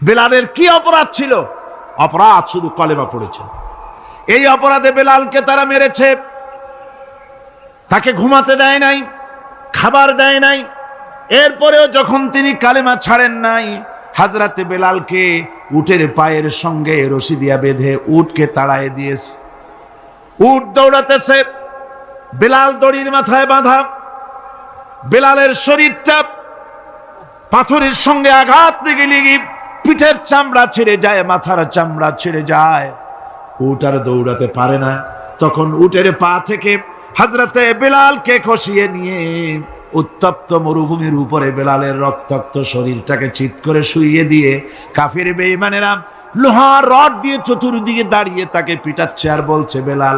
বেলালের কি অপরাধ ছিল? অপরাধ শুধু কলেমা পড়েছে। এই অপরাধে বেলালকে তারা মেরেছে। তাকে ঘুমাতে দেয় নাই, খাবার দেয় নাই। এরপরেও যখন তিনি কালেমা ছাড়েন নাই, হযরতে বেলালকে উটের পায়ের সঙ্গে রশি দিয়া বেঁধে উটকে তাড়ায় দিয়েছে। উট দৌড়াতেছে, বেলাল দড়ির মাথায় বাঁধা। বেলালের শরীরটা পাথরের সঙ্গে আঘাত লেগে লেগে পিঠের চামড়া ছিঁড়ে যায়, মাথার চামড়া ছিঁড়ে যায়। উট আর দৌড়াতে পারে না। তখন উটের পা থেকে হযরতে বেলালকে খসিয়ে নিয়ে উত্তপ্ত মরুভূমির উপরে বেলালের রক্তাক্ত শরীরটাকে চিৎ করে শুইয়ে দিয়ে কাফির বেঈমানেরা লোহার রড দিয়ে চতুর্দিকে দাঁড়িয়ে তাকে পিটাচ্ছে আর বলছে, বেলাল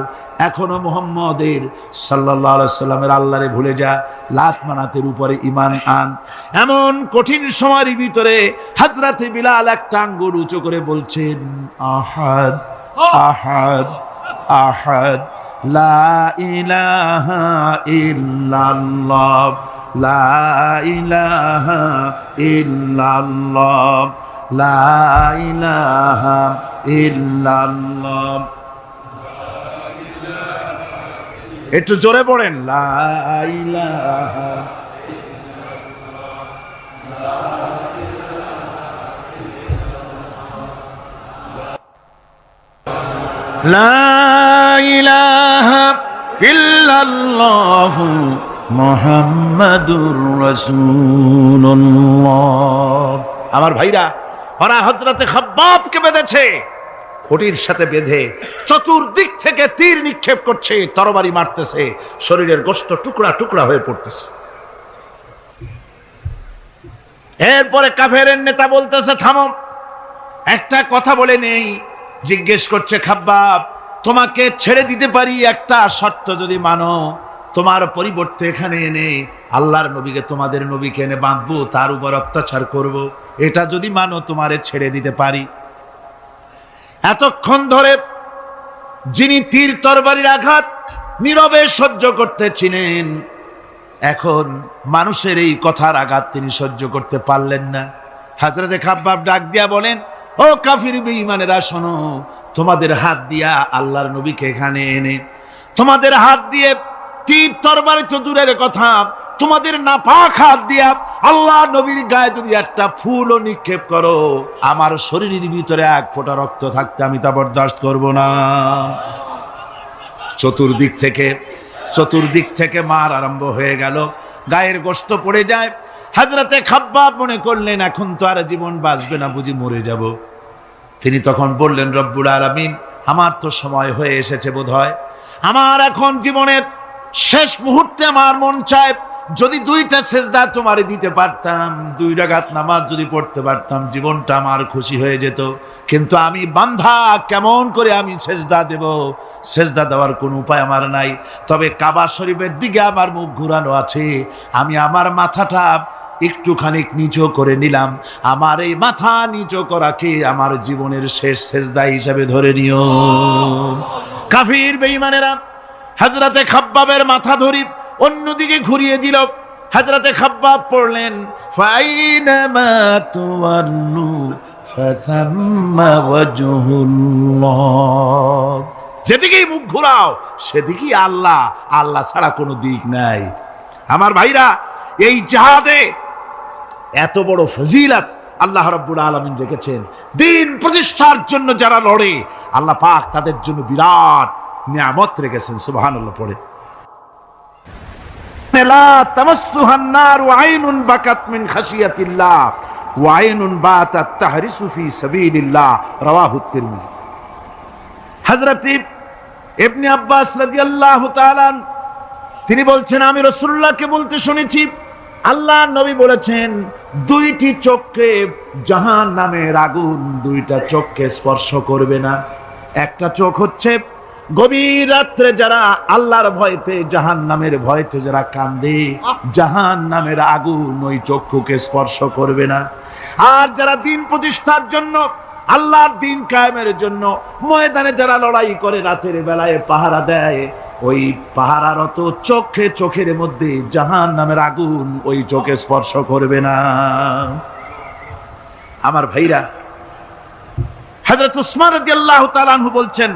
এখনো মুহাম্মদের সাল্লাল্লাহু আলাইহি সাল্লামের আল্লাহরে ভুলে যা, লাত মানাতের উপরে ঈমান আন। এমন কঠিন সময়ের ভিতরে হযরতে বিলাল একটা আঙ্গুল উঁচু করে বলছেন, আহাদ আহাদ আহাদ লা ইলাহা ইল্লাল্লাহ লা ইলাহা ইল্লাল্লাহ লা ইলাহা ইল্লাল্লাহ। একটু জোরে পড়েন, লা ইলাহা লা ইলাহা ইল্লাল্লাহু মুহাম্মাদুর রাসূলুল্লাহ। আমার ভাইরা, ওরা হযরতে খাব্বাবকে বেঁধেছে, খুঁটির সাথে বেঁধে চতুর্দিক থেকে তীর নিক্ষেপ করছে, তরবারি মারতেছে, শরীরের গোশত টুকরা টুকরা হয়ে পড়তেছে। এরপরে কাফেরের নেতা বলতেছে, থামো, একটা কথা বলে নেই। জিজ্ঞেস করছে, খাব্বাব তোমাকে ছেড়ে দিতে পারি, একটা শর্ত যদি মানো, তোমার পরিবর্তে এখানে এনে আল্লাহর নবীকে, তোমাদের নবীকে এনে বাঁধবো, তার উপর অত্যাচার করব, এটা যদি মানো তোমারে ছেড়ে দিতে পারি। এতক্ষণ ধরে যিনি তীর তরবারির আঘাত নীরবে সহ্য করতেছিলেন, এখন মানুষের এই কথার আঘাত তিনি সহ্য করতে পারলেন না। হযরতে খাব্বাব ডাক দিয়া বলেন, ও কাফির বেঈমানেরা শোনো, তোমাদের হাত দিয়া আল্লাহর নবীকে এখানে এনে, তোমাদের হাত দিয়ে তীর তরবারি তো দূরের কথা, তোমাদের নাপাক হাত দিয়া আল্লাহ নবীর গায়ে যদি একটা ফুলও নিক্ষেপ করো, আমার শরীরের ভিতরে এক ফোঁটা রক্ত থাকতে আমি তা বরদাস্ত করব না। চতুর্দিক থেকে মার আরম্ভ হয়ে গেল, গায়ের গোশত পড়ে যায়। হযরতে খাব্বাব মনে করলেন এখন তো আর জীবন বাঁচবে না, বুঝি মরে যাব। তিনি তখন বললেন, রব্বুল আলামিন, আমার তো সময় হয়ে এসেছে বোধহয়, আমার এখন জীবনের শেষ মুহূর্তে আমার মন চায় যদি দুইটা সেজদা তোমারে দিতে পারতাম, 2 রাকাত নামাজ যদি পড়তে পারতাম, জীবনটা আমার খুশি হয়ে যেত। কিন্তু আমি বান্ধা, কেমন করে আমি সেজদা দেব? সেজদা দেওয়ার কোনো উপায় আমার নাই। তবে কাবা শরীফের দিকে আমার মুখ ঘুরানো আছে, আমি আমার মাথাটা একটুখানি নিচু করে নিলাম। আমার এই মাথা নিচু করাকে আমার জীবনের শেষ সেজদা হিসাবে ধরে নিও। কাফির বেঈমানেরা হযরতে খাব্বাবের মাথা ধরি অন্যদিকে ঘুরিয়ে দিল। হযরতে খাব্বাব পড়লেন, ফাইনামা তুওয়াল্লু ফাতাম্মা ওয়াজহুল্লাহ। যেদিকেই মুখ ঘোরাও সেদিকেই আল্লাহ, আল্লাহ ছাড়া কোনো দিক নাই। আমার ভাইরা, এই জিহাদে এত বড় ফজিলত আল্লাহ রাব্বুল আলামিন রেখেছেন। দ্বীন প্রতিষ্ঠার জন্য যারা লড়ে, আল্লাহ পাক তাদের জন্য বিরাট নিয়ামত রেখেছেন। সুবহানাল্লাহ পড়ে, লা তামাসসুহান নার ওয়া আইনুন বাকাত মিন খাশিয়াতিল্লাহ ওয়া আইনুন বাতাত তাহরিসু ফি সাবিলিল্লাহ, রাওয়াহু তিরমিজি। হযরত ইবনে আব্বাস রাদিয়াল্লাহু তাআলা তিনি বলছেন, আমি রাসূলুল্লাহকে বলতে শুনেছি, আল্লাহ নবী বলেছেন, 2টি চোখকে জাহান্নামের আগুন 2টা চোখকে স্পর্শ করবে না। একটা চোখ হচ্ছে গভীর রাত্রে যারা আল্লাহর ভয়তে, জাহান্নামের ভয়তে যারা কান্দে, জাহান্নামের আগুন ওই চক্ষুকে স্পর্শ করবে না। আর যারা দ্বীন প্রতিষ্ঠার জন্য, আল্লাহর দ্বীন কায়েমের জন্য ময়দানে যারা লড়াই করে, রাতের বেলায় পাহারা দেয়, ওই পাহারারত চোখের মধ্যে জাহান্নামের আগুন ওই চোখে স্পর্শ করবে না। আমার ভাইরা, হযরত উসমান রাদিয়াল্লাহু তাআলা আনহু বলছেন,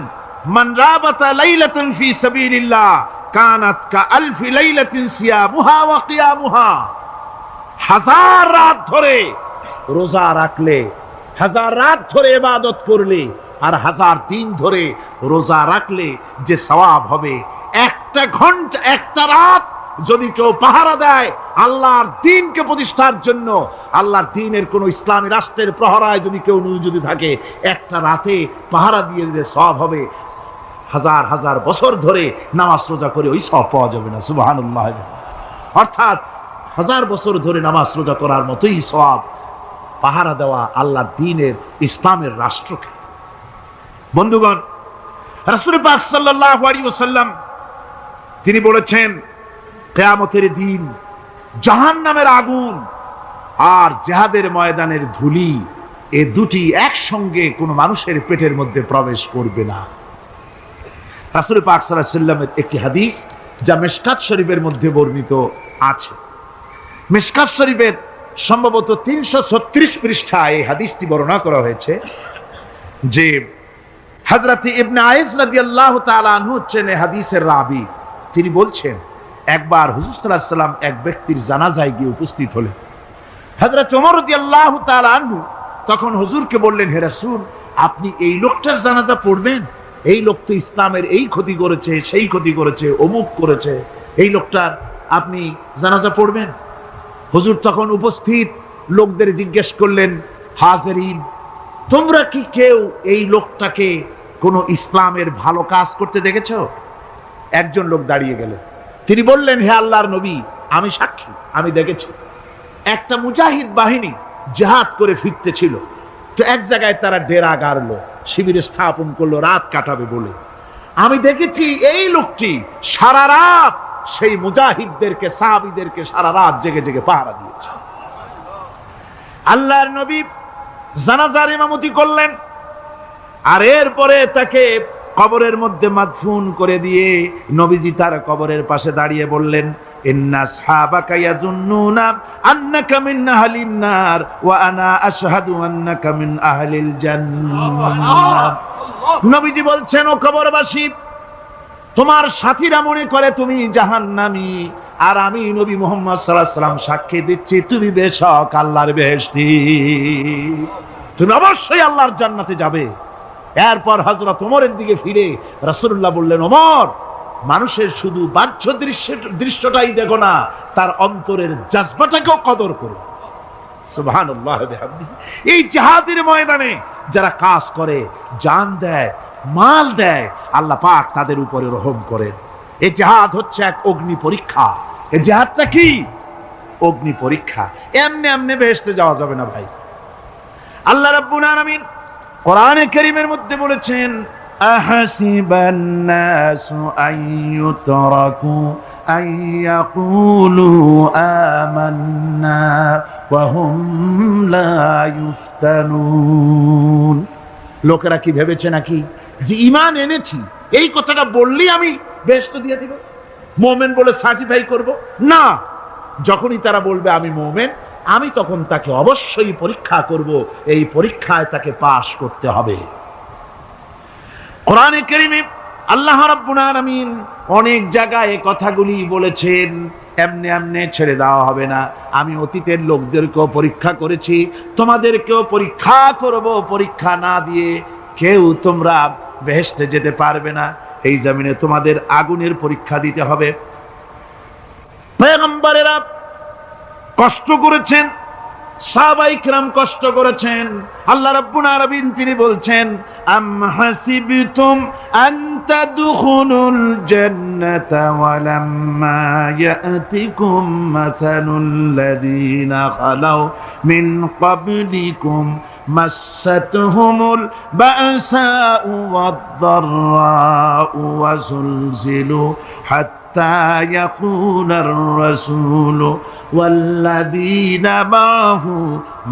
মান রাবাতা লাইলাতান ফি সাবিলিল্লাহ কানাত কাআলফি লাইলাতিন সিয়ামুহা ওয়া কিয়ামুহা। হাজার রাত ধরে রোজা রাখলে, হাজার রাত ধরে ইবাদত করলে, আর হাজার দিন ধরে রোজা রাখলে যে সওয়াব হবে, একটা ঘন্টা একটা রাত যদি কেউ পাহারা দেয় আল্লাহর দ্বীনকে প্রতিষ্ঠার জন্য, আল্লাহর দ্বীনের কোন ইসলামী রাষ্ট্রের প্রহরায় যদি কেউ যদি থাকে, একটা রাতে পাহারা দিয়ে যে সওয়াব হবে, হাজার হাজার বছর ধরে নামাজ রোজা করে ওই সওয়াব পাওয়া যাবে না। সুবহানাল্লাহ। অর্থাৎ হাজার বছর ধরে নামাজ রোজা করার মতোই সওয়াব পাহারা দেওয়া আল্লাহর দ্বীনের ইসলামের রাষ্ট্রকে। বন্ধুগণ, রাসূল পাক সাল্লাল্লাহু আলাইহি ওয়াসাল্লাম তিনি বলেছেন, কিয়ামতের দিন জাহান্নামের আগুন আর জিহাদের ময়দানের ধুলি, এ দুটি একসঙ্গে কোনো মানুষের পেটের মধ্যে প্রবেশ করবে না। রাসূল পাক সাল্লাল্লাহু আলাইহি ওয়াসাল্লামের একটি হাদিস যা মিশকাত শরীফের মধ্যে বর্ণিত আছে। মিশকাত শরীফের সম্ভবত 336 পৃষ্ঠায় এই হাদিসটি বর্ণনা করা হয়েছে যে হযরত ইবনে আয়েশ রাদিয়াল্লাহু তাআলা আনহু হচ্ছেন এই হাদিসের রাবী। তিনি বলছেন, একবার হুজুর সাল্লাল্লাহু আলাইহি ওয়াসাল্লাম এক ব্যক্তির জানাজায় গিয়ে উপস্থিত হলেন। হযরত ওমর রাদিয়াল্লাহু তাআলা আনহু তখন হুজুরকে বললেন, হে রাসূল, আপনি এই লোকটার জানাজা পড়বেন? এই লোক তো ইসলামের এই ক্ষতি করেছে, সেই ক্ষতি করেছে, অমুক করেছে, এই লোকটার আপনি জানাজা পড়বেন? হুজুর তখন উপস্থিত লোকদের জিজ্ঞেস করলেন, হাজিরিন, তোমরা কি কেউ এই লোকটাকে কোন ইসলামের ভালো কাজ করতে দেখেছো? একজন লোক দাঁড়িয়ে গেলেন, তিনি বললেন, হে আল্লাহর নবী, আমি সাক্ষী, আমি দেখেছি। একটা মুজাহিদ বাহিনী জিহাদ করে ফিরতে ছিল, তো এক জায়গায় তারা ডেরা গাড়লো, শিবির স্থাপন করলো রাত কাটাবে বলে। আমি দেখেছি এই লোকটি সারা রাত সেই মুজাহিদদেরকে, সাহাবীদেরকে সারা রাত জেগে জেগে পাহারা দিয়েছে। আল্লাহর নবী জানাজার ইমামতি করলেন, আর এরপরে তাকে কবরের মধ্যে মাদফুন করে দিয়ে নবীজি তার কবরের পাশে দাঁড়িয়ে বললেন, ইন্না আসহাবাকা ইয়াযুন্নুনা আন্নাকা মিন আহলিন নার ওয়া আনা আশহাদু আন্নাকা মিন আহলিল জান্নাহ। নবীজি বলছেন, ও কবরবাসী, তোমার সাথীরা মনে করে তুমি জাহান্নামী, আর আমি নবী মুহাম্মদ সাল্লাল্লাহু আলাইহি ওয়াসাল্লাম সাক্ষী দিচ্ছি তুমি বেশক আল্লাহর বেহেশতি, তুমি অবশ্যই আল্লাহর জান্নাতে যাবে। এরপর হযরত ওমরের দিকে ফিরে রাসূলুল্লাহ বললেন, ওমর, মানুষের শুধু বাহ্য দৃশ্যটাই দেখো না, তার অন্তরের জজবাটাকেও কদর করো। সুবহানাল্লাহ বিহামদিহি। এই জিহাদের ময়দানে যারা কাজ করে, জান দেয়, মাল দেয়, আল্লাহ পাক তাদের উপরে রহম করেন। এই জিহাদ হচ্ছে এক অগ্নি পরীক্ষা। এই জিহাদটা কি? অগ্নি পরীক্ষা। এমনি এমনি বেহেশতে যাওয়া যাবে না ভাই। আল্লাহ রাব্বুল আলামিন কোরআনে কারীমের মধ্যে বলেছেন, আহাসিবান নাসু আইয়ুতরাকু আইয়াকুলু আমান্না ওয়া হুম লা ইফতানুন। লোকেরা কি ভেবেছে নাকি যে ঈমান এনেছি এই কথাটা বললেই আমি বেহেশত দিয়ে দিব, মুমিন বলে সার্টিফাই করব? না, যখনই তারা বলবে আমি মুমিন, আমি তখন তাকে অবশ্যই পরীক্ষা করব, এই পরীক্ষায় তাকে পাশ করতে হবে। কোরআনে কারীমে আল্লাহ রাব্বুল আলামিন অনেক জায়গায় এই কথাগুলি বলেছেন। এমনি এমনি ছেড়ে দেওয়া হবে না। আমি অতীতের লোকদেরকেও পরীক্ষা করেছি, তোমাদেরকেও পরীক্ষা করব। পরীক্ষা না দিয়ে কেউ তোমরা বেহেশতে যেতে পারবে না। এই জমিনে তোমাদের আগুনের পরীক্ষা দিতে হবে। পয়গম্বরেরা কষ্ট করেছেন, সাহাবায়ে কিরাম কষ্ট করেছেন। আল্লাহ রাব্বুল আলামিন তিনি বলছেন, আম হাসিবতুম আন তাদখুলুল জান্নাতা ওয়া লাম্মা ইয়াতিকুম মাসালুল লাযীনা খালাউ মিন ক্বাবলিকুম মাসাতহুমুল বাসাউ ওয়াদ-দাররাউ ওয়া যুলজিলু হাত্তা ইয়াকুলার রাসূলু والذين معه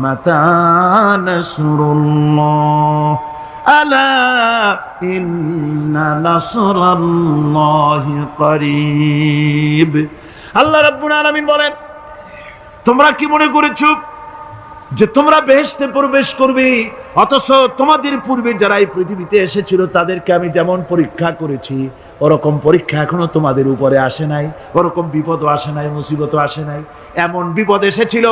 متى نصر الله ألا إن نصر الله قريب। আল্লাহ রাব্বুল আলামিন বলেন, তোমরা কি মনে করেছো যে তোমরা বেহেশতে প্রবেশ করবে, অথচ তোমাদের পূর্বে যারা এই পৃথিবীতে এসেছিল তাদেরকে আমি যেমন পরীক্ষা করেছি ওরকম পরীক্ষা এখনো তোমাদের উপরে আসে নাই, ওরকম বিপদও আসে নাই, মুসিবতও আসে নাই। এমন বিপদ এসেছিল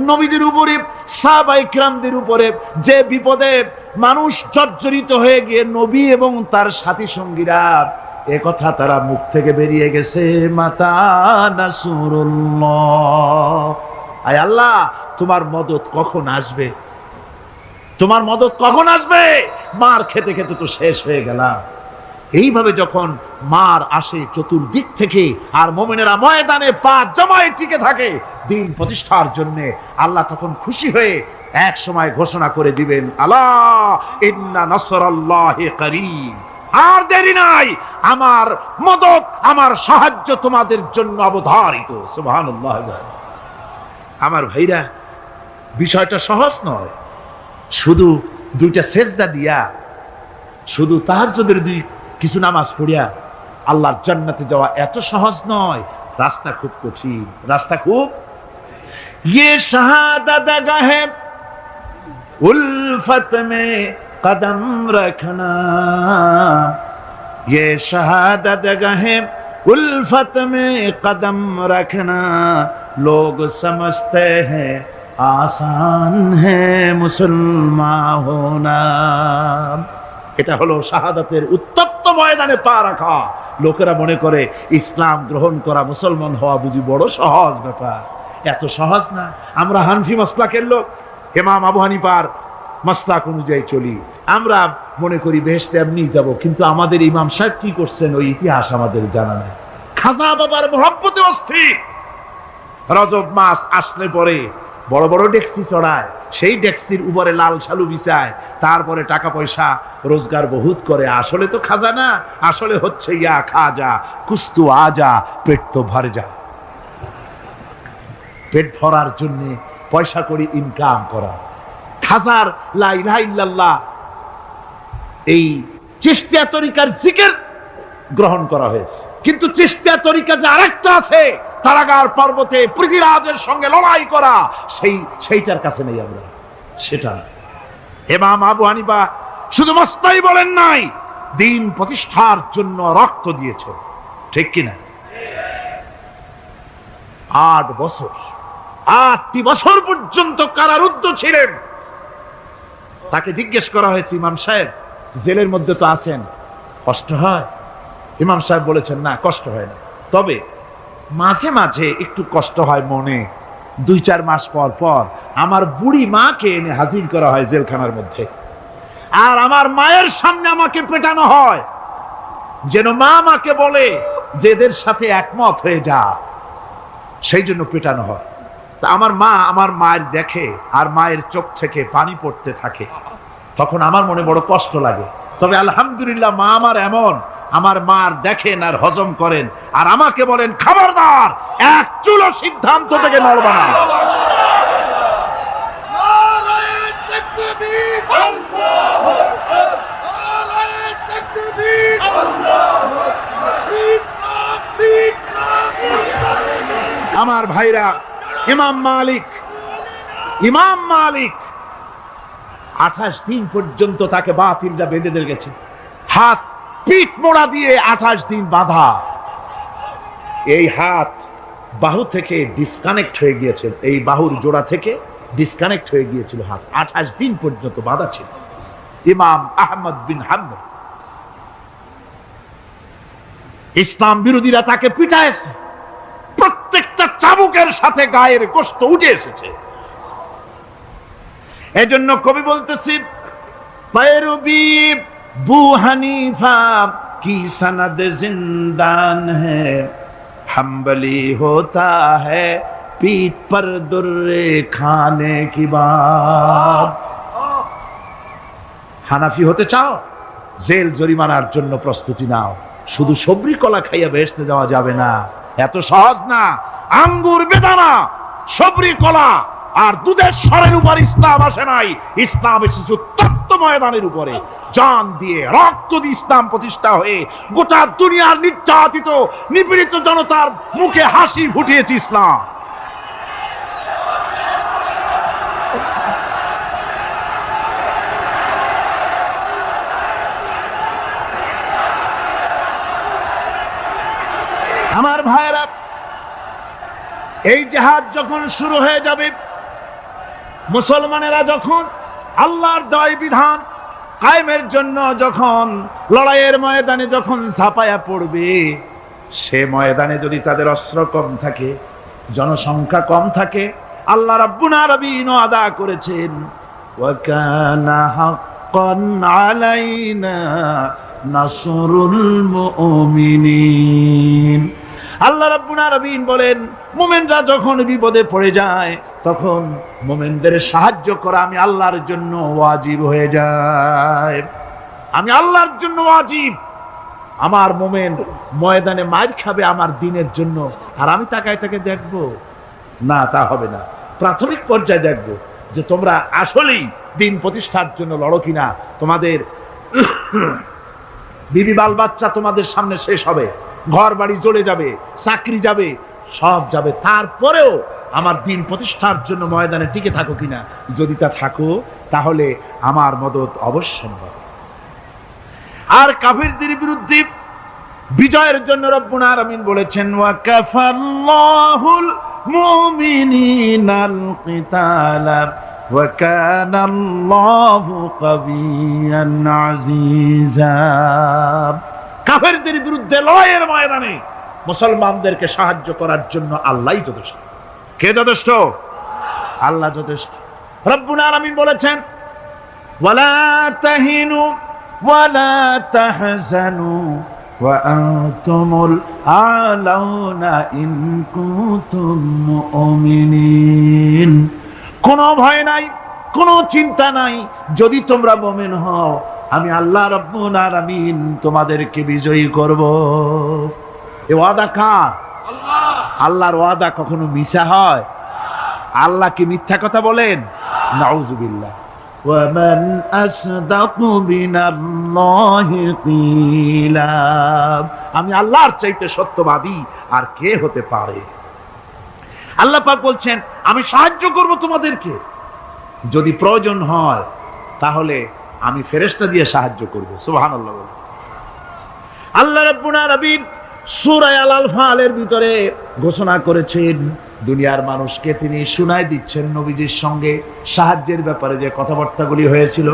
নবীদের উপরে, সাহাবায়ে কিরামদের উপরে, যে বিপদে মানুষ জর্জরিত হয়ে গিয়ে নবী এবং তার সাথী সঙ্গীরা এ কথা তারা মুখ থেকে বেরিয়ে গেছে, মাতা নাসরুল্লাহ, আয় আল্লাহ তোমার মদত কখন আসবে, তোমার মদত কখন আসবে, মার খেতে খেতে তো শেষ হয়ে গেলাম। এইভাবে যখন মার আসে চতুর্দিক থেকে আর মুমিনেরা ময়দানে পা জমায়ে টিকে থাকে দিন প্রতিষ্ঠার জন্য, আল্লাহ তখন খুশি হয়ে এক সময় ঘোষণা করে দিবেন, আলা ইন্না নাসরাল্লাহি করিব, আর দেরি নাই, আমার মদত আমার সাহায্য তোমাদের জন্য অবধারিত। সুবহানাল্লাহ। আমার ভাইরা, বিষয়টা সহজ নয়। শুধু দুইটা সেজদা দিয়া, শুধু তাহাজ্জুদের দুই কিছু নামাজ পড়িয়া আল্লাহর জান্নাতে যাওয়া এত সহজ নয়, রাস্তা খুব কঠিন, রাস্তা খুব। ये शहादत गाहे उल्फत में कदम रखना, ये शहादत गाहे उल्फत में कदम रखना, लोग समझते हैं आसान है मुसलमान होना। এটা হলো শাহাদাতের উত্তপ্ত ময়দানে পা রাখা। লোকেরা মনে করে ইসলাম গ্রহণ করা, মুসলমান হওয়া বুঝি বড় সহজ ব্যাপার। এত সহজ না। আমরা হানফি মাসলাকের লোক, ইমাম আবু হানিফার মাসলাক অনুযায়ী চলি। আমরা মনে করি বেহেশতে এমনি যাব, কিন্তু আমাদের ইমাম সাহেব কি করছেন ওই ইতিহাস আমাদের জানা নেই। খাজা বাবার মহব্বতে অস্থির। রজব মাস আসলে পরে বড় বড় ডেক্সি চড়ায়, সেই ডেক্সির উপরে লাল শালু বিছায়, তারপরে টাকা পয়সা রোজগার বহুত করে। আসলে তো খাজা না, আসলে হচ্ছে ইয়া খাজা কুস্তু আজা, পেট তো ভরে যা। পেট ভরার জন্য পয়সা করে ইনকাম করা। খাজার লা ইলাহা ইল্লাল্লাহ এই চিশতিয়া তরিকার জিকির গ্রহণ করা হয়েছে, কিন্তু চিশতিয়া তরিকা যে আরেকটা আছে, তারাগার পর্বতে পৃথিবীরাজের সঙ্গে লড়াই করা, সেইটার কাছে নেই আমরা, সেটা। ইমাম আবু হানিফা শুধু মস্তাই বলেন নাই, দিন প্রতিষ্ঠার জন্য রক্ত দিয়েছে, ঠিক কিনা? 8 বছর, 8টি বছর পর্যন্ত কারারুদ্ধ ছিলেন। তাকে জিজ্ঞেস করা হয়েছে, ইমাম সাহেব জেলের মধ্যে তো আছেন, কষ্ট হয়? ইমাম সাহেব বলেছেন, না কষ্ট হয় না, তবে মাঝে মাঝে একটু কষ্ট হয় মনে। 2-4 মাস পর পর আমার বুড়ি মাকে এনে হাজির করা হয় জেলখানার মধ্যে, আর আমার মায়ের সামনে আমাকে পেটানো হয়, যেন মা আমাকে বলে যে এদের সাথে একমত হয়ে যা, সেই জন্য পেটানো হয়। তা আমার মা আমার মায়ের দেখে, আর মায়ের চোখ থেকে পানি পড়তে থাকে, তখন আমার মনে বড় কষ্ট লাগে। তবে আলহামদুলিল্লাহ মা আমার এমন, আমার মার দেখেন আর হজম করেন, আর আমাকে বলেন খবরদার এক চুলো সিদ্ধান্ত থেকে নড়বা না। আমার ভাইরা, ইমাম মালিক 28 দিন পর্যন্ত তাকে বাতিলরা বেঁধে দিয়ে গেছে, হাত পিঠ মোড়া দিয়ে 28 দিন বাঁধা। এই হাত বাহু থেকে ডিসকানেক্ট হয়ে গিয়েছে, এই বাহুর জোড়া থেকে ডিসকানেক্ট হয়ে গিয়েছিল হাত, 28 দিন পর্যন্ত বাঁধা ছিল। ইমাম আহমদ বিন হাম্বল, ইসলাম বিরোধীরা তাকে পিটাইছে, প্রত্যেকটা চাবুকের সাথে গায়ের গোশত উঠে এসেছে। এজন্য কবি বলতেছি, पैरवी बू हनीफा की सनद जिंदान है, हम्बली होता है पीठ पर दुर्रे खाने की बात। হানাফি হতে চাও, জেল জরিমানার জন্য প্রস্তুতি নাও। শুধু সবরি কলা খাইয়া বেহেশতে যাওয়া যাবে না, এত সহজ না। আঙ্গুর বেদানা, সবরি কলা আর দুধের স্বরের উপর ইসলাম আসে নাই, ইসলাম এসেছে উত্তপ্ত ময়দানের উপরে। জান দিয়ে রক্ত দিয়ে ইসলাম প্রতিষ্ঠা হয়ে গোটা দুনিয়ার নির্যাতিত নিপীড়িত জনতার মুখে হাসি ফুটিয়েছে ইসলাম। এই জিহাদ যখন শুরু হয়ে যাবে, মুসলমানেরা যখন আল্লাহর দেওয়া বিধান কায়েমের জন্য যখন লড়াইয়ের ময়দানে যখন ঝাঁপায়া পড়বে, সে ময়দানে যদি তাদের অস্ত্র কম থাকে, জনসংখ্যা কম থাকে, আল্লাহ রাব্বুল আলামিন ওয়াদা করেছেন, ওয়া কানা হাক্কান আলাইনা নাসরুল মুমিনিন। আল্লাহ রাব্বুল আলামিন বলেন, মুমিনরা যখন বিপদে পড়ে যায় তখন মুমিনদের সাহায্য করা আমি আল্লাহর জন্য ওয়াজিব হয়ে যায়। আমি আল্লাহর জন্য ওয়াজিব। আমার মুমিন ময়দানে মার খাবে আমার দ্বীনের জন্য, আর আমি তাকায় তাকে দেখবো না, তা হবে না। প্রাথমিক পর্যায়ে দেখবো যে তোমরা আসলেই দ্বীন প্রতিষ্ঠার জন্য লড়ো কিনা। তোমাদের বিবি বাল বাচ্চা তোমাদের সামনে শেষ হবে, ঘর বাড়ি জ্বলে যাবে, চাকরি যাবে, সব যাবে, তারপরেও আমার দ্বীন প্রতিষ্ঠার জন্য ময়দানে টিকে থাকো কিনা। যদি তা থাকো তাহলে আমার মদদ অবশ্যম্ভব। আর কাফিরদের বিরুদ্ধে বিজয়ের জন্য রব্বুল আলামিন বলেছেন, ওয়া কাফাল্লাহুল মুমিনিনাল কিতালা ওয়া কানাল্লাহু কাবিয়ান আজিজা। কাফেরদের বিরুদ্ধে লড়াইয়ের ময়দানে মুসলমানদেরকে সাহায্য করার জন্য আল্লাহই যথেষ্ট। কে যথেষ্ট? আল্লাহ যথেষ্ট। রব্বুল আলামিন বলেছেন, ওয়ালা তাহিনু ওয়ালা তাহজানু ওয়া আনতুমুল আলাউনা ইন কুনতুম মুমিনিন। কোনো ভয় নাই, কোনো চিন্তা নাই, যদি তোমরা মুমিন হও আমি আল্লাহ রাব্বুল আলামিন তোমাদেরকে বিজয়ী করব। এই ওয়াদা কার? আল্লাহ। আল্লাহর ওয়াদা কখনো মিথ্যা হয়? আল্লাহ কি মিথ্যা কথা বলেন? নাউযুবিল্লাহ। ওয়া মান আসদাকু মিনাল্লাহি কিলা। আমি আল্লাহর চাইতে সত্যবাদী আর কে হতে পারে? আল্লাহ পাক বলছেন, আমি সাহায্য করব তোমাদেরকে, যদি প্রয়োজন হয় তাহলে আমি ফেরেশতা দিয়ে সাহায্য করব। সুবহানাল্লাহ। আল্লাহ রাব্বুল আলামিন সূরা আল-আনফালের ভিতরে ঘোষণা করেছেন, দুনিয়ার মানুষকে তিনি শোনায় দিচ্ছেন নবীজির সঙ্গে সাহায্যের ব্যাপারে যে কথাবার্তাগুলি হয়েছিল।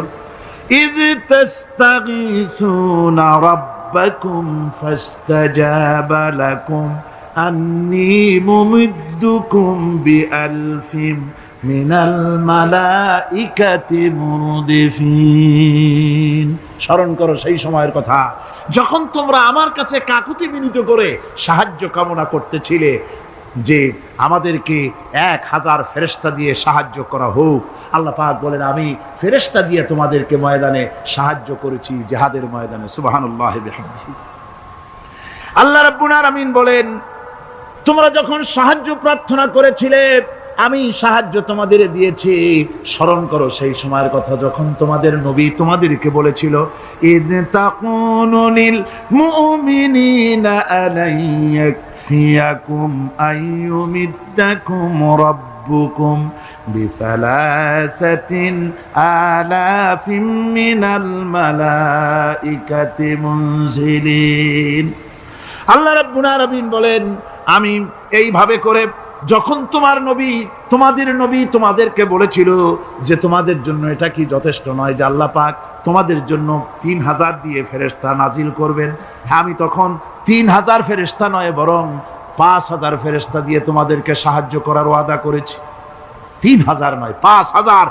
ইয তাস্তাগীসুনা রাব্বাকুম ফাস্তাজাবা লাকুম আন্নী মুমিদ্দুকুম বিআলফিম মিনাল মালাইকাতি মুরদিফিন। স্মরণ করো সেই সময়ের কথা যখন তোমরা আমার কাছে কাকুতি মিনতি করে সাহায্য কামনা করতেছিলে যে আমাদেরকে 1000 ফেরেশতা দিয়ে সাহায্য করা হোক। আল্লাহ পাক বলেন, আমি ফেরেশতা দিয়ে তোমাদেরকে ময়দানে সাহায্য করেছি, জিহাদের ময়দানে। সুবহানাল্লাহি বিহামদিহি। আল্লাহ রাব্বুল আলামিন বলেন, তোমরা যখন সাহায্য প্রার্থনা করেছিলে আমি সাহায্য তোমাদের দিয়েছি। স্মরণ করো সেই সময়ের কথা যখন তোমাদের নবী তোমাদেরকে বলেছিল, ইয তাকুনু লিল মুমিনিনা আলাইয়াকফিয়াকুম আইয়ুমিদ্দাকুম রাব্বুকুম বিসালাসাতিন আলাফিন মিনাল মালাইকাতি মুনজিলিন। আল্লাহ রাব্বুল আলামিন বলেন, আমি এইভাবে করে যখন তোমাদের নবী তোমাদেরকে বলেছিল যে তোমাদের জন্য এটা কি যথেষ্ট নয় যে আল্লাহ পাক তোমাদের জন্য 3000 দিয়ে ফেরেশতা নাজিল করবেন, আমি তখন 3000 ফেরেশতা নয় বরং 5000 ফেরেশতা দিয়ে তোমাদেরকে সাহায্য করার ওয়াদা করেছি। 3000 নয়, 5000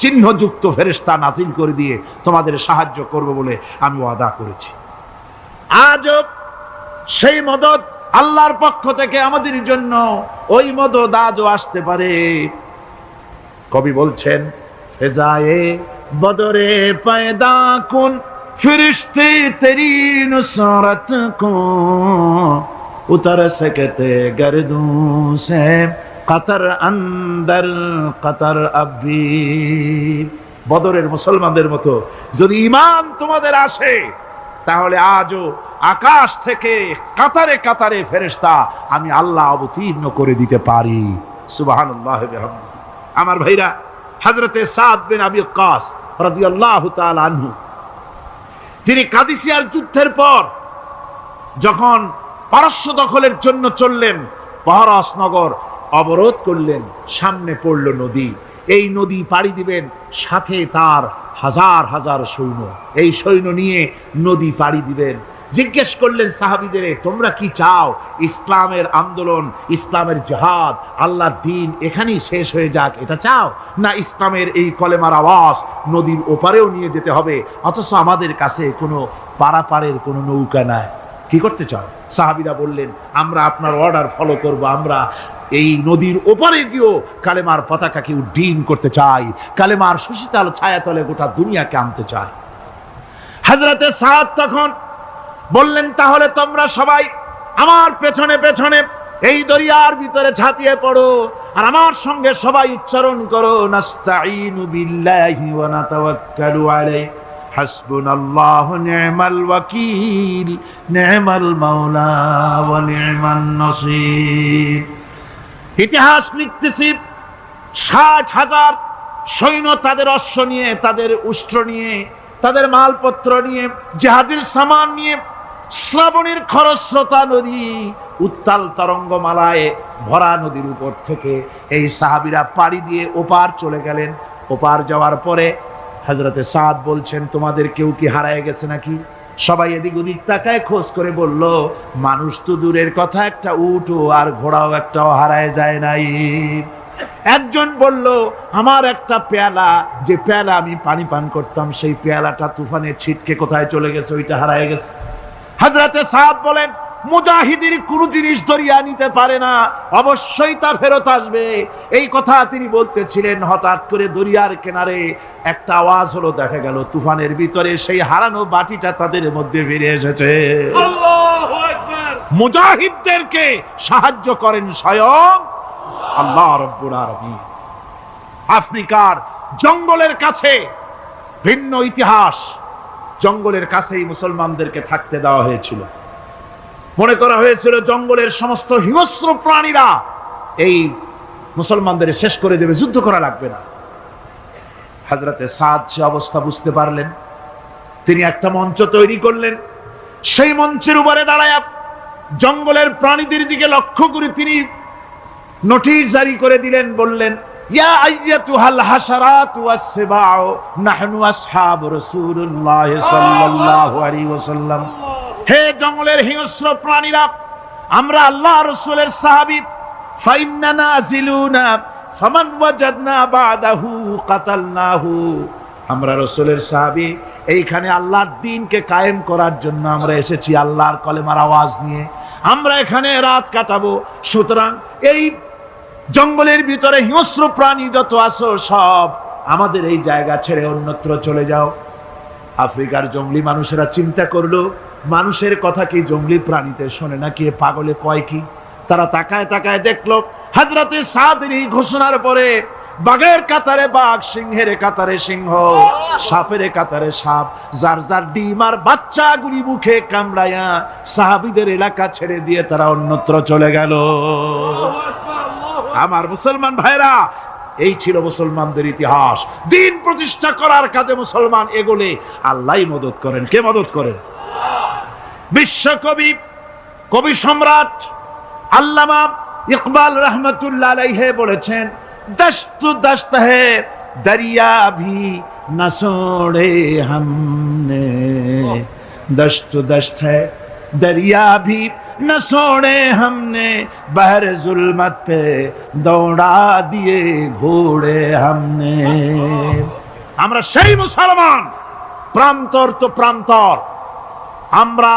চিহ্নযুক্ত ফেরেশতা নাজিল করে দিয়ে তোমাদের সাহায্য করব বলে আমি ওয়াদা করেছি। আজও সেই মদদ আল্লাহর পক্ষ থেকে আমাদের জন্য ওই মদদ আজও আসতে পারে। কবি বলছেন, ফেজায়ে বদরে পয়দা কুন ফিরিস্তে তেরি নুসরত কো উতর सकते गर्दों से कतर अंदर कतर अभी। বদরের মুসলমানদের মতো যদি ঈমান তোমাদের আসে তাহলে আজও আকাশ থেকে কাতারে কাতারে ফেরেশতা আমি আল্লাহ অবতীর্ণ করে দিতে পারি। সুবহানাল্লাহ বিহামদিহি। আমার ভাইরা, হযরতে সাদ বিন আবি ওয়াক্কাস রাদিয়াল্লাহু তাআলা আনহু তিনি কাদিসিয়ার যুদ্ধের পর যখন পারস্য দখলের জন্য চললেন, পহরাসনগর অবরোধ করলেন, সামনে পড়ল নদী। এই নদী পাড়ি দিবেন, সাথে তার হাজার হাজার সৈন্য, এই সৈন্য নিয়ে নদী পাড়ি দিবেন। জিজ্ঞেস করলেন সাহাবীদের, তোমরা কি চাও ইসলামের আন্দোলন, ইসলামের জিহাদ, আল্লাহর দ্বীন এখানেই শেষ হয়ে যাক, এটা চাও, না ইসলামের এই কলেমার আওয়াজ নদীর ওপারেও নিয়ে যেতে হবে, অথচ আমাদের কাছে কোনো পারাপারের কোনো নৌকা নাই, কি করতে চাও? সাহাবীরা বললেন, আমরা আপনার অর্ডার ফলো করব, আমরা এই নদীর ওপারে গিয়েও কালেমার পতাকাকে উড্ডীন করতে চাই, কালেমার সুশীতল ছায়াতলে গোটা দুনিয়াকে আনতে চাই। হযরতে সাদ তখন বললেন, তাহলে তোমরা সবাই আমার পেছনে পেছনে এই দরিয়ার ভিতরে ঝাঁপিয়ে পড়ো, আর আমার সঙ্গে সবাই উচ্চারণ করো, নাস্তাঈনু বিল্লাহি ওয়া নাতাওয়াক্কালু আলাইহি, হাসবুনাল্লাহু নি'মাল ওয়াকিল, নি'মাল মাওলা ওয়া নি'মান নাসীর। ইতিহাস লিখতেছি, 60,000 সৈন্য তাদের অশ্ব নিয়ে, তাদের উষ্ট্র নিয়ে, তাদের মালপত্র নিয়ে, জিহাদের সামান নিয়ে শ্রাবণের খরস্রোতা নদী, উত্তাল তরঙ্গমালায় ভরা নদীর উপর থেকে এই সাহাবীরা পাড়ি দিয়ে ওপার চলে গেলেন। ওপার যাওয়ার পরে হযরতে সাদ বলছেন, তোমাদের কেউ কি হারায় গেছে নাকি? সবাই এদিক ওদিক তাকায়, খোঁজ করে বলল, মানুষ তো দূরের কথা, একটা উট আর ঘোড়াও একটাও হারায় যায় নাই। একজন বলল, আমার একটা পেয়ালা, যে পেয়ালা আমি পানি পান করতাম, সেই পেয়ালাটা তুফানে ছিটকে কোথায় চলে গেছে, ওইটা হারায় গেছে। হযরতে সাদ বলেন, মুজাহিদের কোন জিনিস দরিয়া নিতে পারে না, অবশ্যই তা ফেরত আসবে। এই কথা তিনি বলতেছিলেন, হঠাৎ করে দরিয়ার কিনারে একটা আওয়াজ হলো, দেখা গেল তুফানের ভিতরে সেই হারানো বাটিটা তাদের মধ্যে ফিরে এসেছে। আল্লাহু আকবার! মুজাহিদদেরকে সাহায্য করেন স্বয়ং আল্লাহ রাব্বুল আলামিন। আফ্রিকার জঙ্গলের কাছে ভিন্ন ইতিহাস, জঙ্গলের কাছেই মুসলমানদেরকে থাকতে দেওয়া হয়েছিল। মনে করা হয়েছিল জঙ্গলের সমস্ত হিংস্র প্রাণীরা এই মুসলমানদের শেষ করে দেবে, যুদ্ধ করা লাগবে না। হযরতে সাদ সে অবস্থা বুঝতে পারলেন, তিনি একটা মঞ্চ তৈরি করলেন। সেই মঞ্চের উপরে দাঁড়ায় জঙ্গলের প্রাণীদের দিকে লক্ষ্য করে তিনি নোটিশ জারি করে দিলেন, বললেন, ইয়া আইয়াতুহাল হাশারাতু ওয়াস-সিবাউ নাহনু আসহাবু রাসূলুল্লাহ সাল্লাল্লাহু আলাইহি ওয়াসাল্লাম। হে জঙ্গলের হিংস্র প্রাণীরা, আমরা আল্লাহ রাসূলের সাহাবী, ফাইন্না নাজিলুনা ফামান ওয়াজাদনা বাদাহু কাতালনাহু। আমরা রাসূলের সাহাবী, এইখানে আল্লাহর দ্বীনকে কায়েম করার জন্য আমরা এসেছি, আল্লাহর কলেমার আওয়াজ নিয়ে আমরা এখানে রাত কাটাবো। সুতরাং এই জঙ্গলের ভিতরে হিংস্র প্রাণী যত আছো, সব আমাদের এই জায়গা ছেড়ে অন্যত্র চলে যাও। আফ্রিকার জঙ্গলি মানুষেরা চিন্তা করলো, মানুষের কথা কি জঙ্গলি প্রাণীতে শোনে নাকি, পাগলে কয় কি? তারা তাকায় তাকায় দেখলো, হযরতে সাদের এই ঘোষণার পরে বাঘের কাতারে বাঘ, সিংহের কাতারে সিংহ, সাপের কাতারে সাপ, যার যার ডিম আর বাচ্চাগুলি মুখে কামড়ায়া সাহাবীদের এলাকা ছেড়ে দিয়ে তারা অন্যত্র চলে গেল। আমার মুসলমান ভাইরা, এই ছিল মুসলমানদের ইতিহাস। দ্বীন প্রতিষ্ঠা করার কাজে মুসলমান এগোলে আল্লাহই মদত করেন। কে মদত করেন? বিশ্বকবি, কবি সম্রাট আল্লামা ইকবাল রহমতুল্লাহ আলাইহি বলেছেন, দস্ত দস্ত है दरिया भी न छोड़े हमने, दस्त दस्त है दरिया भी न छोड़े हमने, बहर जुल्मत पे दौड़ा दिए घोड़े हमने। আমরা সেই মুসলমান, প্রান্তর তো প্রান্তর, আমরা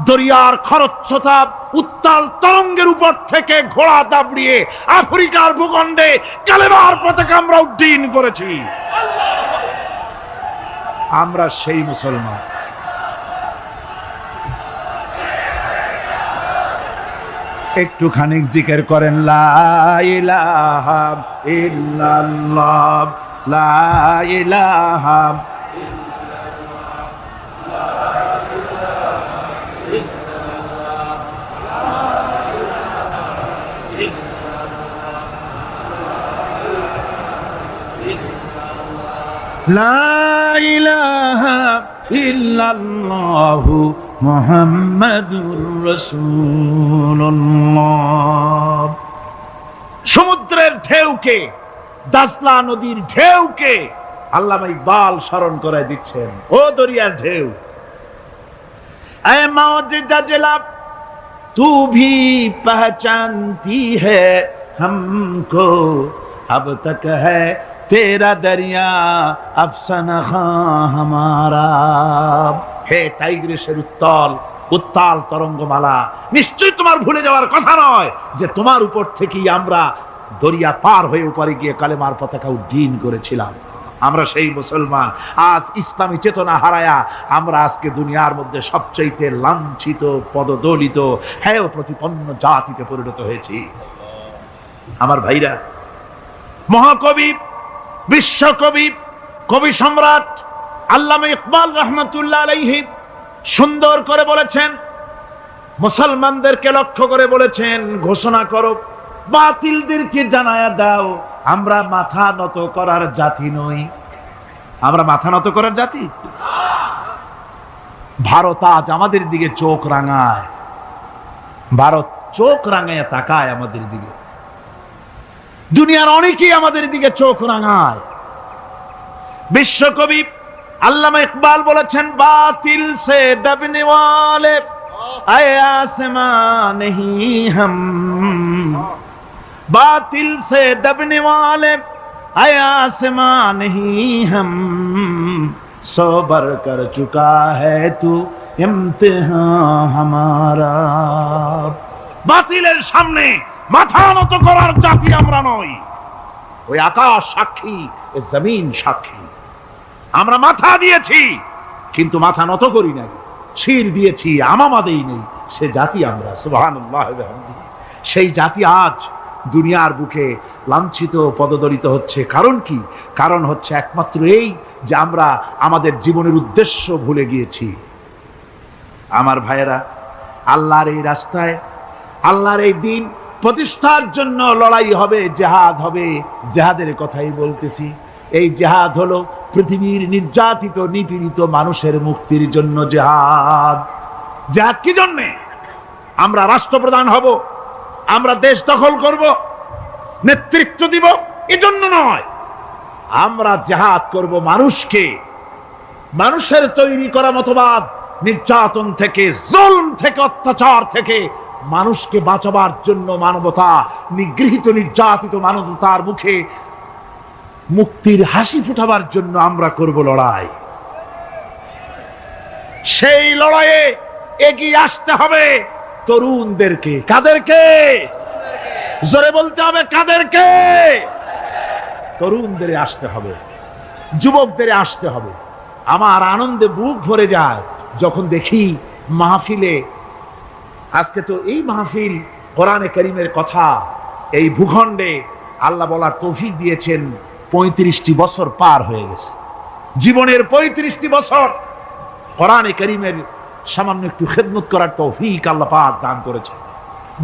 দরিয়ার খরস্রোতা উত্তাল তরঙ্গের উপর থেকে ঘোড়া দাবড়িয়ে আফ্রিকার ভূখণ্ডে কালেমার পতাকা আমরা উড্ডীন করেছি। আমরা সেই মুসলমান। একটুখানি জিকির করেন, লা ইলাহা ইল্লাল্লাহ, লা ইলাহা লা ইলাহা ইল্লাল্লাহু মুহাম্মাদুর রাসূলুল্লাহ। সমুদ্রের ঢেউকে, দাজলা নদীর ঢেউকে আল্লামা ইকবাল স্মরণ করে দিচ্ছেন। ও দরিয়ার ঢেউ, ऐ मौज जजला तू भी पहचानती है हमको, अब तक है तेरा दरिया अफसाना हमारा। হে টাইগ্রিসের উত্তাল তরঙ্গমালা, নিশ্চয়ই তোমার ভুলে যাওয়ার কথা নয় যে তোমার উপর থেকেই আমরা দরিয়া পার হয়ে উপরে গিয়ে কালেমার পতাকা উড্ডীন করেছিলাম। আমরা সেই মুসলমান, আজ ইসলামী চেতনা হারায়া আমরা আজকে দুনিয়ার মধ্যে সবচাইতে লাঞ্ছিত, পদদলিত, হেয় প্রতিপন্ন জাতিতে পরিণত হয়েছি। আমার ভাইরা, মহাকবি, বিশ্বকবি, কবি সম্রাট আল্লামা ইকবাল রহমাতুল্লাহ আলাইহি সুন্দর করে বলেছেন, মুসলমানদেরকে লক্ষ্য করে বলেছেন, ঘোষণা করো, বাতিলদেরকে জানায়া দাও, আমরা মাথা নত করার জাতি নই। আমরা মাথা নত করার জাতি? ভারত আজ আমাদের দিকে চোখ রাঙায়, ভারত চোখ রাঙায় তাকায় আমাদের দিকে, দুনিয়ার অনেকেই আমাদের দিকে চোখ রাঙায়। বিশ্বকবি আল্লামা ইকবাল বলেছেন, বাতিল সে দবনে ওয়ালে আয়ে আসমান নেহি হাম, बातिल से दबने वाले आए आसमां नहीं हम, सो बर कर चुका है तू इम्तिहान हमारा। বাতিলের সামনে মাথা নত করার জাতি আমরা নই। ওই আকাশ সাক্ষী, ওই জমিন সাক্ষী, আমরা মাথা দিয়েছি কিন্তু মাথা নত করি নাই, শির দিয়েছি আমামা দেই নেই, সে জাতি আমরা। সুবহানাল্লাহ ওয়া বিহামদিহি। সেই জাতি আজ দুনিয়ার বুকে লাঞ্ছিত, পদদলিত হচ্ছে। কারণ কি? কারণ হচ্ছে একমাত্র এই যে আমরা আমাদের জীবনের উদ্দেশ্য ভুলে গিয়েছি। আমার ভাইয়েরা, আল্লাহর এই রাস্তায়, আল্লাহর এই দিন প্রতিষ্ঠার জন্য লড়াই হবে, জিহাদ হবে। জিহাদের কথাই বলতেছি। এই জিহাদ হলো পৃথিবীর নির্যাতিত, নিপীড়িত মানুষের মুক্তির জন্য জিহাদ। জিহাদ কি জন্যে? আমরা রাষ্ট্রপ্রধান হব, আমরা দেশ দখল করব, নেতৃত্ব দিব, এজন্য নয়। আমরা জিহাদ করব মানুষকে, মানুষের তৈরি করা মতবাদ, নির্যাতন থেকে, জুলম থেকে, অত্যাচার থেকে মানুষকে বাঁচাবার জন্য, মানবতা, নিগৃহীত নির্যাতিত মানবতার মুখে মুক্তির হাসি ফুটাবার জন্য আমরা করব লড়াই। সেই লড়াইয়ে এগিয়ে আসতে হবে তরুণদেরকে। কাদেরকে? জোরে বলতে হবে, কাদেরকে? তরুণদের আসতে হবে, যুবকদের আসতে হবে। আমার আনন্দে বুক ভরে যায় যখন দেখি মাহফিলে, আজকে তো এই মাহফিল কোরআনে কারীমের কথা এই ভূখণ্ডে আল্লাহ বলার তৌফিক দিয়েছেন। 35টি বছর পার হয়ে গেছে, জীবনের 35টি বছর কোরআনে কারীমের সামান্য একটু খেদমত করার তৌফিক আল্লাহ পাক দান করেছে।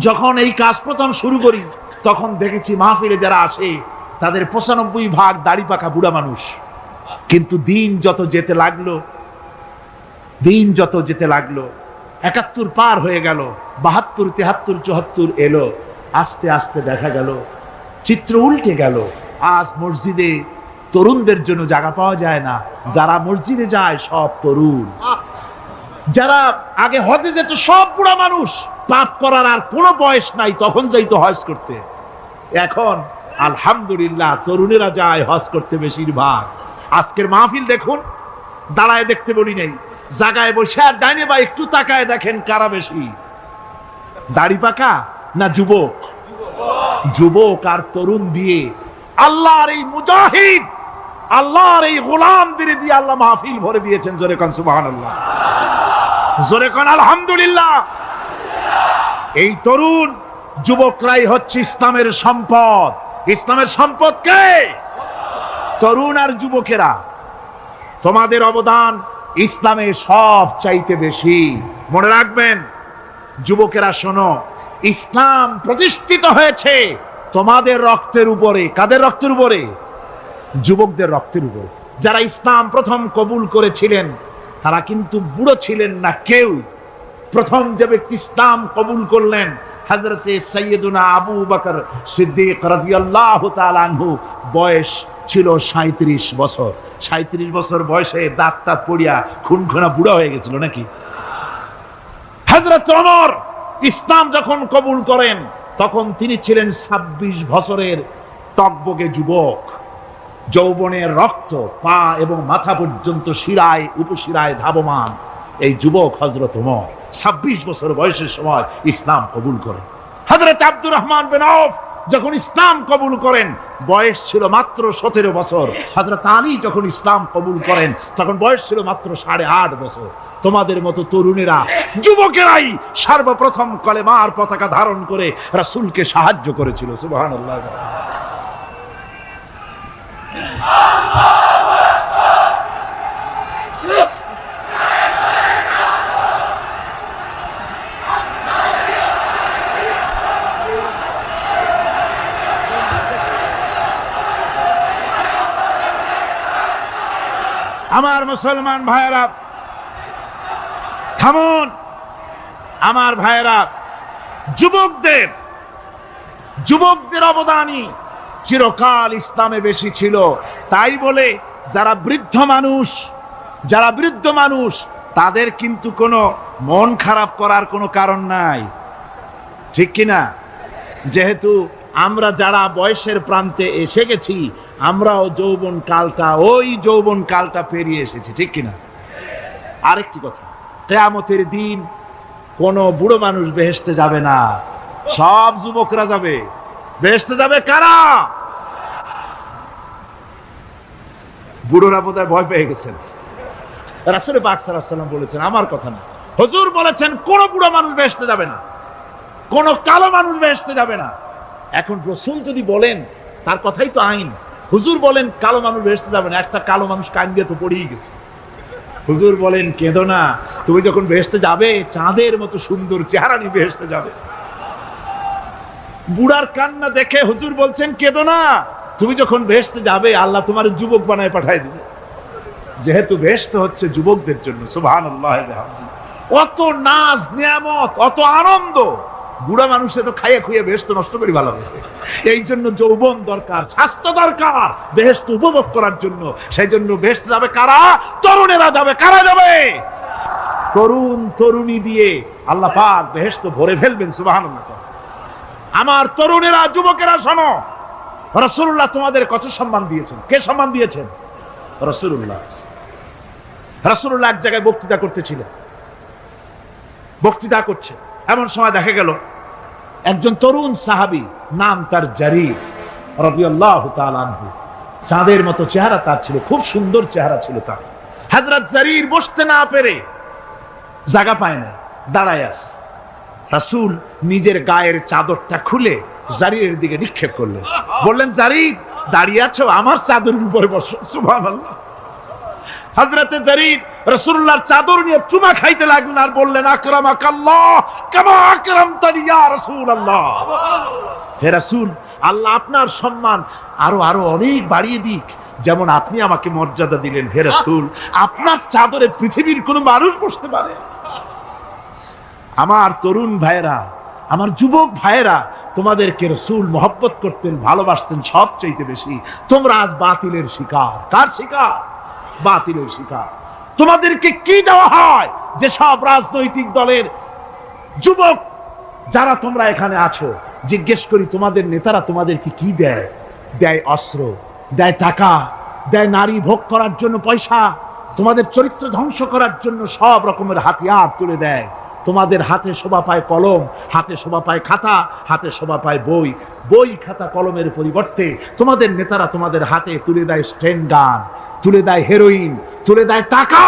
যখন এই কাজ প্রথম শুরু করি তখন দেখেছি মাহফিলে যারা আসে তাদের 95% দাড়ি পাকা বুড়া মানুষ। কিন্তু দিন যত যেতে লাগলো, 71 পার হয়ে গেল, 72, 73, 74 এলো, আস্তে আস্তে দেখা গেল চিত্র উল্টে গেল। আজ মসজিদে তরুণদের জন্য জায়গা পাওয়া যায় না। যারা মসজিদে যায় সব তরুণ, যারা আগে হজে যেত সব বুড়া মানুষ, পাপ করার আর কোনো বয়স নাই, তখন যাইতো হজ করতে। এখন আলহামদুলিল্লাহ তরুণেরা যায় হজ করতে বেশিরভাগ। আজকের মাহফিল দেখুন, দাঁড়ায় দেখতে বলি নাই, জায়গায় বসে আর ডাইনে বা একটু তাকায় দেখেন কারা বেশি, দাড়ি পাকা না যুবক? যুবক আর তরুণ দিয়ে আল্লাহর এই মুজাহিদ, আল্লাহর এই গোলামদের দিয়ে আল্লাহ মাহফিল ভরে দিয়েছেন। জোরে কোন সুবহানাল্লাহ, জোরে কোন আলহামদুলিল্লাহ। এই তরুণ যুবকরাই হচ্ছে ইসলামের সম্পদ। ইসলামের সম্পদ কে? তরুণ আর যুবকেরা। তোমাদের অবদান ইসলামে সব চাইতে বেশি। মনে রাখবেন যুবকেরা, শোনো, ইসলাম প্রতিষ্ঠিত হয়েছে তোমাদের রক্তের উপরে। কাদের রক্তের উপরে? যুবকদের রক্তের উপরে। যারা ইসলাম প্রথম কবুল করেছিলেন তারা কিন্তু বুড়ো ছিলেন না কেউ, প্রথম যে ব্যক্তি ইসলাম কবুল করলেন হযরতে সাইয়্যিদুনা আবু বকর সিদ্দিক রাদিয়াল্লাহু তাআলা আনহু। বয়স ছিল 37 বছর। 37 বছর বয়সে দাঁত টাত পড়িয়া খুনখুনা বুড়া হয়ে গেছিল নাকি? হযরত ওমর ইসলাম যখন কবুল করেন তখন তিনি ছিলেন 26 বছরের টকবগে যুবক। যৌবনের রক্ত পা এবং মাথা পর্যন্ত শিরায় উপশিরায় ধাবমান এই যুবক হযরত ওমর 26 বছর বয়সের সময় ইসলাম কবুল করেন। হযরত আব্দুর রহমান বিন আউফ যখন ইসলাম কবুল করেন বয়স ছিল মাত্র 17 বছর। হযরত আলী যখন ইসলাম কবুল করেন তখন বয়স ছিল মাত্র 8.5 বছর। তোমাদের মতো তরুণেরা, যুবকেরাই সর্বপ্রথম কলেমার পতাকা ধারণ করে রাসূলকে সাহায্য করেছিল। সুবহানাল্লাহ। আমার মুসলমান ভাইয়েরা থামুন। আমার ভাইয়েরা, যুবকদের অবদানই চিরকাল ইসলামে বেশি ছিল। তাই বলে যারা বৃদ্ধ মানুষ তাদের কিন্তু কোনো মন খারাপ করার কোনো কারণ নাই, ঠিক কিনা? যেহেতু আমরা যারা বয়সের প্রান্তে এসে গেছি আমরাও ওই যৌবন কালটা পেরিয়ে এসেছি, ঠিক কিনা? আরেকটি কথা, কিয়ামতের দিন কোন বুড়ো মানুষ বেহেশতে যাবে না, সব যুবকরা যাবে। বেহেশতে যাবে কারা? বুড়োরা বোধহয় ভয় পেয়ে গেছেন। রাসূল পাক সাল্লাল্লাহু আলাইহি ওয়াসাল্লাম বলেছেন, আমার কথা না, হুজুর বলেছেন কোন বুড়ো মানুষ বেহেশতে যাবে না, কোন কালো মানুষ বেহেশতে যাবে না। এখন রাসূল যদি বলেন তার কথাই তো আইন। হুজুর বলেন কালো মানুষ বেহেশতে যাবে না, একটা কালো মানুষ কান দিয়ে তো পড়েই গেছে। হুজুর বলেন কেঁদো না, তুমি যখন বেহেশতে যাবে চাঁদের মতো সুন্দর চেহারা নিয়ে বেহেশতে যাবে। বুড়ার কান্না দেখে হুজুর বলছেন কেঁদো না, তুমি যখন বেহেশতে যাবে আল্লাহ তোমার যুবক বানায় পাঠায় দিবে। যেহেতু বেহেশত হচ্ছে যুবকদের জন্য। সুবহানাল্লাহ। অত নাজ নিয়ামত, অত আনন্দ, বুড়া মানুষে তো খাইয়ে খুইয়ে বেহেশত নষ্ট করি ভালো হবে। এই জন্য যৌবন দরকার, স্বাস্থ্য দরকার বেহেশত উপভোগ করার জন্য। সেই জন্য বেহেশত যাবে কারা? তরুণেরা যাবে। কারা যাবে? তরুণ তরুণী দিয়ে আল্লাহ পাক বেহেশত ভরে ফেলবেন। সুবহানাল্লাহ। আমার তরুণেরা, যুবকেরা শোনো, রাসূলুল্লাহ তোমাদের কত সম্মান দিয়েছেন। কে সম্মান দিয়েছেন? রাসূলুল্লাহ। রাসূলুল্লাহ এক জায়গায় বক্তৃতা করতেছিলেন, বক্তৃতা করছে, এমন সময় দেখা গেল একজন তরুণ সাহাবী, নাম তার জারীর রাদিয়াল্লাহু তাআলা আনহু। চাঁদের মতো চেহারা তার ছিল, খুব সুন্দর চেহারা ছিল তার। হযরত জারীর বসতে না পেরে জায়গা পায় না, দাঁড়ায় আছে। রাসূল নিজের গায়ের চাদরটা খুলে জারীরের দিকে নিক্ষেপ করলেন, বললেন জারীর দাঁড়িয়ে আছো, আমার চাদরের উপরে বসো। সুবহানাল্লাহ। হযরতে জারীর রাসূলুল্লাহর চাদর নিয়ে চুমা খাইতে লাগলেন আর বললেন আকরামাকাল্লাহ কামা আকরামতানি ইয়া রাসূলুল্লাহ। হে রাসূল, আল্লাহ আপনার সম্মান আরো অনেক বাড়িয়ে দিক, যেমন আপনি আমাকে মর্যাদা দিলেন। হে রাসূল, আপনার চাদরে পৃথিবীর কোন মানুষ বসতে পারে? আমার তরুণ ভাইয়েরা, আমার যুবক ভাইয়েরা, তোমাদেরকে রাসূল মহব্বত করতেন, ভালোবাসতেন সবচেয়ে বেশি। তোমরা আজ বাতিলের শিকার। কার শিকার? বাতিলের শিকার। তোমাদেরকে কি দেওয়া হয়? যে সব রাজনৈতিক দলের যুবক যারা তোমরা এখানে আছো, জিজ্ঞেস করি তোমাদের নেতারা তোমাদেরকে কি দেয়? দেয় অস্ত্র, দেয় টাকা, দেয় নারী ভোগ করার জন্য পয়সা, তোমাদের চরিত্র ধ্বংস করার জন্য সব রকমের হাতিয়ার তুলে দেয়। তোমাদের হাতে শোভা পায় কলম, হাতে শোভা পায় খাতা, হাতে শোভা পায় বই। বই খাতা কলমের পরিবর্তে তোমাদের নেতারা তোমাদের হাতে তুলে দেয় স্টেন গান, তুলে দেয় হেরোইন, তুলে দেয় টাকা।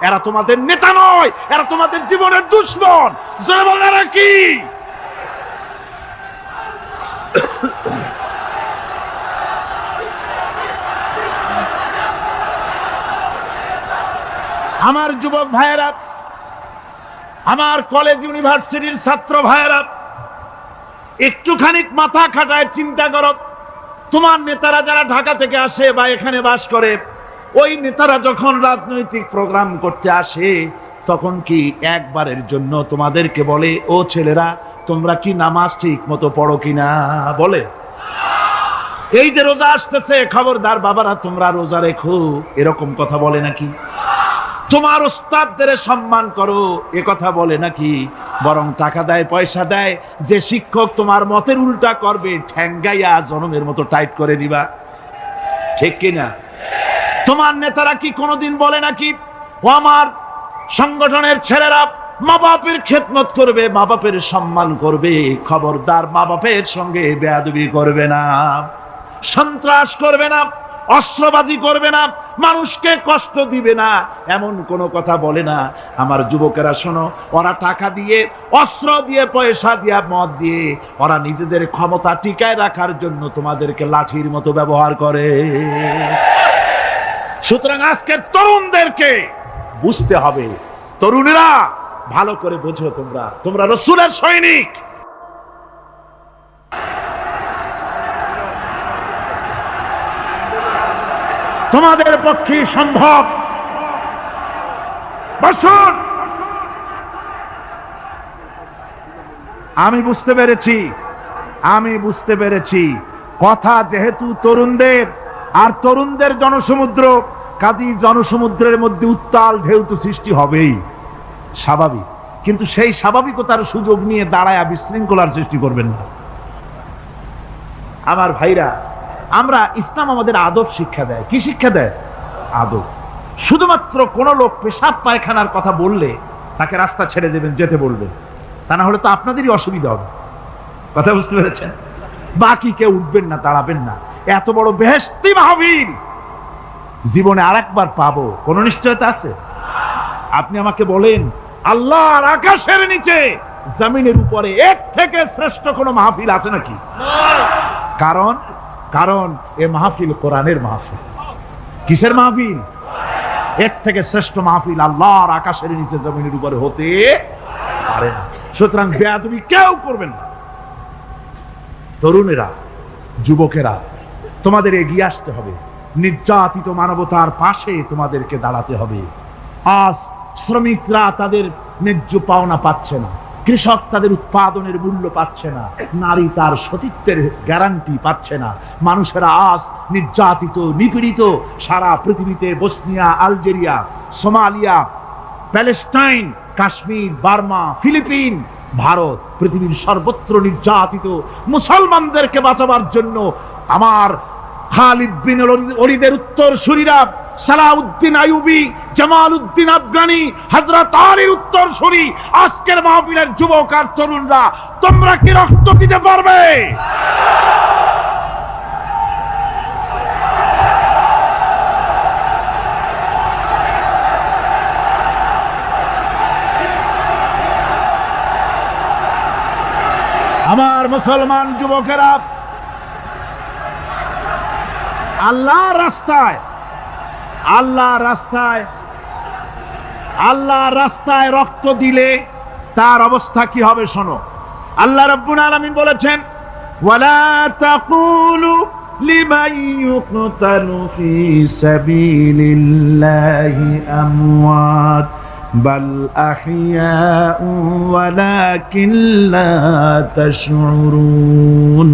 এরা তোমাদের নেতা নয়, এরা তোমাদের জীবনের দুশমন। জোরে বলেন এরা কি? আমার যুবক ভাইয়েরা, আমার কলেজ ইউনিভার্সিটির ছাত্র ভাইয়েরা, একটুখানি মাথা খাটায় চিন্তা করো। তোমার নেতারা যারা ঢাকা থেকে আসে বা এখানে বাস করে, ওই নেতারা যখন রাজনৈতিক প্রোগ্রাম করতে আসে তখন কি একবারের জন্য তোমাদেরকে বলে, ও ছেলেরা তোমরা কি নামাজ ঠিক মতো পড়ো কিনা? বলে? এই যে রোজা আসতেছে, খবরদার বাবারা তোমরা রোজা রেখো, এরকম কথা বলে নাকি? তোমার ওস্তাদদের সম্মান করো, এ কথা বলে নাকি? বরং টাকা দেয়, পয়সা দেয়, যে শিক্ষক তোমার মতের উল্টা করবে ঠ্যাঙ্গাইয়া জনমের মতো টাইট করে দিবা, ঠিক কিনা? তোমার নেতারা কি কোনোদিন বলে নাকি, ও আমার সংগঠনের ছেলেরা মা বাপের খেদমত করবে, মা বাপের সম্মান করবে, খবরদার মা বাপের সঙ্গে বেয়াদবি করবে না, সন্ত্রাস করবে না, অস্ত্রবাজি করবে না, মানুষকে কষ্ট দিবে না, এমন কোনো কথা বলে না? আমার যুবকেরা শোনো, ওরা টাকা দিয়ে, অস্ত্র দিয়ে, পয়সা দিয়ে, মদ দিয়ে ওরা নিজেদের ক্ষমতা টিকায় রাখার জন্য তোমাদেরকে লাঠির মতো ব্যবহার করে। সুতরাং আজকের তরুণদেরকে বুঝতে হবে, তরুণেরা ভালো করে বোঝো, তোমরা রাসূলের সৈনিক। তোমাদের পক্ষে সম্ভব। বসুন, আমি বুঝতে পেরেছি কথা যেহেতু তরুণদের, আর তরুণদের জনসমুদ্র, কাজী জনসমুদ্রের মধ্যে উত্তাল ঢেউ তো সৃষ্টি হবেই, স্বাভাবিক। কিন্তু সেই স্বাভাবিকতার সুযোগ নিয়ে দাঁড়ায় বিশৃঙ্খলার সৃষ্টি করবেন না। আমার ভাইরা, আমরা ইসলাম আমাদের আদব শিক্ষা দেয়। কি শিক্ষা দেয়? আদব। শুধুমাত্র কোন লোক পেশাব পায়খানার কথা বললে তাকে রাস্তা ছেড়ে দেবেন, যেতে বলবেন, তা না হলে তো আপনাদেরই অসুবিধা হবে। কথা বুঝতে পেরেছেন? বাকি কেউ উঠবেন না, দাঁড়াবেন না। এত বড় বেহেশতি মাহফিল জীবনে আরেকবার পাবো কোন নিশ্চয়তা আছে? আপনি আমাকে বলেন, আল্লাহর আকাশের নিচে, জমিনের উপরে এর থেকে শ্রেষ্ঠ কোন মাহফিল আছে নাকি? কারণ এ মাহফিল কোরআনের মাহফিল। কিসের মাহফিল? এর থেকে শ্রেষ্ঠ মাহফিল আল্লাহর আকাশের নিচে, জমিনের উপরে হতে পারে না। সুতরাং বেয়াদবি কেউ করবেন না। তরুণেরা, যুবকেরা, তোমাদের এগিয়ে আসতে হবে। নির্যাতিত মানবতার পাশে তোমাদেরকে দাঁড়াতে হবে। আজ শ্রমিকরা তাদের ন্যায্য পাওনা পাচ্ছে না, কৃষক তাদের উৎপাদনের মূল্য পাচ্ছে না, নারী তার সতীত্বের গ্যারান্টি পাচ্ছে না। মানুষেরা আজ নির্যাতিত, নিপীড়িত। সারা পৃথিবীতে Bosnia, Algeria, Somalia, Palestine, Kashmir, Burma, Philippines, Bharat, পৃথিবীর সর্বত্র নির্যাতিত মুসলমানদেরকে বাঁচাবার জন্য আমার খালিদ বিন ওলীদের উত্তরসূরিরা, সালাউদ্দিন আইয়ুবী, জামালউদ্দিন আফগানি, হযরত আলীর উত্তরসূরি, আজকের মাহফিলের যুবক আর তরুণরা, তোমরা কি রক্ত দিতে পারবে? আমার মুসলমান যুবকেরা, আল্লাহর রাস্তায় রক্ত দিলে তার অবস্থা কি হবে শোনো। আল্লাহ রাব্বুল আলামিন বলেছেন, ওয়ালা তাকুলু লিমান ইউকতালু ফি সাবিলিল্লাহি আমওয়াত বাল আহইয়াউ ওয়ালাকিন লা তাশউরুন।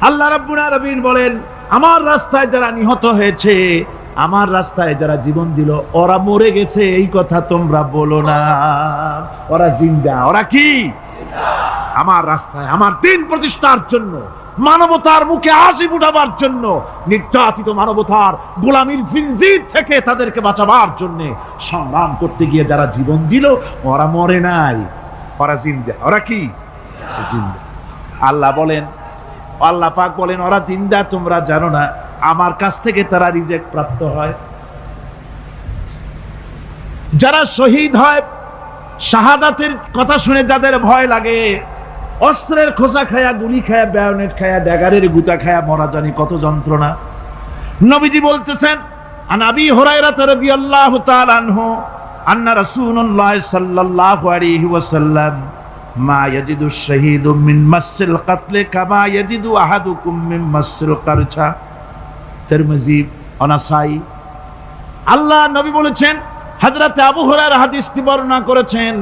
আল্লাহ রাব্বুল আলামিন বলেন, আমার রাস্তায় যারা নিহত হয়েছে, আমার রাস্তায় যারা জীবন দিল, ওরা মরে গেছে এই কথা তোমরা বলো না, ওরা জিন্দা। ওরা কি? আমার রাস্তায়, আমার দিন প্রতিষ্ঠার জন্য, মানবতার মুখে হাসি ফুটাবার জন্য, নির্যাতিত মানবতার গোলামীর জিনজির থেকে তাদেরকে বাঁচাবার জন্য সংগ্রাম করতে গিয়ে যারা জীবন দিল, ওরা মরে নাই, ওরা জিন্দা। ওরা কি? জিন্দা। আল্লাহ পাক বলেন, ওরা জিন্দা তোমরা জানো না, আমার কাছ থেকে তারা রিজেক্ট প্রাপ্ত হয়। যারা শহীদ হয়, শাহাদাতের কথা শুনে যাদের ভয় লাগে, অস্ত্রের খোঁচা খায়া, গুলি খায়া, বায়োনেট খায়া, ড্যাগারের গুতা খায়া মরা, জানি কত যন্ত্রণা। নবীজি বলতেছেন, আন আবি হুরায়রা রাদিয়াল্লাহু তাআলা আনহু আন্না রাসূলুল্লাহ সাল্লাল্লাহু আলাইহি ওয়াসাল্লাম মা ইয়াজিদু শাহীদু মিন মাসিল কাতল কামা ইয়াজিদু আহাদুকুম মিন মাসিল কারছা। তিরমিজি, নাসাই। আল্লাহ নবী বলেছেন, হযরত আবু হুরায়রা হাদিসটি বর্ণনা করেছেন,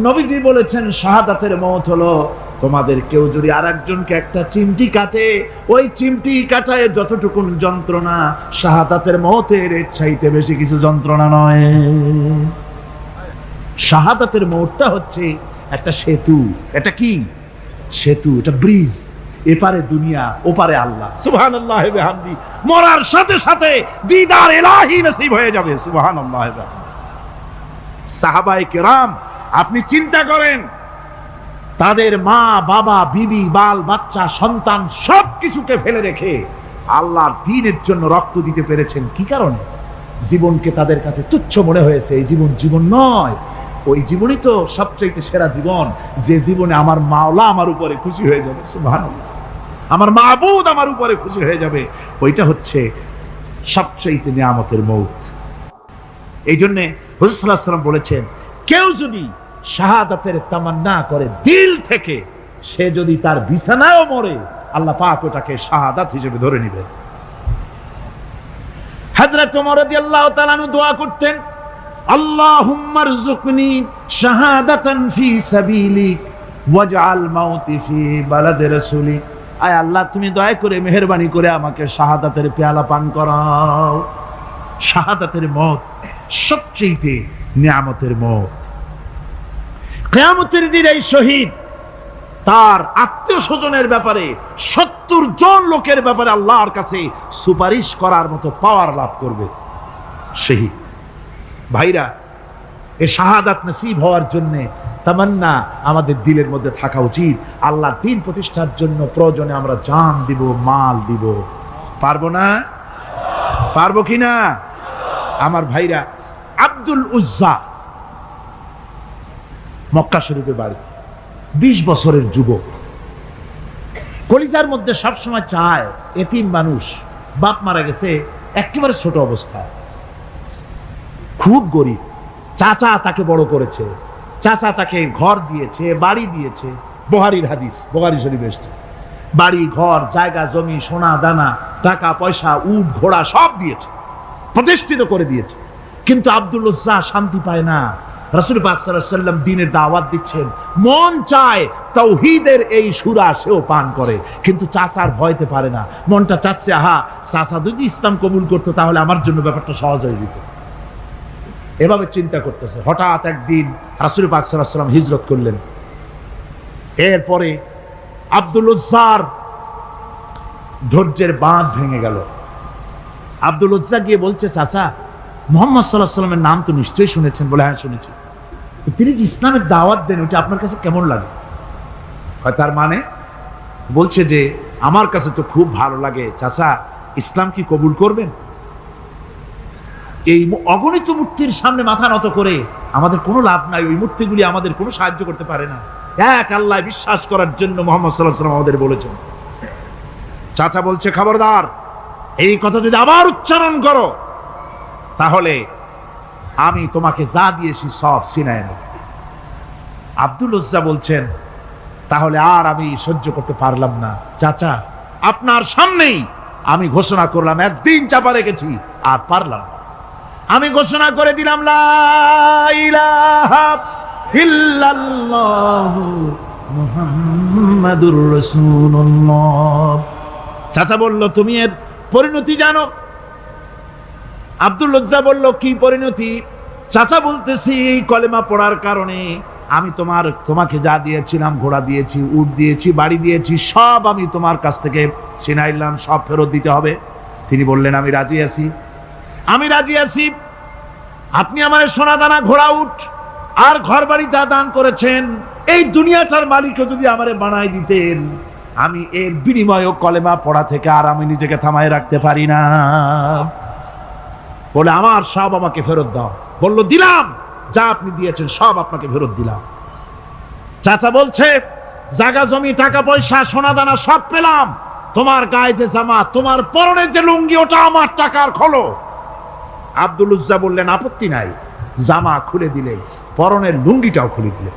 নবীজি বলেছেন শাহাদাতের মওত হলো তোমাদের কেউ যদি আরেকজনকে একটা চিমটি কাটে, ওই চিমটি কাটায় যতটুকুন যন্ত্রণা, শাহাদাতের মওতের এর চাইতে বেশি কিছু যন্ত্রণা নয়। শাহাদাতের মওতটা হচ্ছে একটা সেতু। এটা কি সেতু? এটা ব্রিজ। এপারে দুনিয়া, ওপারে আল্লাহ। সুবহানাল্লাহ ওয়া বিহামদি। মরার সাথে সাথে দিদার ইলাহি নসিব হয়ে যাবে। সুবহানাল্লাহ ওয়া বিহামদি। সাহাবায়ে কেরাম, আপনি চিন্তা করেন, তাদের মা বাবা বিবি বাল বাচ্চা সন্তান সবকিছুকে ফেলে রেখে আল্লাহর দ্বীনের জন্য রক্ত দিতে পেরেছেন। কি কারণে? জীবনকে তাদের কাছে তুচ্ছ মনে হয়েছে। এই জীবন জীবন নয়, ওই জীবনই তো সবচেয়ে সেরা জীবন, যে জীবনে আমার মাওলা আমার উপরে খুশি হয়ে যাবে। সুবহানাল্লাহ, আমার মাবুদ আমার উপরে খুশি হয়ে যাবে। ওইটা হচ্ছে সবচেয়ে নিয়ামতের মওত। এই জন্য হুজুর সাল্লাল্লাহু আলাইহি ওয়াসাল্লাম বলেছেন, কেউ যদি শাহাদাতের তামান্না করে দিল থেকে, সে যদি তার বিছানায়ও মরে, আল্লাহ পাক ওটাকে শাহাদাত হিসেবে ধরে নেবেন। হযরত ওমর রাদিয়াল্লাহু তাআলা আনহু দোয়া করতেন, আল্লাহুম্মা রযুকনি শাহাদাতান ফি সাবিলিক ওয়াজআল মাউতি ফি বালাদি রাসূলিক। আয় আল্লাহ, তুমি দয়া করে মেহেরবানি করে আমাকে শাহাদাতের পেয়ালা পান করাও। শাহাদাতের মওত সবচেয়ে নিয়ামতের মওত। কিয়ামতের দিন এই শহীদ তার আত্মীয় স্বজনের ব্যাপারে 70 জন লোকের ব্যাপারে আল্লাহর কাছে সুপারিশ করার মতো পাওয়ার লাভ করবে। শহীদ ভাইরা, এই শাহাদাত নসিব হওয়ার জন্য তামান্না আমাদের দিলের মধ্যে থাকা উচিত। আল্লাহর দ্বীন প্রতিষ্ঠার জন্য প্রয়োজনে আমরা জান দিব, মাল দিব। পারবো না? পারবো কিনা? আমার ভাইরা, আব্দুল উজ্জা মক্কা শরীফে বাড়ি, 20 বছরের যুবক, কলিজার মধ্যে সবসময় চায় এতিম মানুষ, বাপ মারা গেছে একেবারে ছোট অবস্থায়, খুব গরিব। চাচা তাকে বড় করেছে, চাচা তাকে ঘর দিয়েছে, বাড়ি দিয়েছে। বুখারীর হাদিস, বুখারী শরীফে এসেছে। বাড়ি ঘর জায়গা জমি সোনা দানা টাকা পয়সা উট ঘোড়া সব দিয়েছে, প্রতিষ্ঠিত করে দিয়েছে। কিন্তু আব্দুল উজ্জা শান্তি পায় না। রাসূল পাক সাল্লাল্লাহু আলাইহি ওয়াসাল্লাম দ্বীনের দাওয়াত দিচ্ছেন, মন চায় তাওহীদের এই সুরা সেও পান করে, কিন্তু চাচার ভয়তে পারে না। মনটা চাচ্ছে, আহা, চাচা যদি ইসলাম কবুল করতো তাহলে আমার জন্য ব্যাপারটা সহজ হয়ে যেত। এভাবে চিন্তা করতেছে। হঠাৎ একদিন রাসূল পাক সাল্লাল্লাহু আলাইহি ওয়াসাল্লাম হিজরত করলেন। এরপরে আব্দুল উজ্জার ধৈর্যের বাঁধ ভেঙে গেল। আব্দুল উজ্জা গিয়ে বলছে, চাচা, মুহাম্মদ সাল্লাল্লাহু আলাইহি ওয়াসাল্লামের নাম তো নিশ্চয়ই শুনেছেন। বলে, হ্যাঁ শুনেছি। তিনি যে ইসলামের দাওয়াত দেন, ওটা আপনার কাছে কেমন লাগে? তার মানে বলছে যে আমার কাছে তো খুব ভালো লাগে। চাচা, ইসলাম কি কবুল করবেন? এই অগণিত মূর্তির সামনে মাথা নত করে আমাদের কোনো লাভ নাই। ওই মূর্তিগুলি আমাদের কোনো সাহায্য করতে পারে না। এক আল্লাহ বিশ্বাস করার জন্য মুহাম্মদ সাল্লাল্লাহু আলাইহি ওয়াসাল্লাম আমাদের বলেছেন। চাচা বলছে, খবরদার, এই কথা যদি আবার উচ্চারণ করো তাহলে আমি তোমাকে যা দিয়েছি সব ছিনায় নেব। আব্দুল উজ্জা বলছেন, তাহলে আর আমি সহ্য করতে পারলাম না। চাচা, আপনার সামনেই আমি ঘোষণা করলাম, একদিন চাপা রেখেছি, আর পারলাম না। আমি ঘোষণা করে দিলাম, লা ইলাহা ইল্লাল্লাহু মুহাম্মাদুর রাসূলুল্লাহ। চাচা বলল, তুমি এর পরিণতি জানো? আব্দুল উজ্জা বলল, কি পরিণতি? চাচা বলতেছি, এই কলেমা পড়ার কারণে আমি তোমাকে যা দিয়েছিলাম, ঘোড়া দিয়েছি, উট দিয়েছি, বাড়ি দিয়েছি, সব আমি তোমার কাছ থেকে ছিনাইলাম, সব ফেরত দিতে হবে। তিনি বললেন, আমি রাজি আছি, আমি রাজি আছি। আপনি আমার সোনা দানা ঘোড়া উট আর ঘর বাড়ি যা দান করেছেন, এই দুনিয়াটার মালিকও যদি আমারে বানাই দিতেন, আমি এর বিনিময়ে কলেমা পড়া থেকে আর আমি নিজেকে থামায় রাখতে পারি না। বলে, আমার সব আমাকে ফেরত দাও। বলল, দিলাম, যা আপনি দিয়েছেন সব আপনাকে ফেরত দিলাম। চাচা বলছে, জায়গা জমি টাকা পয়সা সোনা দানা সব পেলাম, তোমার গায়ে যে জামা, তোমার পরনে যে লুঙ্গি, ওটা আমার টাকার খোলো। আব্দুল উজ্জা বললেন, আপত্তি নাই, জামা খুলে দিলে, পরনের লুঙ্গিটাও খুলে দিলে।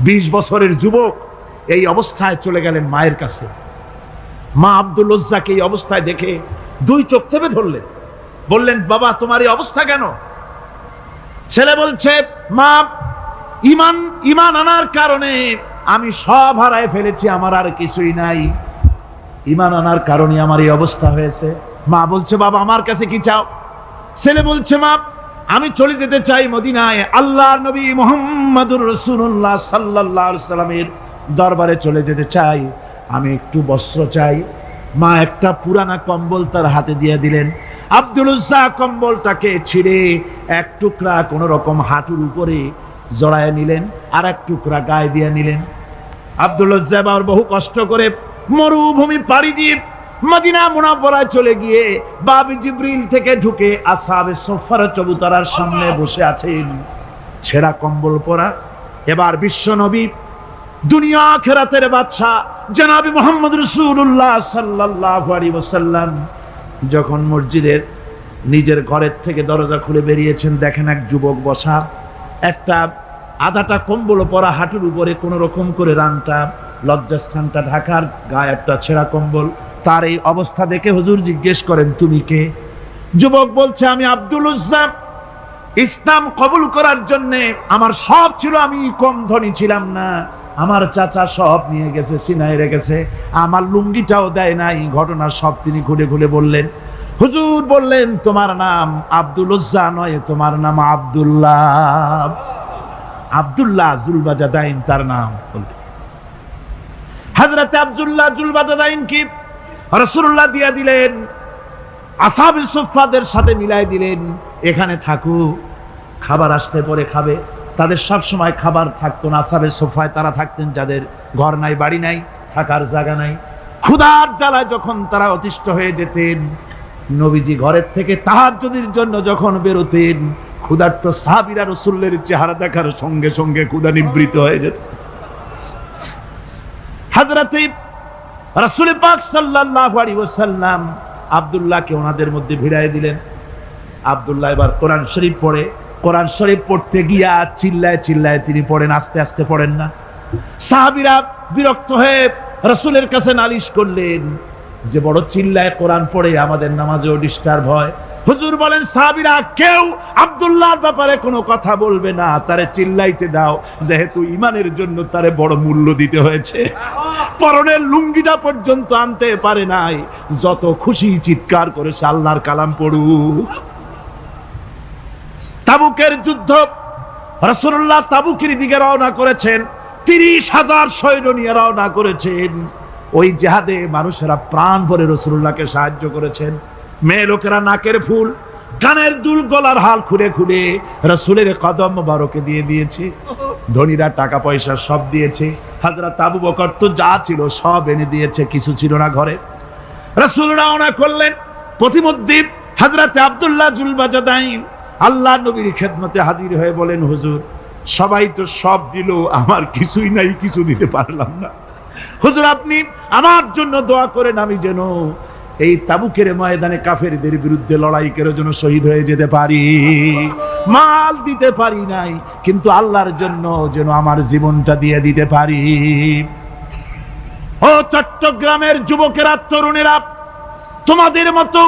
20 বছরের যুবক এই অবস্থায় চলে গেলেন মায়ের কাছে। মা আব্দুল উজ্জাকে এই অবস্থায় দেখে 2 চোখ চেপে ধরলেন, বললেন, বাবা, তোমার এই অবস্থা কেন? ছেলে বলছে, মা, ইমান আনার কারণে আমি সব হারায় ফেলেছি, আমার আর কিছুই নাই, ইমান আনার কারণে আমার এই অবস্থা হয়েছে। মা বলছে, বাবা আমার কাছে কি চাও? ছেলে বলছে, মা, আমি চলে যেতে চাই মদিনায়, আল্লাহর নবী মুহাম্মদুর রাসূলুল্লাহ সাল্লাল্লাহু আলাইহি সাল্লামের দরবারে চলে যেতে চাই, আমি একটু বস্ত্র চাই। মা একটা পুরানা কম্বল তার হাতে দিয়ে দিলেন। আব্দুল উজ্জা কম্বলটাকে ছিঁড়ে এক টুকরা কোন রকম হাঁটুর উপরে জড়ায় নিলেন, আর এক টুকরা গায়ে দিয়ে নিলেন। আব্দুল উজ্জা আবার বহু কষ্ট করে মরুভূমি পাড়ি দিয়ে মদিনা মুনাওয়ারায় চলে গিয়ে বাব জিবরিল থেকে ঢুকে আসহাবে সুফফার চবুতরার সামনে বসে আছেন, ছেঁড়া কম্বল পরা। এবার বিশ্ব নবী, দুনিয়া আখিরাতের বাদশা জনাবে মুহাম্মদ রাসূলুল্লাহ সাল্লাল্লাহু আলাইহি ওয়াসাল্লাম যখন মসজিদের নিজের ঘরের থেকে দরজা খুলে বেরিয়েছেন, দেখেন এক যুবক বসা, একটা আধাটা কম্বল পরা, হাঁটুর উপরে কোন রকম করে রানটা লজ্জাস্থানটা ঢাকার, গায়ে একটা ছেঁড়া কম্বল। তার এই অবস্থা দেখে হুজুর জিজ্ঞেস করেন, তুমি কে? যুবক বলছে, আমি আব্দুল উজ্জা। ইসলাম কবুল করার জন্য আমার সব ছিল, আমি কম ধনী ছিলাম না, আমার চাচা সব নিয়ে গেছে, সিনায় রেখেছে, আমার লুঙ্গিটাও দেয় নাই। ঘটনা সব তিনি খুলে খুলে বললেন। হুজুর বললেন, তোমার নাম আব্দুল উজ্জা নয়, তোমার নাম আব্দুল্লাহ। আব্দুল্লাহ জুলবাজাদাইন তার নাম। হযরত আব্দুল্লাহ জুলবাজাদাইন কি রাসূলুল্লাহ দিয়ে দিলেন, আসহাবে সুফফাদের সাথে মিলাই দিলেন, এখানে থাকো, খাবার আসতে পরে খাবে। তাদের সব সময় খাবার থাকতো না। আসহাবে সুফফায় তারা থাকতেন যাদের ঘর নাই, বাড়ি নাই, থাকার জায়গা নাই। ক্ষুধার জ্বালায় যখন তারা অতিষ্ঠ হয়ে যেতেন, নবীজি ঘরের থেকে তাহাজ্জুদের জন্য যখন বেরোতেন, ক্ষুধার্ত সাহাবীরা রাসূলের চেহারা দেখার সঙ্গে সঙ্গে ক্ষুধা নিবৃত হয়ে যেত। হযরত রাসূল পাক সাল্লাল্লাহু আলাইহি ওয়াসাল্লাম আব্দুল্লাহকে ওনাদের মধ্যে ভিড়ায় দিলেন। আব্দুল্লাহ এবার কোরআন শরীফ পড়ে। কোরআন শরীফ পড়তে গিয়া চিল্লায় চিল্লায় তিনি পড়েন, আস্তে আস্তে পড়েন না। সাহাবীরা বিরক্ত হয়ে রাসূলের কাছে নালিশ করলেন যে বড় চিল্লায় কোরআন পড়ে, আমাদের নামাজেও ডিস্টার্ব হয়। হুজুর বলেন, সাহাবীরা কেউ আব্দুল্লাহর ব্যাপারে কোনো কথা বলবে না, তারে চিল্লাইতে দাও, যেহেতু ঈমানের জন্য তারে বড় মূল্য দিতে হয়েছে। পরনের লুঙ্গিটা পর্যন্ত আনতে পারে নাই, যত খুশি চিৎকার করেছে আল্লাহর কালাম পড়ুক। তাবুকের যুদ্ধ, রাসূলুল্লাহ তাবুকের দিকে রওনা করেছেন, 30,000 সৈন্য নিয়ে রওনা করেছেন। ওই জিহাদে মানুষেরা প্রাণ ভরে রাসূলুল্লাহকে সাহায্য করেছেন। মেয়ে লোকেরা নাকের ফুল, কানের দুল, গলার হাল খুলে খুলে রাসূলের কদম মোবারকে দিয়ে দিয়েছে। ধনীরা টাকা পয়সা সব দিয়েছে। হযরত আবু বকর তো যা ছিল সব এনে দিয়েছে, কিছু ছিল না ঘরে। রাসূল রওনা করলেন। প্রতিমধ্যে হযরত আব্দুল্লাহ জুলবাজাদাইন আল্লাহর নবীর খেদমতে হাজির হয়ে বলেন, হুজুর সবাই তো সব দিল, আমার কিছুই নাই, কিছু দিতে পারলাম না। হুজুর আপনি আমার জন্য দোয়া করেন, আমি যেন এই তাবুকের ময়দানে কাফেরদের বিরুদ্ধে লড়াই করে যেন শহীদ হয়ে যেতে পারি। মাল দিতে পারি নাই, কিন্তু আল্লাহর জন্য যেন আমার জীবনটা দিয়ে দিতে পারি। ও চট্টগ্রামের যুবকেরা, তরুণেরা, তোমাদের মতো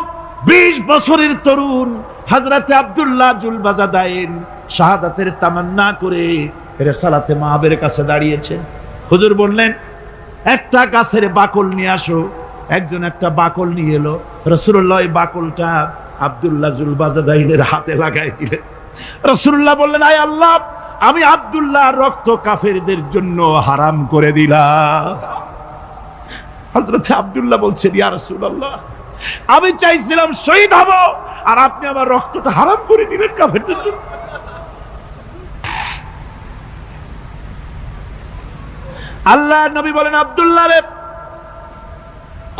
20 বছরের তরুণ হযরত আব্দুল্লাহ জুলবাজাদাইন শাহাদাতের তামান্না করে রিসালাতে মাহবের কাছে দাঁড়িয়েছে। হুজুর বললেন, একটা গাছের বাকল নিয়ে আসো। একজন একটা বাকল নিয়ে এলো। রাসূলুল্লাহ এই বাকলটা আব্দুল্লাহ জুলবাজাদাইনের হাতে লাগাই দিলেন। রাসূলুল্লাহ বললেন, আয় আল্লাহ, আমি আব্দুল্লাহর রক্ত কাফেরদের জন্য হারাম করে দিলাম। হযরত আব্দুল্লাহ বলছেন, ইয়া রাসূলুল্লাহ, আমি চাইছিলাম শহীদ হব, আর আপনি আমার রক্তটা হারাম করে দিলেন কাফেরদের জন্য। আল্লাহর নবী বলেন, আব্দুল্লাহ রে,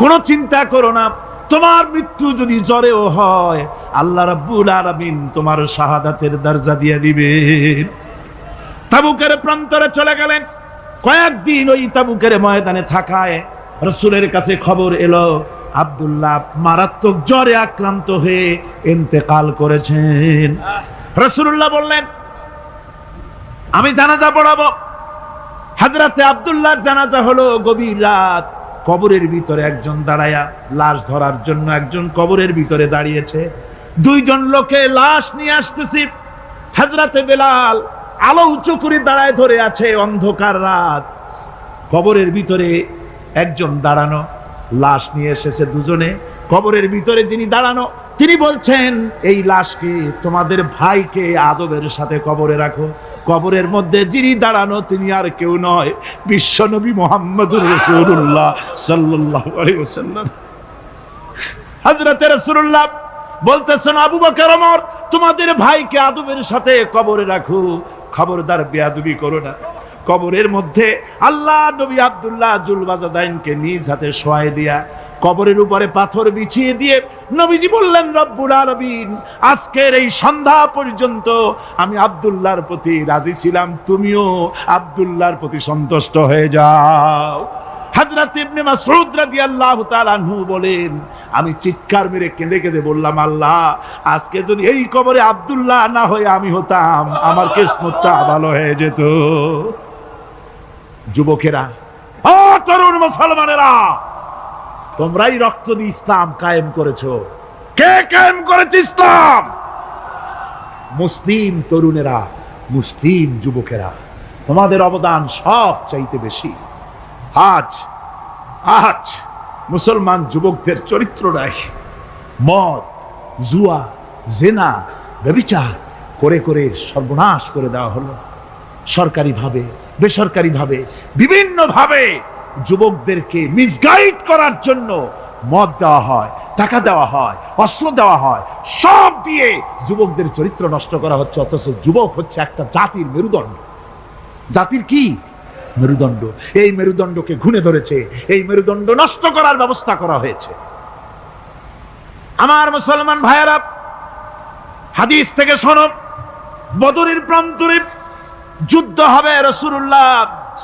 কোনো চিন্তা করো না, তোমার মৃত্যু যদি জ্বরেও হয়, আল্লাহ রাব্বুল আলামিন তোমার শাহাদাতের দরজা দিয়ে দিবেন। তাবুকের প্রান্তরে চলে গেলেন। কয়েকদিন ওই তাবুকের ময়দানে থাকায় রাসূলের কাছে খবর এলো, আব্দুল্লাহ মারাত্মক জ্বরে আক্রান্ত হয়ে ইন্তেকাল করেছেন। রাসূলুল্লাহ বললেন, আমি জানাজা পড়াবো। হযরতে আব্দুল্লাহর জানাজা হলো গভীর রাত। কবরের ভিতরে একজন দাঁড়ায়া লাশ ধরার জন্য একজন কবরের ভিতরে দাঁড়িয়েছে। 2 জন লোকে লাশ নিয়ে আসতেছে। হযরতে বেলাল আলো উঁচু করে দাঁড়ায় ধরে আছে, অন্ধকার রাত, কবরের ভিতরে একজন দাঁড়ানো, লাশ নিয়ে এসেছে দুজনে, কবরের ভিতরে যিনি দাঁড়ানো তিনি বলছেন, এই লাশকে তোমাদের ভাইকে আদবের সাথে কবরে রাখো। কবরের মধ্যে যিনি দাঁড়ানো তিনি আর কেউ নয়, বিশ্বনবী মুহাম্মদুর রাসূলুল্লাহ সাল্লাল্লাহু আলাইহি ওয়াসাল্লাম। হযরতে রাসূলুল্লাহ বলতেছেন, আবু বকর, ওমর, তোমাদের ভাইকে আদবের সাথে কবরে রাখো, খবরদার বেয়াদবি করো না। কবরের মধ্যে আল্লাহ নবী আব্দুল্লাহ জুলবাজাদাইনকে নিজ হাতে শোয়ায় দিয়া কবরের উপরে পাথর বিছিয়ে দিয়ে নবীজি বললেন, রব্বুল আলামিন, আজকের এই সন্ধ্যা পর্যন্ত আমি আব্দুল্লাহর প্রতি রাজি ছিলাম, তুমিও আব্দুল্লাহর প্রতি সন্তুষ্ট হয়ে যাও। হযরত ইবনে মাসউদ রাদিয়াল্লাহু তাআলা আনহু বলেন, আমি চিৎকার মেরে কেঁদে কেঁদে বললাম, আল্লাহ, আজকে যদি এই কবরে আব্দুল্লাহ না হয়ে আমি হতাম, আমার কিসমতটা ভালো হয়ে যেত। যুবকেরা, ও তরুণ মুসলমানেরা, তোমরাই রক্ত দিয়ে ইসলাম কায়েম করেছো। কে কায়েম করেছে ইসলাম? মুসলিম তরুণেরা, মুসলিম যুবকেরা, তোমাদের অবদান সব চাইতে বেশি। আজ আজ মুসলমান যুবকদের চরিত্র নাই, মদ, জুয়া, জেনা, ব্যভিচার করে করে সর্বনাশ করে দেওয়া হলো। সরকারি ভাবে, বেসরকারি ভাবে, বিভিন্ন ভাবে যুবকদেরকে মিসগাইড করার জন্য মদ দেওয়া হয়, টাকা দেওয়া হয়, অস্ত্র দেওয়া হয়, সব দিয়ে যুবকদের চরিত্র নষ্ট করা হচ্ছে। অথচ যুবক হচ্ছে একটা জাতির মেরুদণ্ড। জাতির কি মেরুদণ্ড? এই মেরুদণ্ডকে ঘুণে ধরেছে, এই মেরুদণ্ড নষ্ট করার ব্যবস্থা করা হয়েছে। আমার মুসলমান ভাইয়েরা, হাদিস থেকে শোনো, বদরের প্রান্তরে যুদ্ধ হবে, রাসূলুল্লাহ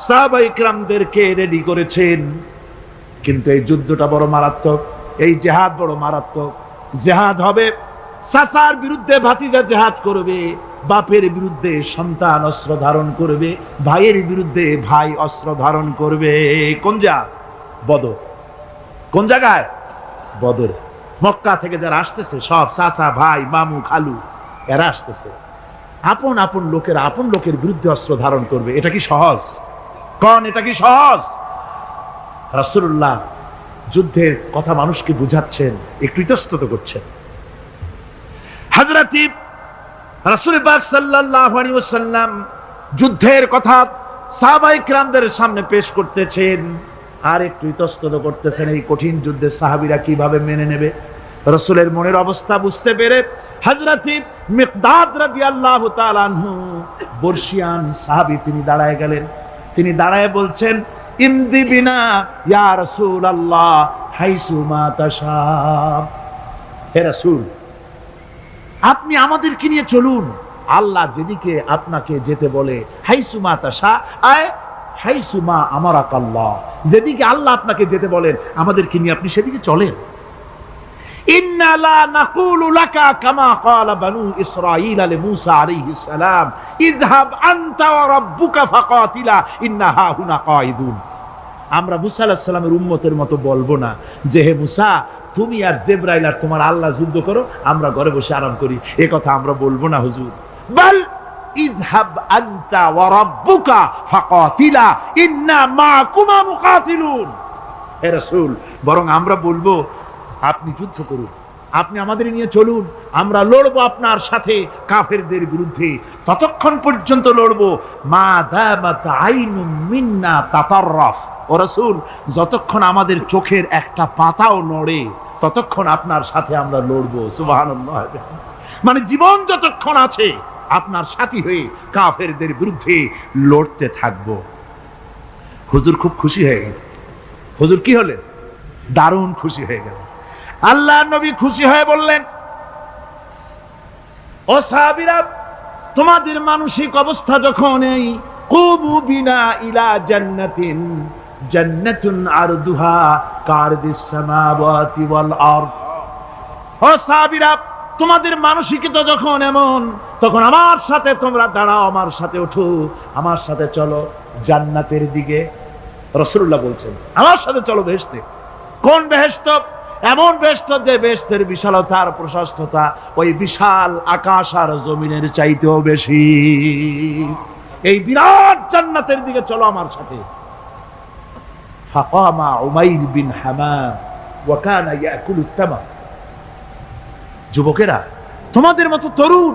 সাহাবায়ে কিরামদেরকে রেডি করেছেন, কিন্তু এই যুদ্ধটা বড় মারাত্মক, এই জিহাদ বড় মারাত্মক। জিহাদ হবে, চাচার বিরুদ্ধে ভাতিজা জিহাদ করবে, বাপের বিরুদ্ধে সন্তান অস্ত্র ধারণ করবে, ভাইয়ের বিরুদ্ধে ভাই অস্ত্র ধারণ করবে। কোন জায়গা? বদর। কোন জায়গায়? বদর। মক্কা থেকে যারা আসতেছে সব চাচা, ভাই, মামু, খালু, এরা আসতেছে। আপন আপন লোকের আপন লোকের বিরুদ্ধে অস্ত্র ধারণ করবে। এটা কি সহজ? কোন এটা কি সহজ? রাসূলুল্লাহ যুদ্ধের কথা মানুষকে বুঝাচ্ছেন, একটু ইতস্তত করছেন। হযরত রাসূল পাক সাল্লাল্লাহু আলাইহি ওয়াসাল্লাম যুদ্ধের কথা সাহাবায়ে কিরামদের সামনে পেশ করতেছেন, আর একটু ইতস্তত করতেছেন এই কঠিন যুদ্ধে সাহাবীরা কিভাবে মেনে নেবে। রাসূলের মনের অবস্থা বুঝতে পেরে হযরত মিকদাদ রাদিয়াল্লাহু তাআলা আনহু, বর্ষিয়ান সাহাবী, তিনি দাঁড়ায় গেলেন। তিনি দাঁড়ায় বলছেন, ইমদি বিনা ইয়া রাসূলুল্লাহ হাইসু মা তাশা। হে রাসূল, আপনি আমাদেরকে নিয়ে চলুন, আল্লাহ যেদিকে আপনাকে যেতে বলে, হাইসু মা তাশা আয় হাইসু মা আমারাকাল্লাহ, যেদিকে আল্লাহ আপনাকে যেতে বলেন আমাদেরকে নিয়ে আপনি সেদিকে চলেন। ইন্না লা নাকুলু লাকা কামা ক্বালা বানু ইসরাঈল লিমূসা আলাইহিস সালাম, ইযহাব আনতা ওয়া রাব্বুকা ফাকাতিলা ইন্না হাহুনা কাঈদুন। আমরা মুসা আলাইহিস সালামের উম্মতের মতো বলবো না যে, হে মুসা, তুমি আর জিবরাইল আর তোমার আল্লাহ যুদ্ধ করো, আমরা ঘরে বসে আরাম করি। এ কথা আমরা বলবো না হুজুর। বাল ইযহাব আনতা ওয়া রাব্বুকা ফাকাতিলা ইন্না মাকুমা মুকাতিলুন। হে রাসূল, বরং আমরা বলবো, আপনি যুদ্ধ করুন, আপনি আমাদের নিয়ে চলুন, আমরা লড়বো আপনার সাথে কাফেরদের বিরুদ্ধে, ততক্ষণ পর্যন্ত লড়বো মা দামাত আইনুম মিন্না তাতাররাফ। ও রাসূল, যতক্ষণ আমাদের চোখের একটা পাতাও নড়ে ততক্ষণ আপনার সাথে আমরা লড়বো। সুবহানাল্লাহ। মানে জীবন যতক্ষণ আছে আপনার সাথী হয়ে কাফেরদের বিরুদ্ধে লড়তে থাকবো। হুজুর খুব খুশি হয়ে গেল। হুজুর কি হলেন? দারুণ খুশি হয়ে গেল। আল্লাহ নবী খুশি হয়ে বললেন, ও সাহাবীরা, তোমাদের মানসিক অবস্থা যখন এই কুবু বিনা ইলা জান্নাতিন, জান্নাতুন আরদুহা কারদিস সামাওয়াতি ওয়াল আরদ। ও সাহাবীরা, তোমাদের মানসিকতা যখন এমন, তখন আমার সাথে তোমরা দাঁড়াও, আমার সাথে ওঠো, আমার সাথে চলো জান্নাতের দিকে। রাসূলুল্লাহ বলছেন, আমার সাথে চলো বেহেশতে। কোন বেহেশত? এমন বেহেশত যে বেহেশতের বিশালতা আর প্রশস্ততা ওই বিশাল আকাশ আর জমিনের চাইতেও বেশি। এই বিরাট জান্নাতের দিকে চলো আমার সাথে। ফাকামা উমাইর বিন হামাম ওয়া কানা ইয়াকুলু তামার। যুবকেরা, তোমাদের মতো তরুণ,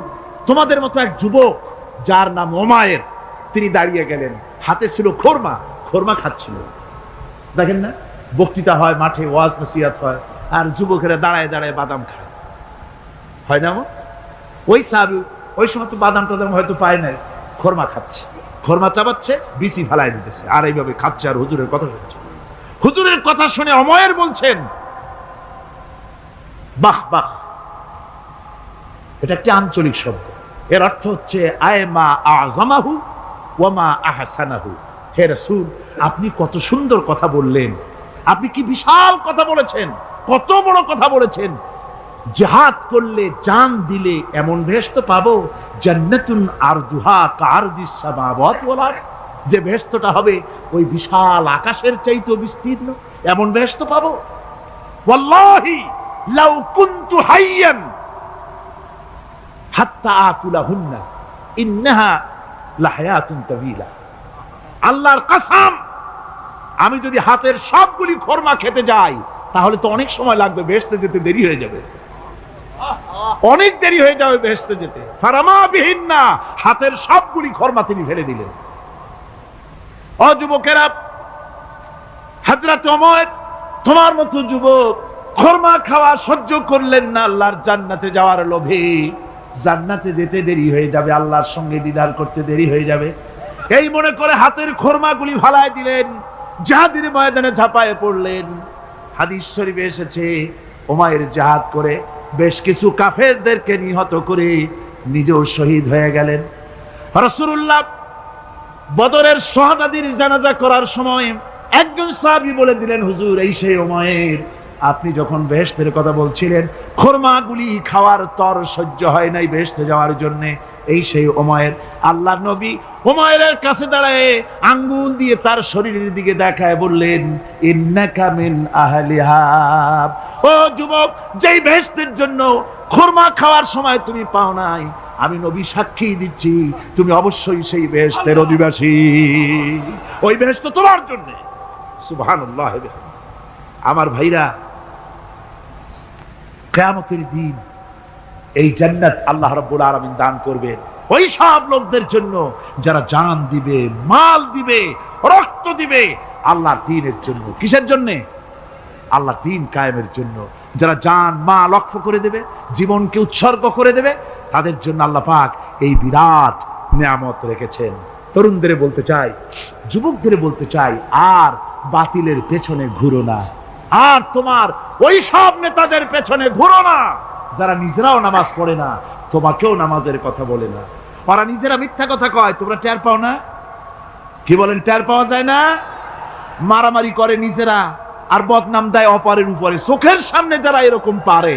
তোমাদের মতো এক যুবক যার নাম উমাইর, তিনি দাঁড়িয়ে গেলেন, হাতে ছিল খোরমা, খোরমা খাচ্ছিল। দেখেন না, বক্তৃতা হয় মাঠে, ওয়াজ নসিহত হয়, আর যুবকেরা দাঁড়ায় দাঁড়ায় বাদাম খায়, হয় না? ওই সাহাবী ওই সময় তো বাদাম টাদাম হয়তো পায় নাই, খোরমা খাচ্ছে, খোরমা চাবাচ্ছে, বিচি ফালাই দিতেছে, আর এইভাবে খাচ্ছে আর হুজুরের কথা শুনছে। হুজুরের কথা শুনে উমাইর বলছেন, বাহ বাহ। এটা একটি আঞ্চলিক শব্দ, এর অর্থ হচ্ছে আয়মা আযমাহু ওয়া মা আহসানাহু। হে রাসূল, আপনি কত সুন্দর কথা বললেন, আপনি কি বিশাল কথা বলেছেন, কত বড় কথা বলেছেন। জিহাদ করলে, জান দিলে এমন বেহেশত পাবো, জান্নাতুন আরদুহা কারদিস সামাওয়াতি ওয়াল আরদ, যে বেহেশতটা হবে ওই বিশাল আকাশের চাইতেও বিস্তীর্ণ, এমন বেহেশত পাবো। ওয়াল্লাহি লাউ কুনতু হাইয়ান হাত্তা আকুলাহুন্না ইন্নাহা লাহায়াতুন তাওয়িলা। আল্লাহর কসম, আমি যদি হাতের সবগুলি খোরমা খেতে যাই তাহলে তো অনেক সময় লাগবে, বেহেশতে যেতে দেরি হয়ে যাবে, অনেক দেরি হয়ে যাবে বেহেশতে যেতে। ফারামা বিহিন্না, হাতের সবগুলি খোরমা তিনি ফেলে দিলেন। ও যুবকেরা, হযরত ওমর তোমার মতো যুবক খোরমা খাওয়া সহ্য করলেন না আল্লাহর জান্নাতে যাওয়ার লোভে। জান্নাতে যেতে দেরি হয়ে যাবে, আল্লাহর সঙ্গে দিদার করতে দেরি হয়ে যাবে, এই মনে করে হাতের খোরমাগুলি ফালায় দিলেন, জিহাদের ময়দানে ঝাঁপায়ে পড়লেন। হাদিস শরীফে এসেছে, উমাইর জিহাদ করে বেশ কিছু কাফেরদেরকে নিহত করে নিজেও শহীদ হয়ে গেলেন। রাসূলুল্লাহ বদরের শাহাদাদের জানাজা করার সময় একজন সাহাবী বলে দিলেন, হুজুর এই সেই উমাইর, আপনি যখন বেহেশতের কথা বলছিলেন, খোরমাগুলি খাওয়ার তর সহ্য হয় নাই বেহেশতে যাওয়ার জন্য, এই সেই উমাইর। আল্লাহর নবী উমাইরের কাছে দাঁড়ায় আঙ্গুল দিয়ে তার শরীরের দিকে দেখায় বললেন, ইন্নাকা মিন আহলিহা। ও যুবক, যেই বেহেশতের জন্য খোরমা খাওয়ার সময় তুমি পাও নাই, আমি নবী সাক্ষী দিচ্ছি তুমি অবশ্যই সেই বেহেশতের অধিবাসী, ওই বেহেশত তোমার জন্য। সুবহানাল্লাহ। আমার ভাইরা, কিয়ামতের দিন এই জান্নাত আল্লাহ রাব্বুল আলামিন দান করবেন ওই সব লোকদের জন্য যারা জান দিবে, মাল দিবে, রক্ত দিবে আল্লাহর দ্বীনের জন্য। কিসের জন্য? আল্লাহর দ্বীন কায়েমের জন্য। যারা জান মাল ওয়াকফ করে দেবে, জীবনকে উৎসর্গ করে দেবে, তাদের জন্য আল্লাহ পাক এই বিরাট নিয়ামত রেখেছেন। তরুণদের বলতে চাই, যুবকদের বলতে চাই, আর বাতিলের পেছনে ঘুরো না, আর তোমার ওই সব নেতাদের পেছনে ঘুরো না যারা নিজেরাও নামাজ পড়ে না, তোমাকেও নামাজের কথা বলে না। ওরা নিজেরা মিথ্যা কথা কয়, তোমরা টের পাও না? কি বলেন, টের পাওয়া যায় না? মারামারি করে নিজেরা আর বদনাম দেয় অপরের উপরে। চোখের সামনে যারা এরকম পারে,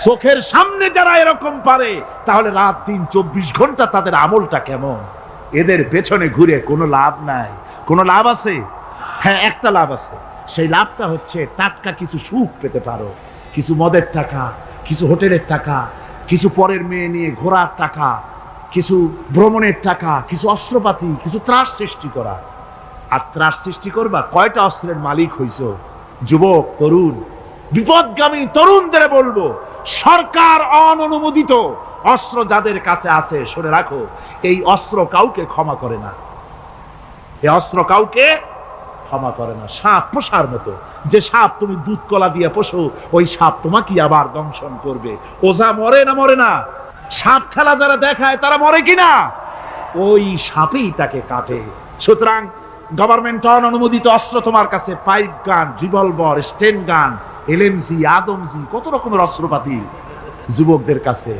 চোখের সামনে যারা এরকম পারে, তাহলে রাত দিন 24 ঘন্টা তাদের আমলটা কেমন? এদের পেছনে ঘুরে কোনো লাভ নাই। কোনো লাভ আছে? হ্যাঁ, একটা লাভ আছে। সেই লাভটা হচ্ছে টাটকা কিছু সুখ পেতে পারো, কিছু মদের টাকা, কিছু হোটেলের টাকা, কিছু পরের মেয়ে নিয়ে ঘোরার টাকা, কিছু ভ্রমণের টাকা, কিছু অস্ত্রপাতি, কিছু ত্রাস সৃষ্টি করা। আর ত্রাস সৃষ্টি করবা, কয়টা অস্ত্রের মালিক হইছো? যুবক, তরুণ, বিপদগামী তরুণদের বলবো, সরকার অননুমোদিত অস্ত্র যাদের কাছে আছে, শুনে রাখো, এই অস্ত্র কাউকে ক্ষমা করে না, এই অস্ত্র কাউকে ক্ষমা করে না। সাপ পোষার মতো, যে সাপ তুমি দুধ কলা দিয়ে পোষো, ওই সাপ তোমাকে আবার দংশন করবে। ওজা মরে না মরে না? সাপ খেলা যারা দেখায় তারা মরে কিনা? ওই সাপেই তাকে কাটে। সুতরাং গভর্নমেন্ট অনুমোদিত অস্ত্র তোমার কাছে, পাইপ গান, রিভলভার, স্টেন গান, এলএমজি, আদমজি, কত রকমের অস্ত্রপাতি যুবকদের কাছে।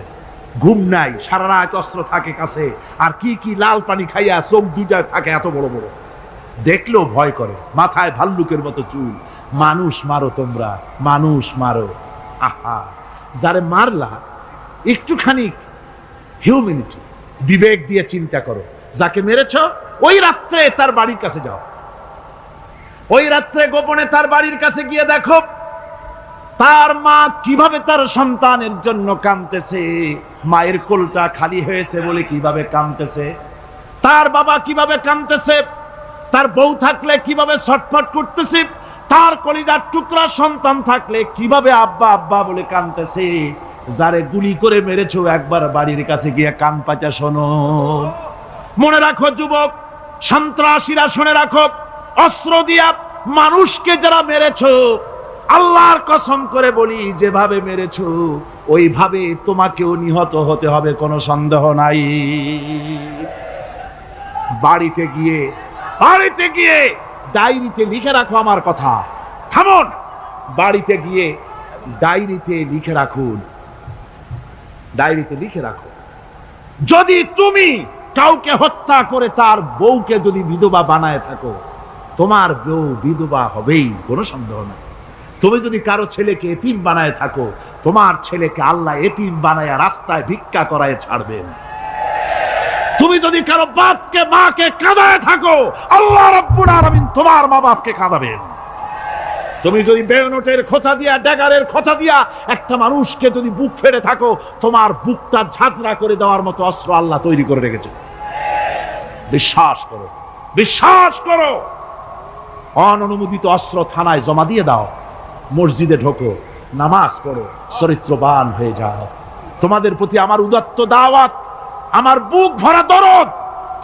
ঘুম নাই, সারা রাত অস্ত্র থাকে কাছে, আর কি কি লাল পানি খাইয়া চোখ দুইটা থাকে এত বড় বড়, দেখলেও ভয় করে, মাথায় ভাল্লুকের মতো চুল। মানুষ মারো তোমরা, মানুষ মারো। আহা, যারে মারলা একটুখানি হিউম্যানিটি, বিবেক দিয়ে চিন্তা করো। যাকে মেরেছ ওই রাত্রে তার বাড়ির কাছে যাও, ওই রাত্রে গোপনে তার বাড়ির কাছে গিয়ে দেখো তার মা কিভাবে তার সন্তানের জন্য কাঁদতেছে, মায়ের কোলটা খালি হয়েছে বলে কিভাবে কাঁদতেছে, তার বাবা কিভাবে কাঁদতেছে, তার বউ থাকলে কিভাবে ছটফট করতেছে, তার কলিজার টুকরা সন্তান থাকলে কিভাবে আব্বা আব্বা বলে কাঁদতেছে। যারে গুলি করে মেরেছো একবার বাড়ির কাছে গিয়ে কান পাচা শোনো। মনে রাখো যুবক, সন্ত্রাসীরা শুনে রাখো, অস্ত্র দিয়া মানুষকে যারা মেরেছো, আল্লাহর কসম করে বলি যেভাবে মেরেছো ওইভাবে তোমাকেও নিহত হতে হবে, কোনো সন্দেহ নাই। বাড়িতে গিয়ে ডায়েরিতে লিখে রাখো আমার কথা। থামুন, বাড়িতে গিয়ে ডায়েরিতে লিখে রাখুন, ডায়েরিতে লিখে রাখো। যদি তুমি কাউকে হত্যা করে তার বউকে যদি বিধবা বানায় থাকো, তোমার বউ বিধবা হবেই, কোনো সন্দেহ নাই। তুমি যদি কারো ছেলেকে এতিম বানায় থাকো, তোমার ছেলেকে আল্লাহ এতিম বানায় রাস্তায় ভিক্ষা করায় ছাড়বেন। তুমি যদি কারো বাপকে মাকে কাঁদায় থাকো, আল্লাহ রাব্বুল আলামিন তোমার মা বাপকে কাঁদাবেন। তুমি যদি বেয়নটের খোঁচা দিয়া, ড্যাগারের খোঁচা দিয়া একটা মানুষকে যদি বুক ফেড়ে থাকো, তোমার বুকটা ঝাঁঝরা করে দেওয়ার মতো অস্ত্র আল্লাহ তৈরি করে রেখেছে। বিশ্বাস করো, বিশ্বাস করো। অননুমোদিত অস্ত্র থানায় জমা দিয়ে দাও, মসজিদে ঢোকো, নামাজ পড়ো, চরিত্রবান হয়ে যাও। তোমাদের প্রতি আমার উদাত্ত দাওয়াত, আমার বুক ভরা দরদ।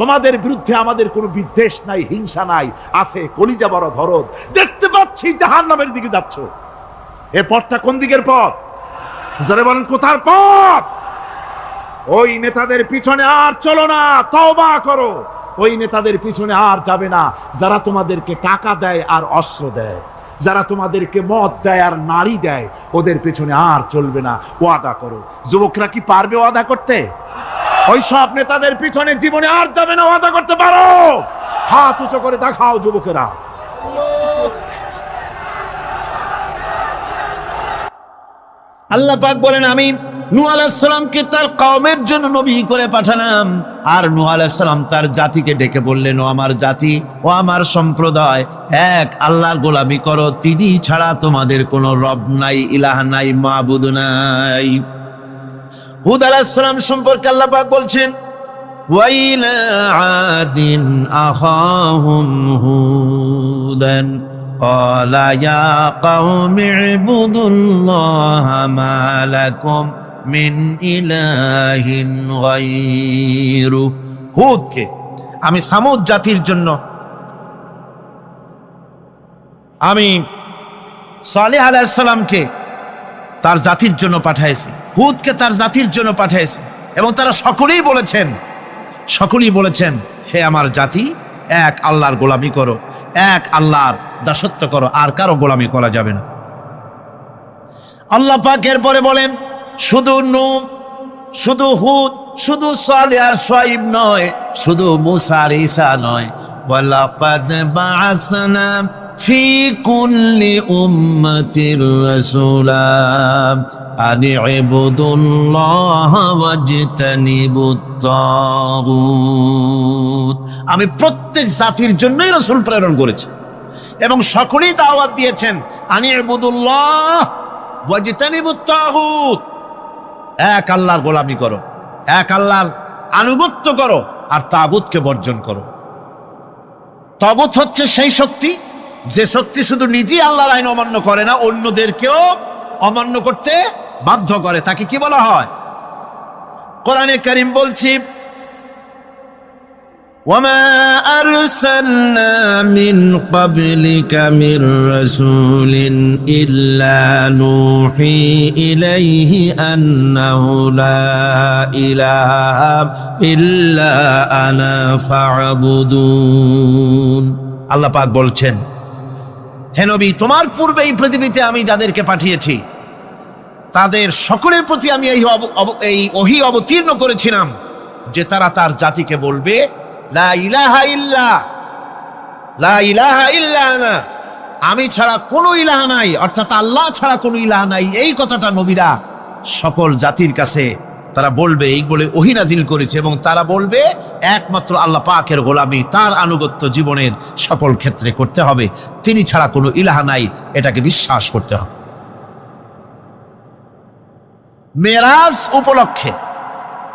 তোমাদের বিরুদ্ধে আমাদের কোনো বিদ্বেষ নাই, হিংসা নাই, আছে কলিজা বড় দরদ। দেখতে পাচ্ছি জাহান্নামের দিকে যাচ্ছ। এ পথটা কোন দিকের পথ? যারা বলেন কোথার পথ? ওই নেতাদের পিছনে আর চলো না, তওবা করো। ওই নেতাদের পিছনে আর যাবে না যারা তোমাদেরকে টাকা দেয় আর অস্ত্র দেয়, যারা তোমাদেরকে মদ দেয় আর নারী দেয়, ওদের পিছনে আর চলবে না। ওয়াদা করো। যুবকরা কি পারবে ওয়াদা করতে? ওই সব নেতাদের পিছনে জীবনে আর যাবে না, ওয়াদা করতে পারো? হাত উঁচু করে দেখাও যুবকেরা। আল্লাহ পাক বলেন, আমি নূহ আলাইহিস সালামকে তার কওমের জন্য নবী করে পাঠালাম। আর নূহ আলাইহিস সালাম তার জাতিকে ডেকে বললেন, ও আমার জাতি, ও আমার সম্প্রদায়, এক আল্লাহর গোলামি করো, তিনি ছাড়া তোমাদের কোনো রব নাই, ইলাহ নাই, মাবুদ নাই। হুদ আলাইহিস সালাম সম্পর্কে আল্লাহ পাক বলছেন, ওয়াইলা আদিন আখাহুম হুদান ক্বালা ইয়া কওমি ইবুদুল্লাহা মা লাকুম মিন ইলাহিন গায়রু। হুদকে আমি সামুদ জাতির জন্য, আমি সালেহ আলাইহিস সালামকে তার জাতির জন্য পাঠাইছি, হুদকে তার জাতির জন্য পাঠাইছি। এবং তারা সকলেই বলেছেন, হে আমার জাতি, এক আল্লাহর গোলামি করো, এক আল্লাহর দাসত্ব করো, আর কারো গোলামি করা যাবে না। আল্লাহ পাক এরপরে বলেন, শুধু নূহ, শুধু হুদ, শুধু সালেহ আর শুআয়ব নয়, শুধু মুসা আর ঈসা নয়, ওয়ালাকাদ বাআসনা ফি কুল্লি উম্মাতির রাসূলা আন ইবুদুল্লাহা ওয়াজতানিবুত তাগুত। আমি প্রত্যেক জাতির জন্যই রাসূল প্রেরণ করেছি এবং সকলেই দাওয়াত দিয়েছেন, আন ইবুদুল্লাহ ওয়াজতানিবুত তাগুত, এক আল্লাহর গোলামি করো, এক আল্লাহর আনুগত্য করো, আর তাগুতকে বর্জন করো। তাগুত হচ্ছে সেই শক্তি যে শক্তি শুধু নিজেই আল্লাহর আইন অমান্য করে না, অন্যদেরকেও অমান্য করতে বাধ্য করে। তাকে কি বলা হয়? কোরআনে কারীম বলছি, ওয়ামা আরসালনা মিন ক্বাবলিকা মির রাসূলিন ইল্লা নূহি ইলাইহি আন্নাহু লা ইলাহা ইল্লা আনা ফা'বুদুন। আল্লাহ পাক বলছেন, হে নবী, তোমার পূর্বে এই পৃথিবীতে আমি যাদেরকে পাঠিয়েছি তাদের সকলের প্রতি আমি এই ওহী অবতীর্ণ করেছিলাম যে তারা তার জাতিকে বলবে, লা ইলাহা ইল্লা, লা ইলাহা ইল্লা আনা, আমি ছাড়া কোনো ইলাহ নাই, অর্থাৎ আল্লাহ ছাড়া কোনো ইলাহ নাই। এই কথাটা নবীরা সকল জাতির কাছে তারা বলবে, এই বলে ওহী নাজিল করেছে। এবং তারা বলবে একমাত্র আল্লাহ পাকের গোলামি, তার আনুগত্য জীবনের সকল ক্ষেত্রে করতে হবে, তিনি ছাড়া কোনো ইলাহ নাই, এটাকে বিশ্বাস করতে হবে। মেরাজ উপলক্ষে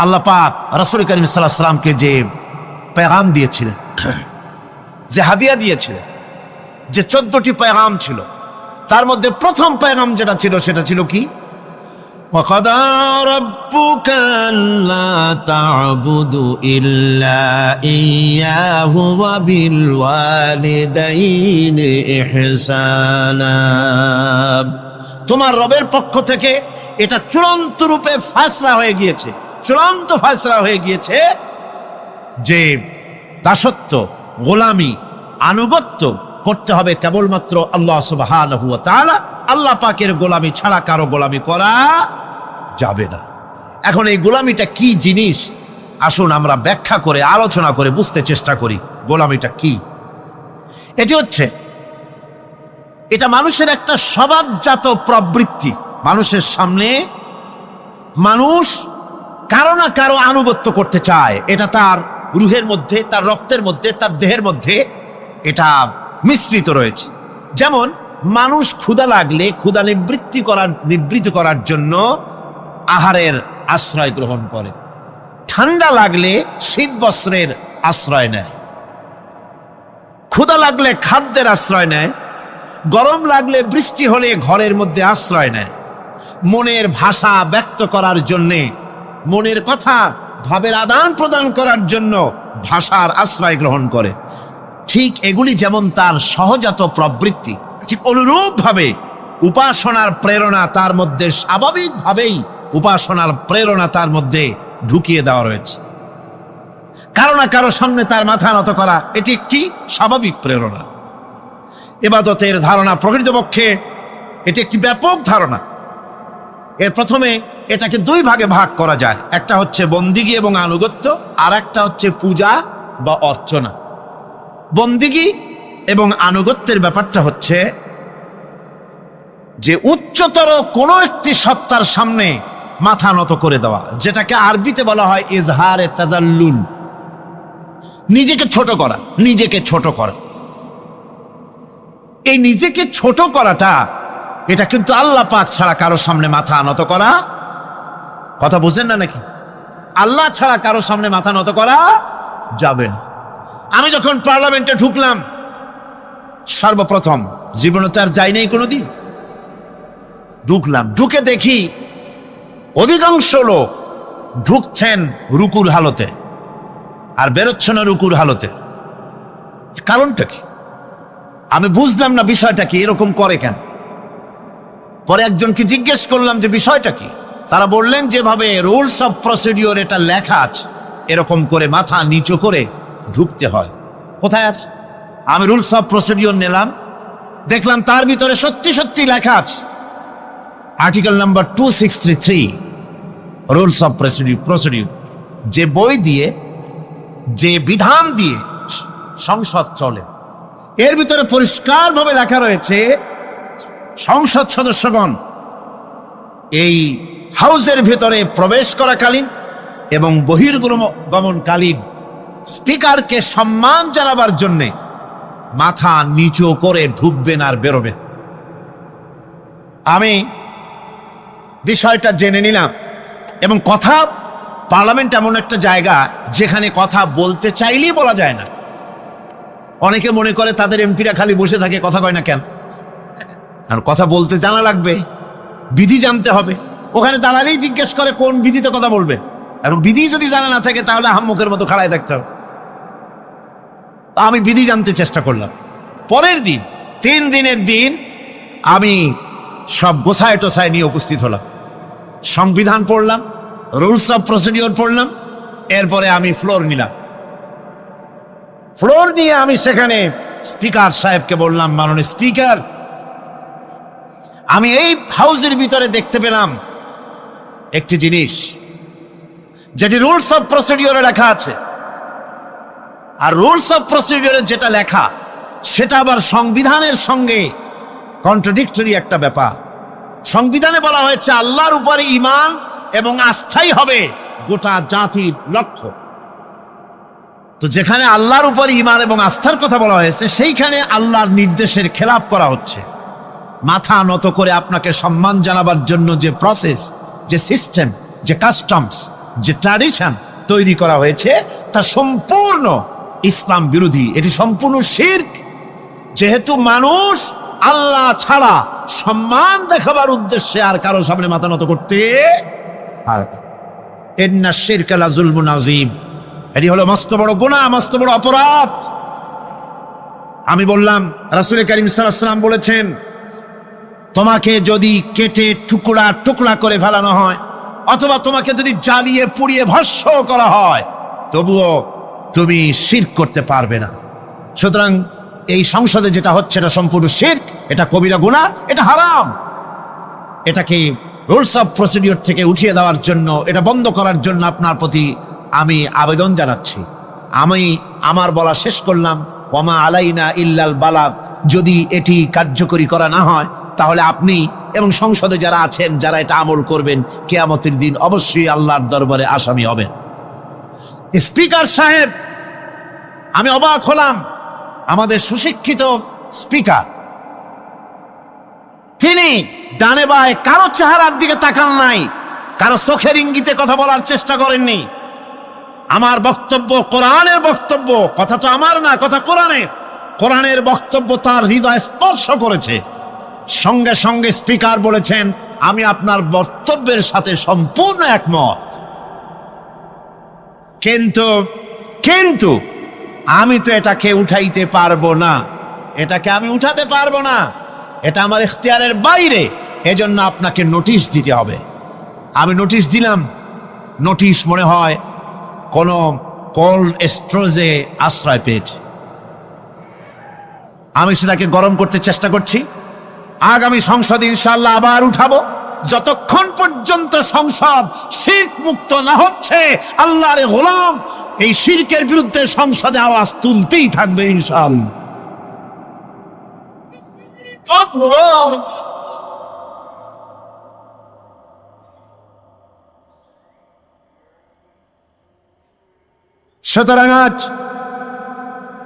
আল্লাহ পাক রাসূল করিম সাল্লাল্লাহু আলাইহি ওয়াসাল্লামকে যে পেগাম দিয়েছিলেন, যে হাদিয়া দিয়েছিলেন, যে 14টি পেগাম ছিল, তার মধ্যে প্রথম পেগাম যেটা ছিল সেটা ছিল কি? وَقَضَى رَبُّكَ أَلَّا تَعْبُدُوا إِلَّا إِيَّاهُ وَبِالْوَالِدَيْنِ إِحْسَانًا। তোমার রবের পক্ষ থেকে এটা চূড়ান্ত রূপে ফাসলা হয়ে গিয়েছে, চূড়ান্ত ফাসলা হয়ে গিয়েছে যে দাসত্ব, গোলামি, আনুগত্য করতে হবে কেবলমাত্র আল্লাহ সুবহানাহু ওয়া তাআলা। আল্লাহ পাকের গোলামি ছাড়া কারো গোলামি করা যাবে না। এখন এই গোলামিটা কি জিনিস, আসুন আমরা ব্যাখ্যা করে আলোচনা করে বুঝতে চেষ্টা করি গোলামিটা কি। এটি হচ্ছে, এটা মানুষের একটা স্বভাবজাত প্রবৃত্তি। মানুষের সামনে মানুষ কারো না কারো আনুগত্য করতে চায়, এটা তার রুহের মধ্যে, তার রক্তের মধ্যে, তার দেহের মধ্যে এটা মিশ্রিত রয়েছে। যেমন মানুষ ক্ষুধা লাগলে ক্ষুধা নিবৃত্তি করার জন্য আহারের আশ্রয় গ্রহণ করে, ঠান্ডা লাগলে শীত বস্ত্রের আশ্রয় নেয়, ক্ষুধা লাগলে খাদ্যের আশ্রয় নেয়, গরম লাগলে বৃষ্টি হলে ঘরের মধ্যে আশ্রয় নেয়, মনের ভাষা ব্যক্ত করার জন্যে, মনের কথা ভাবের আদান প্রদান করার জন্য ভাষার আশ্রয় গ্রহণ করে। ঠিক এগুলি যেমন তার সহজাত প্রবৃত্তি, ঠিক অনুরূপভাবে উপাসনার প্রেরণা তার মধ্যে স্বাভাবিকভাবেই উপাসনার প্রেরণা তার মধ্যে ঢুকিয়ে দেওয়া রয়েছে। কারো না কারো সামনে তার মাথা নত করা এটি একটি স্বাভাবিক প্রেরণা। ইবাদতের ধারণা প্রকৃতপক্ষে এটি একটি ব্যাপক ধারণা। এর প্রথমে এটাকে দুই ভাগে ভাগ করা যায়, একটা হচ্ছে বন্দিগি এবং আনুগত্য, আর একটা হচ্ছে পূজা বা অর্চনা। বন্দিগি এবং আনুগত্যের ব্যাপারটা হচ্ছে যে উচ্চতর কোনো একটি সত্তার সামনে মাথা নত করে দেওয়া, যেটাকে আরবিতে বলা হয় ইজহারে তাজাল্লুল, নিজেকে ছোট করা, নিজেকে ছোট করা। এই নিজেকে ছোট করাটা, এটা কিন্তু আল্লাহ পাক ছাড়া কারো সামনে মাথা নত করা, কথা বুঝেন না নাকি? আল্লাহ ছাড়া কারো সামনে মাথা নত করা যাবে না। আমি যখন পার্লামেন্টে ঢুকলাম সর্বপ্রথম, জীবনে তো আর যাই নাই কোনোদিন, ঢুকলাম, ঢুকে দেখি অধিকাংশ লোক ঢুকছেন রুকুর হালতে আর বেরোচ্ছেন রুকুর হালতে। কারণটা কি আমি বুঝলাম না, বিষয়টা কি, এরকম করে কেন? পরে একজনকে জিজ্ঞেস করলাম যে বিষয়টা কি। তারা বললেন যেভাবে রুলস অফ প্রসিডিওর এটা লেখা আছে, এরকম করে মাথা নিচু করে ঢুকতে হয়। কোথায় আছে? আমি রুলস অফ প্রসিডিওর নিলাম, দেখলাম তার ভিতরে সত্যি সত্যি লেখা আছে, article number 263 rules of procedure, যে বই দিয়ে, যে বিধান দিয়ে সংসদ চলে, এর ভিতরে পরিষ্কারভাবে লেখা রয়েছে সংসদ সদস্যগণ এই হাউসের ভিতরে প্রবেশ করাকালীন এবং বহির্গমনকালীন স্পিকারকে সম্মান জানাবার জন্যে মাথা নিচু করে ঢুকবেন আর বেরোবেন। আমি বিষয়টা জেনে নিলাম, এবং কথা, পার্লামেন্ট এমন একটা জায়গা যেখানে কথা বলতে চাইলেই বলা যায় না। অনেকে মনে করে তাদের এমপিরা খালি বসে থাকে, কথা কয় না কেন? আর কথা বলতে জানা লাগবে, বিধি জানতে হবে। ওখানে দাঁড়ালেই জিজ্ঞেস করে কোন বিধিতে কথা বলবে, এবং বিধি যদি জানা না থাকে তাহলে আহাম্মকের মতো খাড়ায় থাকতে হবে। আমি বিধি জানতে চেষ্টা করলাম। পরের দিন, 3 দিনের দিন আমি সব গোছায় টোছায় নিয়ে উপস্থিত হলাম, সংবিধান পড়লাম, রুলস অফ প্রসিডিওর পড়লাম, এরপরে আমি ফ্লোর নিলাম। ফ্লোর নিয়ে আমি সেখানে স্পিকার সাহেবকে বললাম, মাননীয় স্পিকার, আমি এই হাউসের ভিতরে দেখতে পেলাম একটি জিনিস যেটি রুলস অফ প্রসিডিওরে লেখা আছে, আর রুলস অফ প্রসিডিওরে যেটা লেখা সেটা আবার সংবিধানের সঙ্গে কন্ট্রাডিক্টরি একটা ব্যাপার। সংবিধানে বলা হয়েছে আল্লাহর উপরে ঈমান এবং আস্থাই হবে গোটা জাতির লক্ষ্য। তো যেখানে আল্লাহর উপরে ঈমান এবং আস্থার কথা বলা হয়েছে, সেইখানে আল্লাহর নির্দেশের খেলাপ করা হচ্ছে। মাথা নত করে আপনাকে সম্মান জানাবার জন্য যে প্রসেস, যে সিস্টেম, যে কাস্টমস, যে ট্র্যাডিশন তৈরি করা হয়েছে তা সম্পূর্ণ ইসলাম বিরোধী, এটি সম্পূর্ণ শিরক। যেহেতু মানুষ আল্লাহ ছাড়া সম্মান দেখাবার উদ্দেশ্যে আর কারো সামনে মাথা নত করতে ইন্না শিরকা লাযুলমুন আযীম, এটি হলো মস্ত বড় গুনাহ, মস্ত বড় অপরাধ। আমি বললাম রাসূল কারীম সাল্লাল্লাহু আলাইহি ওয়াসাল্লাম বলেছেন, তোমাকে যদি কেটে টুকরা টুকরা করে ফেলানো হয় অথবা তোমাকে যদি জ্বালিয়ে পুড়িয়ে ভস্ম করা হয় তবুও তুমি শিরক করতে পারবে না। সুতরাং এই সংসদে যেটা হচ্ছে এটা সম্পূর্ণ শিরক, এটা কবিরা গুনাহ, এটা হারাম। এটাকে রুলস অফ প্রসিডিওর থেকে উঠিয়ে দেওয়ার জন্য, এটা বন্ধ করার জন্য আপনার প্রতি আমি আবেদন জানাচ্ছি। আমি আমার বলা শেষ করলাম। ওয়ামা আলাইনা ইল্লাল বালাগ। যদি এটি কার্যকরী করা না হয় তাহলে আপনি এবং সংসদে যারা আছেন, যারা এটা আমল করবেন, কিয়ামতের দিন অবশ্যই আল্লাহর দরবারে আসামি হবেন। স্পিকার সাহেব, আমি অবাক হলাম, আমাদের সুশিক্ষিত স্পিকার, তিনি ডানে বায়ে কারো চেহারার দিকে তাকান নাই, কারো চোখের ইঙ্গিতে কথা বলার চেষ্টা করেননি। আমার বক্তব্য কোরআনের বক্তব্য, কথা তো আমার না, কথা কোরআনের। কোরআনের বক্তব্য তার হৃদয় স্পর্শ করেছে। সঙ্গে সঙ্গে স্পিকার বলেছেন, আমি আপনার বক্তব্যের সাথে সম্পূর্ণ একমত, কিন্তু আমি তো এটাকে উঠাইতে পারবো না, এটাকে আমি উঠাতে পারবো না, এটা আমার ইখতিয়ারের বাইরে, এজন্য আপনাকে নোটিশ দিতে হবে। আমি নোটিশ দিলাম। নোটিশ মনে হয় কোনো কোল্ড স্টোরেজে আশ্রয় পেয়েছে। আমি সেটাকে গরম করতে চেষ্টা করছি। আগামী সংসদ ইনশাআল্লাহ আবার উঠাবো। যতক্ষণ পর্যন্ত সংসদ শিরক মুক্ত না হচ্ছে, আল্লাহর গোলাম এই শিরকের বিরুদ্ধে সংসদে আওয়াজ তুলতেই থাকবে ইনশাআল্লাহ। সুতরাং আজ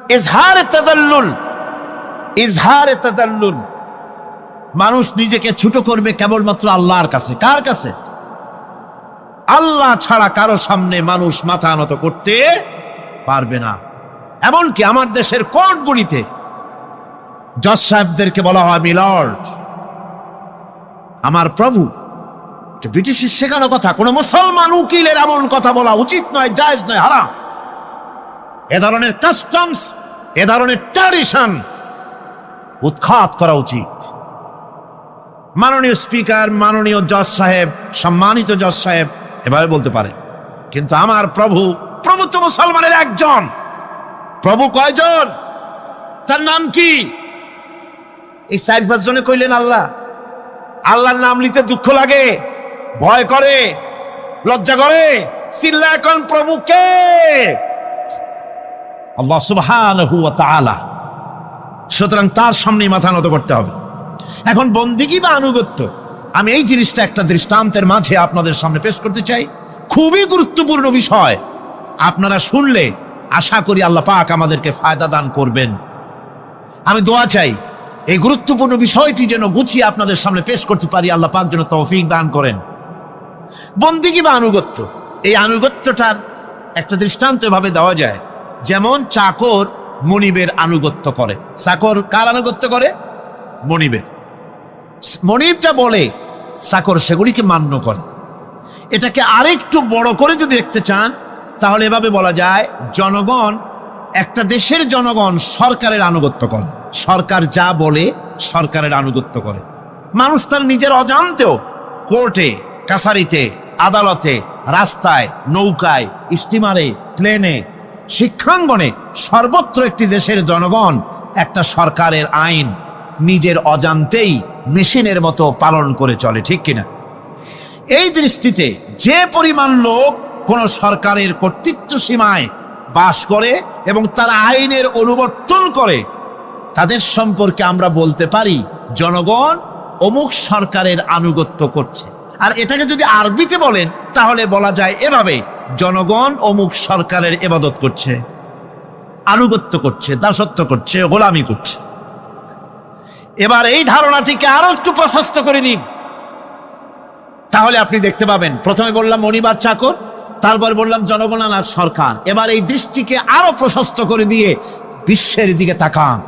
ইজহারে তাদাল্লুল, মানুষ নিজেকে ছোট করবে কেবলমাত্র আল্লাহর কাছে। কার কাছে? আল্লাহ ছাড়া কারো সামনে মানুষ মাথা নত করতে পারবে না। এমনকি আমার দেশের কোর্টগুলিতে জজ সাহেবদেরকে বলা হয় মিলর্ড, আমার প্রভু। ব্রিটিশের শেখানো কথা, কোন মুসলমান উকিলের এমন কথা বলা উচিত নয়, জায়েজ নয়, হারাম। এ ধরনের কাস্টমস, এ ধরনের ট্র্যাডিশন উৎখাত করা উচিত। মাননীয় স্পিকার, মাননীয় জজ সাহেব, সম্মানিত জজ সাহেব এভাবে বলতে পারে, কিন্তু আমার প্রভু তো মুসলমানের একজন। প্রভু কয়জন? তার নাম কি? এই 4-5 জনে কইলেন আল্লাহ। আল্লাহর নাম নিতে দুঃখ লাগে, ভয় করে, লজ্জা করে। চিল্লা এখন প্রভু কে? আল্লাহ সুবহানাহু ওয়া তাআলা। সুতরাং তার সামনে মাথা নত করতে হবে। এখন বন্দিগি বা আনুগত্য, আমি এই জিনিসটা একটা দৃষ্টান্তের মাঝে আপনাদের সামনে পেশ করতে চাই। খুবই গুরুত্বপূর্ণ বিষয়, আপনারা শুনলে আশা করি আল্লাহ পাক আমাদেরকে ফায়দা দান করবেন। আমি দোয়া চাই এই গুরুত্বপূর্ণ বিষয়টি যেন গুছিয়ে আপনাদের সামনে পেশ করতে পারি, আল্লাহ পাক যেন তৌফিক দান করেন। বন্দিগি বা আনুগত্য, এই আনুগত্যটার একটা দৃষ্টান্ত এভাবে দেওয়া যায়, যেমন চাকর মনিবের আনুগত্য করে। চাকর কার আনুগত্য করে? মনিবের। মনিবটা বলে চাকর সেগুলিকে মান্য করে। এটাকে আরেকটু বড় করে যদি দেখতে চান তাহলে এভাবে বলা যায়, জনগণ, একটা দেশের জনগণ সরকারের আনুগত্য করে। সরকার যা বলে সরকারের আনুগত্য করে। মানুষ তার নিজের অজান্তেও কোর্টে, কাছারিতে, আদালতে, রাস্তায়, নৌকায়, স্টিমারে, প্লেনে, শিক্ষাঙ্গনে, সর্বত্র একটি দেশের জনগণ একটা সরকারের আইন নিজের অজান্তেই মেশিনের মতো পালন করে চলে, ঠিক কিনা? এই দৃষ্টিতে যে পরিমাণ লোক কোন সরকারের কর্তৃত্ব সীমায় বাস করে এবং তারা আইনের অনুবর্তন করে, তাদের সম্পর্কে আমরা বলতে পারি জনগণ অমুক সরকারের আনুগত্য করছে। আর এটাকে যদি আরবিতে বলেন তাহলে বলা যায় এভাবে, জনগণ অমুক সরকারের ইবাদত করছে, আনুগত্য করছে, দাসত্ব করছে, গোলামি করছে। এবার এই ধারণাটিকে আরো একটু প্রশস্ত করে দিন, তাহলে আপনি দেখতে পাবেন, প্রথমে বললাম মনিবার চাকর, তারপর বললাম জনগণান আর সরকার। এবার এই দৃষ্টিকে আরো প্রশস্ত করে দিয়ে বিশ্বের দিকে তাকান,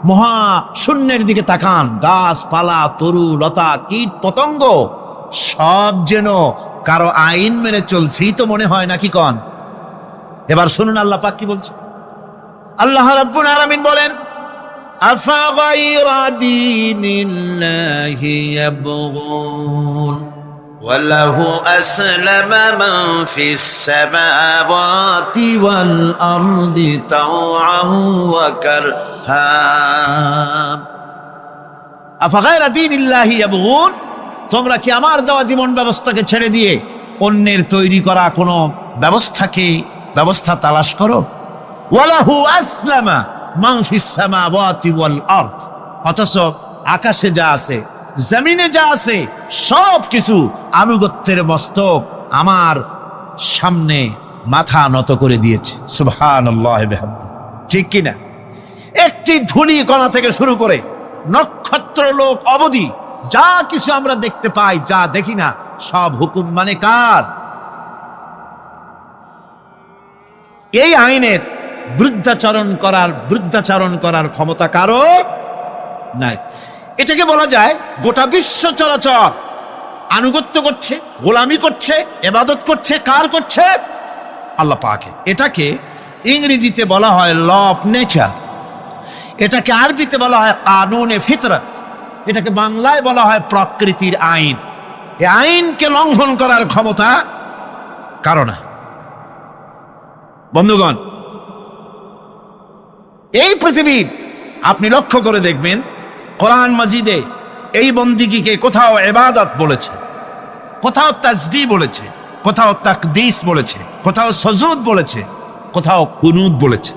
মহা শূন্যের দিকে তাকান। গাছপালা, তরু লতা, কীট পতঙ্গ সব যেন কারো আইন মেনে চলছেই তো মনে হয়, নাকি কন? এবার শুনুন আল্লাহ পাক কি বলছে। আল্লাহ রাব্বুল আলামিন বলেন, আফাগাইরা দীনিল্লাহি ইয়াবগুন ওয়ালাহু আসলামা মান ফিস সামাওয়াতি ওয়াল আরদি তাওআন ওয়া কারহা। আফাগাইরা দীনিল্লাহি ইয়াবগুন, তোমরা কি আমার দেওয়া জীবন ব্যবস্থাকে ছেড়ে দিয়ে অন্যের তৈরি করা কোনো ব্যবস্থা তালাশ করো? ওয়ালাহু আসলামা মান ফিস সামাওয়াতি ওয়াল আরদ, অথচ আকাশে যা আছে, জমিনে যা আছে, সব কিছু আনুগত্যের মস্তক আমার সামনে মাথা নত করে দিয়েছে। সুবহানাল্লাহ বিহামদি, ঠিক কিনা? একটি ধূলি কণা থেকে শুরু করে নক্ষত্র লোক অবধি যা কিছু আমরা দেখতে পাই, যা দেখি না, সব হুকুম মানে কার? এই আইনের বৃদ্ধাচরণ করার ক্ষমতা কারো নাই। এটাকে বলা যায় গোটা বিশ্ব চরাচর আনুগত্য করছে, গোলামি করছে, ইবাদত করছে। কার করছে? আল্লাহ পাকের। এটাকে ইংরেজিতে বলা হয় ল অফ নেচার, এটাকে আরবিতে বলা হয় কানুনে ফিতরত, এটাকে বাংলায় বলা হয় প্রকৃতির আইন। এই আইনকে লঙ্ঘন করার ক্ষমতা কারো নাই। বন্ধুগণ, এই পৃথিবীর আপনি লক্ষ্য করে দেখবেন, কোরআন মাজিদে এই বন্দিগিকে কোথাও ইবাদত বলেছে, কোথাও তাসবিহ বলেছে, কোথাও তাকদীস বলেছে, কোথাও সুজুদ বলেছে, কোথাও কুনুত বলেছে।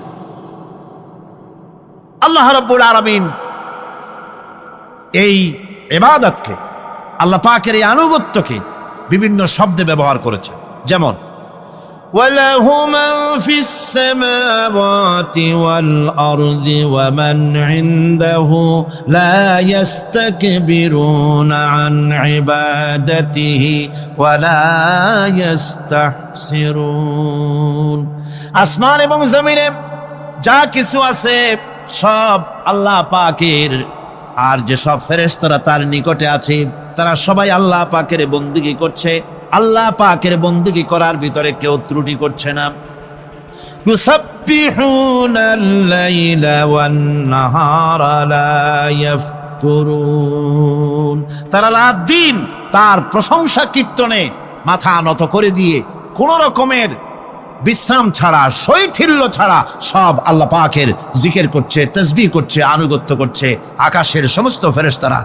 আল্লাহ রাব্বুল আলামিন এই ইবাদতকে, আল্লাহ পাকের এই আনুগত্যকে বিভিন্ন শব্দে ব্যবহার করেছে। যেমন وَلَهُ مَنْ فِي السَّمَاوَاتِ وَالْأَرْضِ وَمَنْ عِنْدَهُ لَا يَسْتَكْبِرُونَ عَنْ عِبَادَتِهِ وَلَا يَسْتَحْسِرُونَ। আসমান এবং জমিনে যা কিছু আছে সব আল্লাহ পাকের, আর যে সব ফেরেশতারা তার নিকটে আছে তারা সবাই আল্লাহ পাকের বন্দেগী করছে। আল্লাহ পাকের বন্দেগী করার ভিতরে কেউ ত্রুটি করছে না। ইউসাব্বিহুনাল লাইলা ওয়ান নাহারা লা ইয়াফতুরুন, তারা রাত দিন তার প্রশংসা কীর্তনে মাথা নত করে দিয়ে কোন রকমের বিশ্রাম ছাড়া, শৈথিল্য ছাড়া সব আল্লাহ পাকের জিকির করছে, তাসবিহ করছে, আনুগত্য করছে। আকাশের সমস্ত ফেরেশতারা,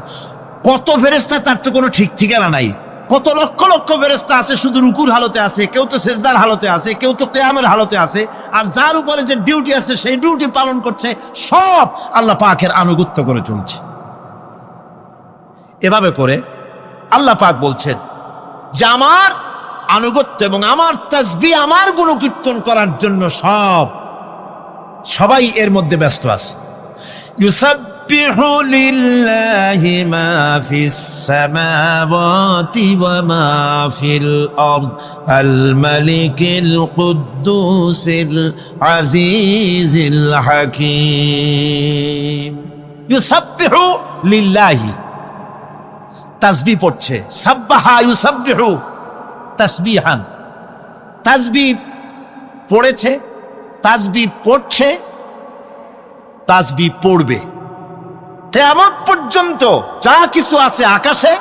কত ফেরেশতা তার তো কোনো ঠিক ঠিকানা নাই। কত লক্ষ লক্ষ ফেরেশতা আছে শুধু রুকুর হালতে আছে, কেউ তো সেজদার হালতে আছে, কেউ তো কিয়ামের হালতে আছে। আর যার উপরে যে ডিউটি আছে সেই ডিউটি পালন করছে, সব আল্লাহ পাকের আনুগত্য করে চলছে। এভাবে করে আল্লাহ পাক বলছেন যে আমার আনুগত্য এবং আমার তাসবিহ, আমার গুণকীর্তন করার জন্য সবাই এর মধ্যে ব্যস্ত আছে। ইউসাব্বিহু লিল্লাহি মা ফিস সামাওয়াতি ওয়া মা ফিল আরদ আল মালিকিল কুদ্দুসিল আজিজিল হাকীম। ইউসাব্বিহু লিল্লাহি, তাসবিহ পড়ছে, সাব্বাহা ইউসাব্বিহু তাসবিহান, তাসবিহ পড়েছে, তাসবিহ পড়ছে, তাসবিহ পড়বে। কিয়ামত পর্যন্ত যা কিছু আছে আকাশে,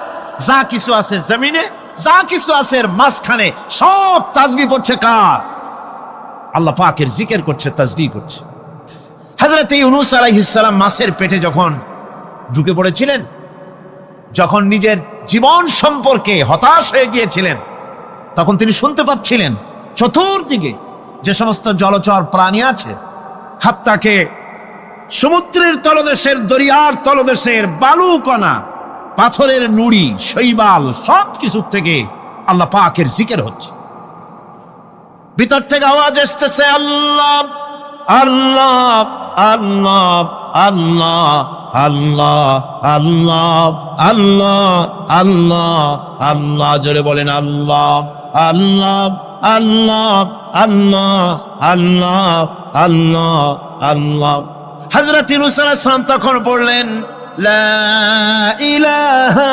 যা কিছু আছে জমিনে, যা কিছু আছে এর মাঝখানে, সব তাসবিহ পড়ছে কার? আল্লাহ পাকের জিকির করছে, তাসবিহ করছে। হযরত ইউনূস আলাইহিস সালাম মাছের পেটে যখন ঢুকে পড়েছিলেন, যখন নিজের জীবন সম্পর্কে হতাশ হয়ে গিয়েছিলেন, তখন তিনি শুনতে পাচ্ছিলেন চতুর্দিকে যে সমস্ত জলচর প্রাণী আছে, হাত্তাকে সমুদ্রের তলদেশের, দরিয়ার তলদেশের বালুকণা, পাথরের নুড়ি, শৈবাল, সব কিছুর থেকে আল্লাহ পাকের জিকির হচ্ছে। ভিতর থেকে আওয়াজ আসতেছে, আল্লাহ আল্লাহ আল্লাহ আল্লাহ আল্লাহ আল্লাহ আল্লাহ আল্লাহ আল্লাহ, জোরে বলেন আল্লাহ আল্লাহ আল্লাহ আল্লাহ আল্লাহ আল্লাহ আল্লাহ। হযরত ইউনূস আলাইহিস সালাম তখন পড়লেন লা ইলাহা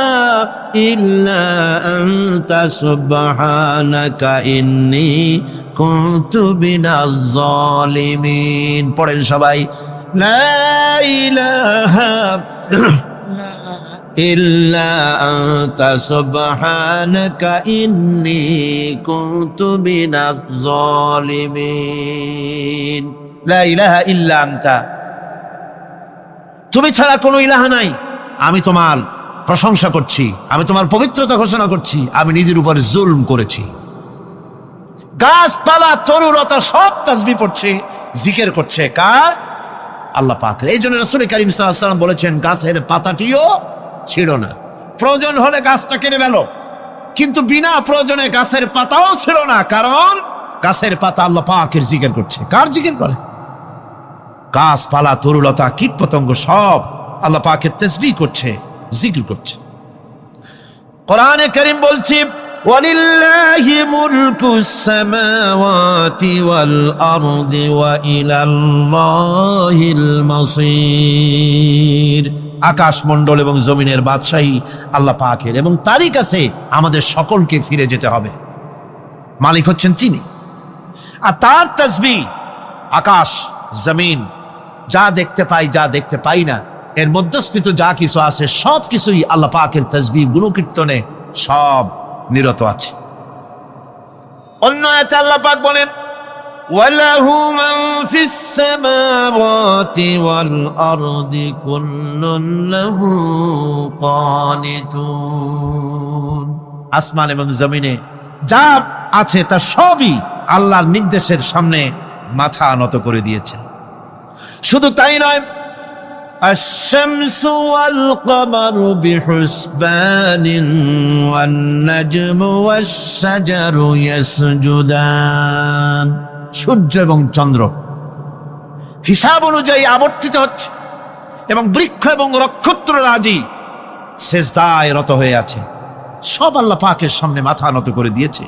ইল্লা আনতা সুবহানাকা ইন্নী কুনতু মিনাজ জালিমিন। পড়েন সবাই, লা ইলাহা ইল্লা আনতা সুবহানাকা ইন্নী কুনতু মিনাজ জালিমিন। লা ইলাহা ইল্লা আনতা, তুমি ছাড়া কোনো ইলাহা নাই। আমি তোমার প্রশংসা করছি, আমি তোমার পবিত্রতা ঘোষণা করছি। আমি নিজের উপরে জুলম করেছি। গাছপালা তরুলতা সব তাসবিহ পড়ছে, জিকির করছে কার? আল্লাহ পাকের। এই জন্য রাসূল কারীম সাল্লাল্লাহু আলাইহি ওয়াসাল্লাম বলেছেন গাছের পাতাটিও ছিল না, প্রয়োজন হলে গাছটা কেটে ফেলো, কিন্তু বিনা প্রয়োজনে গাছের পাতাও ছিল না, কারণ গাছের পাতা আল্লাহ পাকের জিকির করছে। কার জিকির করে? গাছপালা তরুলতা কীট পতঙ্গ সব আল্লাহ পাকের তাসবিহ করছে, জিকির করছে। কোরআনে কারীম বলছে ওয়ালিল্লাহি মুলকুস সামাওয়াতি ওয়াল আরদি ওয়া ইলাল্লাহিল মাসির। আকাশ মণ্ডল এবং জমিনের বাদশাহী আল্লাহ পাকের, এবং তারই কাছে আমাদের সকলকে ফিরে যেতে হবে। মালিক হচ্ছেন তিনি, আর তার তাসবিহ আকাশ জমিন যা দেখতে পাই যা দেখতে পাই না, এর মধ্যস্থিত যা কিছু আছে সব কিছুই আল্লাহ পাকের তাসবিহ গুণকীর্তনে সব নিরত আছে। অন্য আয়াতে আল্লাহ পাক বলেন ওয়ালাহু মান ফিস সামাওয়াতি ওয়াল আরদি কুল্লুন লাহু কানিতুন। আসমান এবং জমিনে যা আছে তা সবই আল্লাহর নির্দেশের সামনে মাথা নত করে দিয়েছে। শুধু তাই নয়, আশ-শামসু ওয়াল কমারু বিহুসবানিন ওয়ান নাজমু ওয়াশ-শাজারু ইয়াসজুদান। সূর্য এবং চন্দ্র হিসাব অনুযায়ী আবর্তিত হচ্ছে, এবং বৃক্ষ এবং নক্ষত্ররাজি সেজদায় রত হয়ে আছে। সব আল্লাহ পাকের সামনে মাথা নত করে দিয়েছে।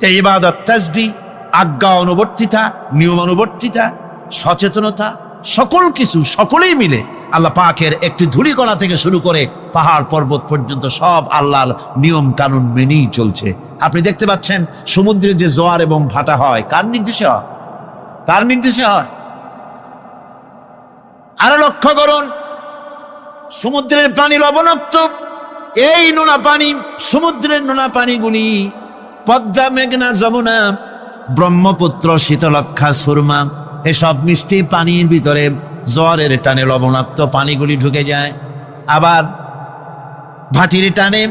এই ইবাদত, তাসবিহ, আজ্ঞা অনুবর্তিতা, নিয়ম অনুবর্তিতা, সচেতনতা, সকল কিছু সকলেই মিলে আল্লাহ পাকের একটি ধূলিকণা থেকে শুরু করে পাহাড় পর্বত পর্যন্ত সব আল্লাহর নিয়ম কানুন মেনেই চলছে। আপনি দেখতে পাচ্ছেন সমুদ্রে যে জোয়ার এবং ভাটা হয়, কার নির্দেশে হয়? কার নির্দেশে হয়? আরো লক্ষ্য করুন, সমুদ্রের পানি লবণাক্ত। এই নোনা পানি, সমুদ্রের নোনা পানিগুলি পদ্মা, মেঘনা, যমুনা, ব্রহ্মপুত্র, শীতলক্ষা, সুরমা, এসব মিষ্টি পানির ভিতরে জোয়ারের টানে লবণাক্ত পানিগুলি ঢুকে যায়। আবার ভাটির টানে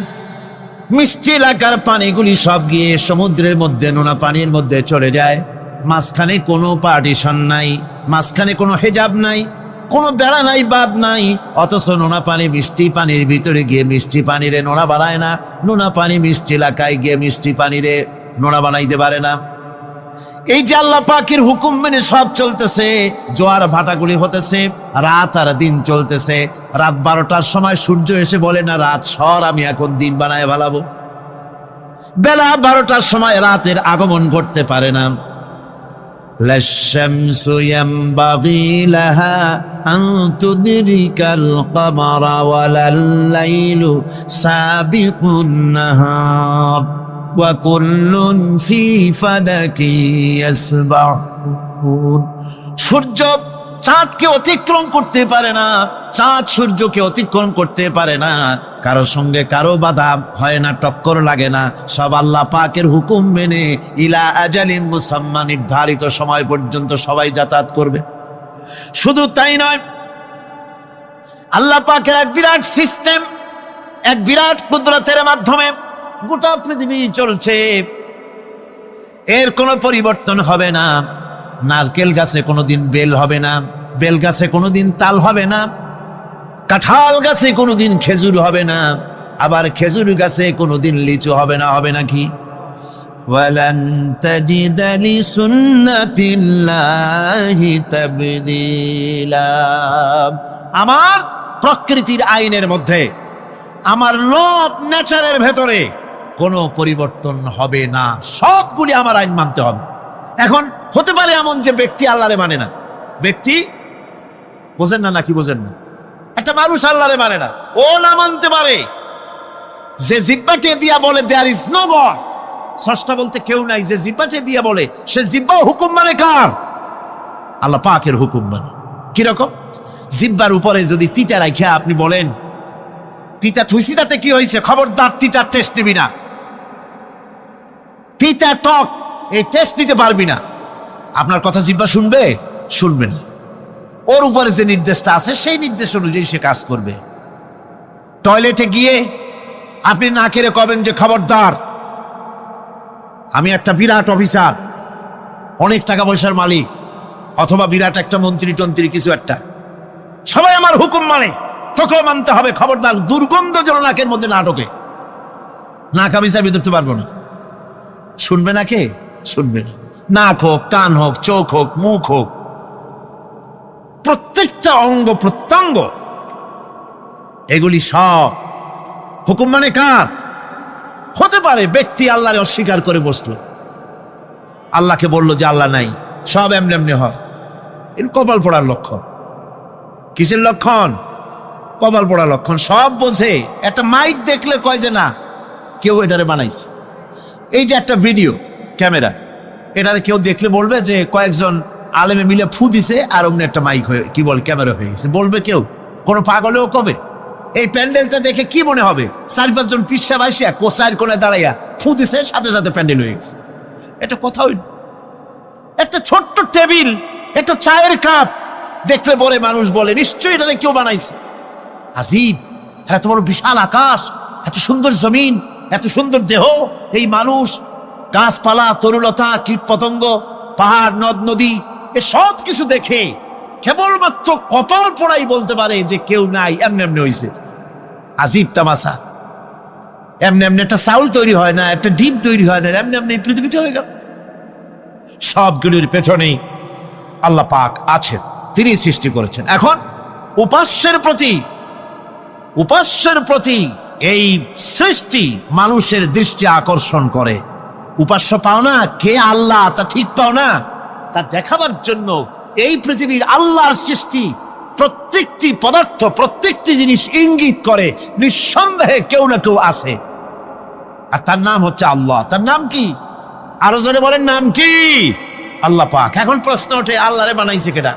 মিষ্টি এলাকার পানিগুলি সব গিয়ে সমুদ্রের মধ্যে নোনা পানির মধ্যে চলে যায়। মাঝখানে কোনো পার্টিশন নাই, মাঝখানে কোনো হেজাব নাই, কোনো বেড়া নাই, বাদ নাই। অথচ নোনা পানি মিষ্টি পানির ভিতরে গিয়ে মিষ্টি পানিরে নোনা বানায় না, নোনা পানি মিষ্টি এলাকায় গিয়ে মিষ্টি পানিরে নোনা বানাইতে পারে না। এই যে আল্লাহ পাকের হুকুম মেনে সব চলতেছে, জোয়ার ভাটাগুলি হতেছে, রাত আর দিন চলতেছে। রাত 12টার সময় সূর্য এসে বলে না রাত সর, আমি এখন দিন বানায় ভালাবো। বেলা 12টার সময় রাতের আগমন করতে পারে না। লাশ-শামসু ইয়ামবাগি লাহা আন তুদরিকাল কমারা ওয়ালাল লাইলু সাবিকুন নাহার ওয়া কুল্লুন ফি ফালাকি ইয়াসবাহুন। সূর্য চাঁদকে অতিক্রম করতে পারে না, চাঁদ সূর্যকে অতিক্রম করতে পারে না। কারোর সঙ্গে কারো বাধা হয় না, টক্কর লাগে না। সব আল্লাহ পাকের হুকুম মেনে ইলা আজালিন মুসাম্মা, নির্ধারিত সময় পর্যন্ত সবাই যাতায়াত করবে। শুধু তাই নয়, আল্লাহ পাকের এক বিরাট সিস্টেম, এক বিরাট কুদরতের মাধ্যমে গোটা পৃথিবী চলছে। এর কোনো পরিবর্তন হবে না। নারকেল গাছে কোনোদিন বেল হবে না, বেল গাছে কোনোদিন তাল হবে না, কাঁঠাল গাছে কোনোদিন খেজুর হবে না, আবার খেজুর গাছে কোনোদিন লিচু হবে না। হবে নাকি? ওয়ালান তাজিদা লিসুন্নাতিল্লাহি তাবদীলা। আমার প্রকৃতির আইনের মধ্যে, আমার লব নেচারের ভেতরে কোনো পরিবর্তন হবে না, সবগুলি আমার আইন মানতে হবে। এখন হতে পারে এমন যে ব্যক্তি আল্লাহরে মানে না, ব্যক্তি বোঝেন না নাকি বোঝেন না, একটা মানুষ আল্লাহরে মানে না, ও না মানতে পারে যে জিব্বাটে দিয়া বলে দেয়ার ইজ নো গড, স্রষ্টা বলতে কেউ নাই, যে জিব্বাটে দিয়া বলে সে জিব্বা হুকুম মানে কার? আল্লাহ পাকের হুকুম মানে। কিরকম? জিব্বার উপরে যদি তিতা রাখিয়া আপনি বলেন তিতা থুইছি তাতে কি হয়েছে, খবরদার তিতার টেস্ট নিবি না, তিতা টক এই টেস্ট নিতে পারবি না, আপনার কথা জিব্বা শুনবে? শুনবে না। ওর উপরে যে নির্দেশটা আছে সেই নির্দেশ অনুযায়ী সে কাজ করবে। টয়লেটে গিয়ে আপনি না কেড়ে কবেন যে খবরদার, আমি একটা বিরাট অফিসার, অনেক টাকা পয়সার মালিক, অথবা বিরাট একটা মন্ত্রী টন্ত্রী কিছু একটা, সবাই আমার হুকুম মানে, তোকেও মানতে হবে, খবরদার দুর্গন্ধ যেন নাকের মধ্যে না ঢোকে, নাক আমি চাবি ধরতে পারবো না। শুনবে না কে? শুনবে না। নাক হোক, কান হোক, চোখ হোক, মুখ হোক, প্রত্যেকটা অঙ্গ প্রত্যঙ্গ, এগুলি সব হুকুম মানে কার? হতে পারে ব্যক্তি আল্লাহরে অস্বীকার করে বসলো, আল্লাহকে বললো যে আল্লাহ নাই, সব এমনি এমনি হয়, এর কপাল পড়ার লক্ষণ। কিসের লক্ষণ? কপাল পড়ার লক্ষণ। সব বোঝে, একটা মাইক দেখলে কয় যে না কেউ এটারে বানাইছে। এই যে একটা ভিডিও ক্যামেরা, এটারে কেউ দেখলে বলবে যে কয়েকজন আলেমে মিলে ফু দিছে আর অমনি একটা মাইক হয়ে কি বল ক্যামেরা হয়ে গেছে, বলবে কেউ? কোনো পাগলেও কবে? এই প্যান্ডেলটা দেখে কি মনে হবে? 4-5 জন পিসা বাইসিয়া কোচার কোণে দাঁড়াইয়া ফু দিছে, সাথে সাথে প্যান্ডেল হয়ে গেছে। এটা কথা হইল? একটা ছোট্ট টেবিল, একটা চায়ের কাপ দেখলে পরে মানুষ বলে নিশ্চয়ই এটা কেউ বানাইছে। আজীব, এত বড় বিশাল আকাশ, এত সুন্দর জমিন, এত সুন্দর দেহ, এই মানুষ, গাছপালা, তরুলতা, কীট পতঙ্গ, পাহাড়, নদ নদী, এ সব কিছু দেখে কেবলমাত্র কপাল পোড়াই বলতে পারে যে কেউ নাই, এমনি এমনি হয়েছে। আজীব তামাশা। এমনি এমনি একটা চাউল তৈরি হয় না, একটা ডিম তৈরি হয় না, এমনি এমনি পৃথিবীটা হয়ে গেল। সবগুলির পেছনেই আল্লাহ পাক আছেন, তিনি সৃষ্টি করেছেন। এখন উপাস্যের প্রতি এই সৃষ্টি মানুষের দৃষ্টি আকর্ষণ করে। উপাস্য পাও না কে আল্লাহ, তা ঠিক পাও না, তা দেখাবার জন্য এই পৃথিবীর আল্লাহর সৃষ্টি প্রত্যেকটি পদার্থ, প্রত্যেকটি জিনিস ইঙ্গিত করে নিঃসন্দেহে কেউ না কেউ আছে, আর তার নাম হচ্ছে আল্লাহ। তার নাম কি? আরো জোরে বলেন, নাম কি? আল্লাহ পাক। এখন প্রশ্ন ওঠে আল্লাহরে বানাইছে কেডা?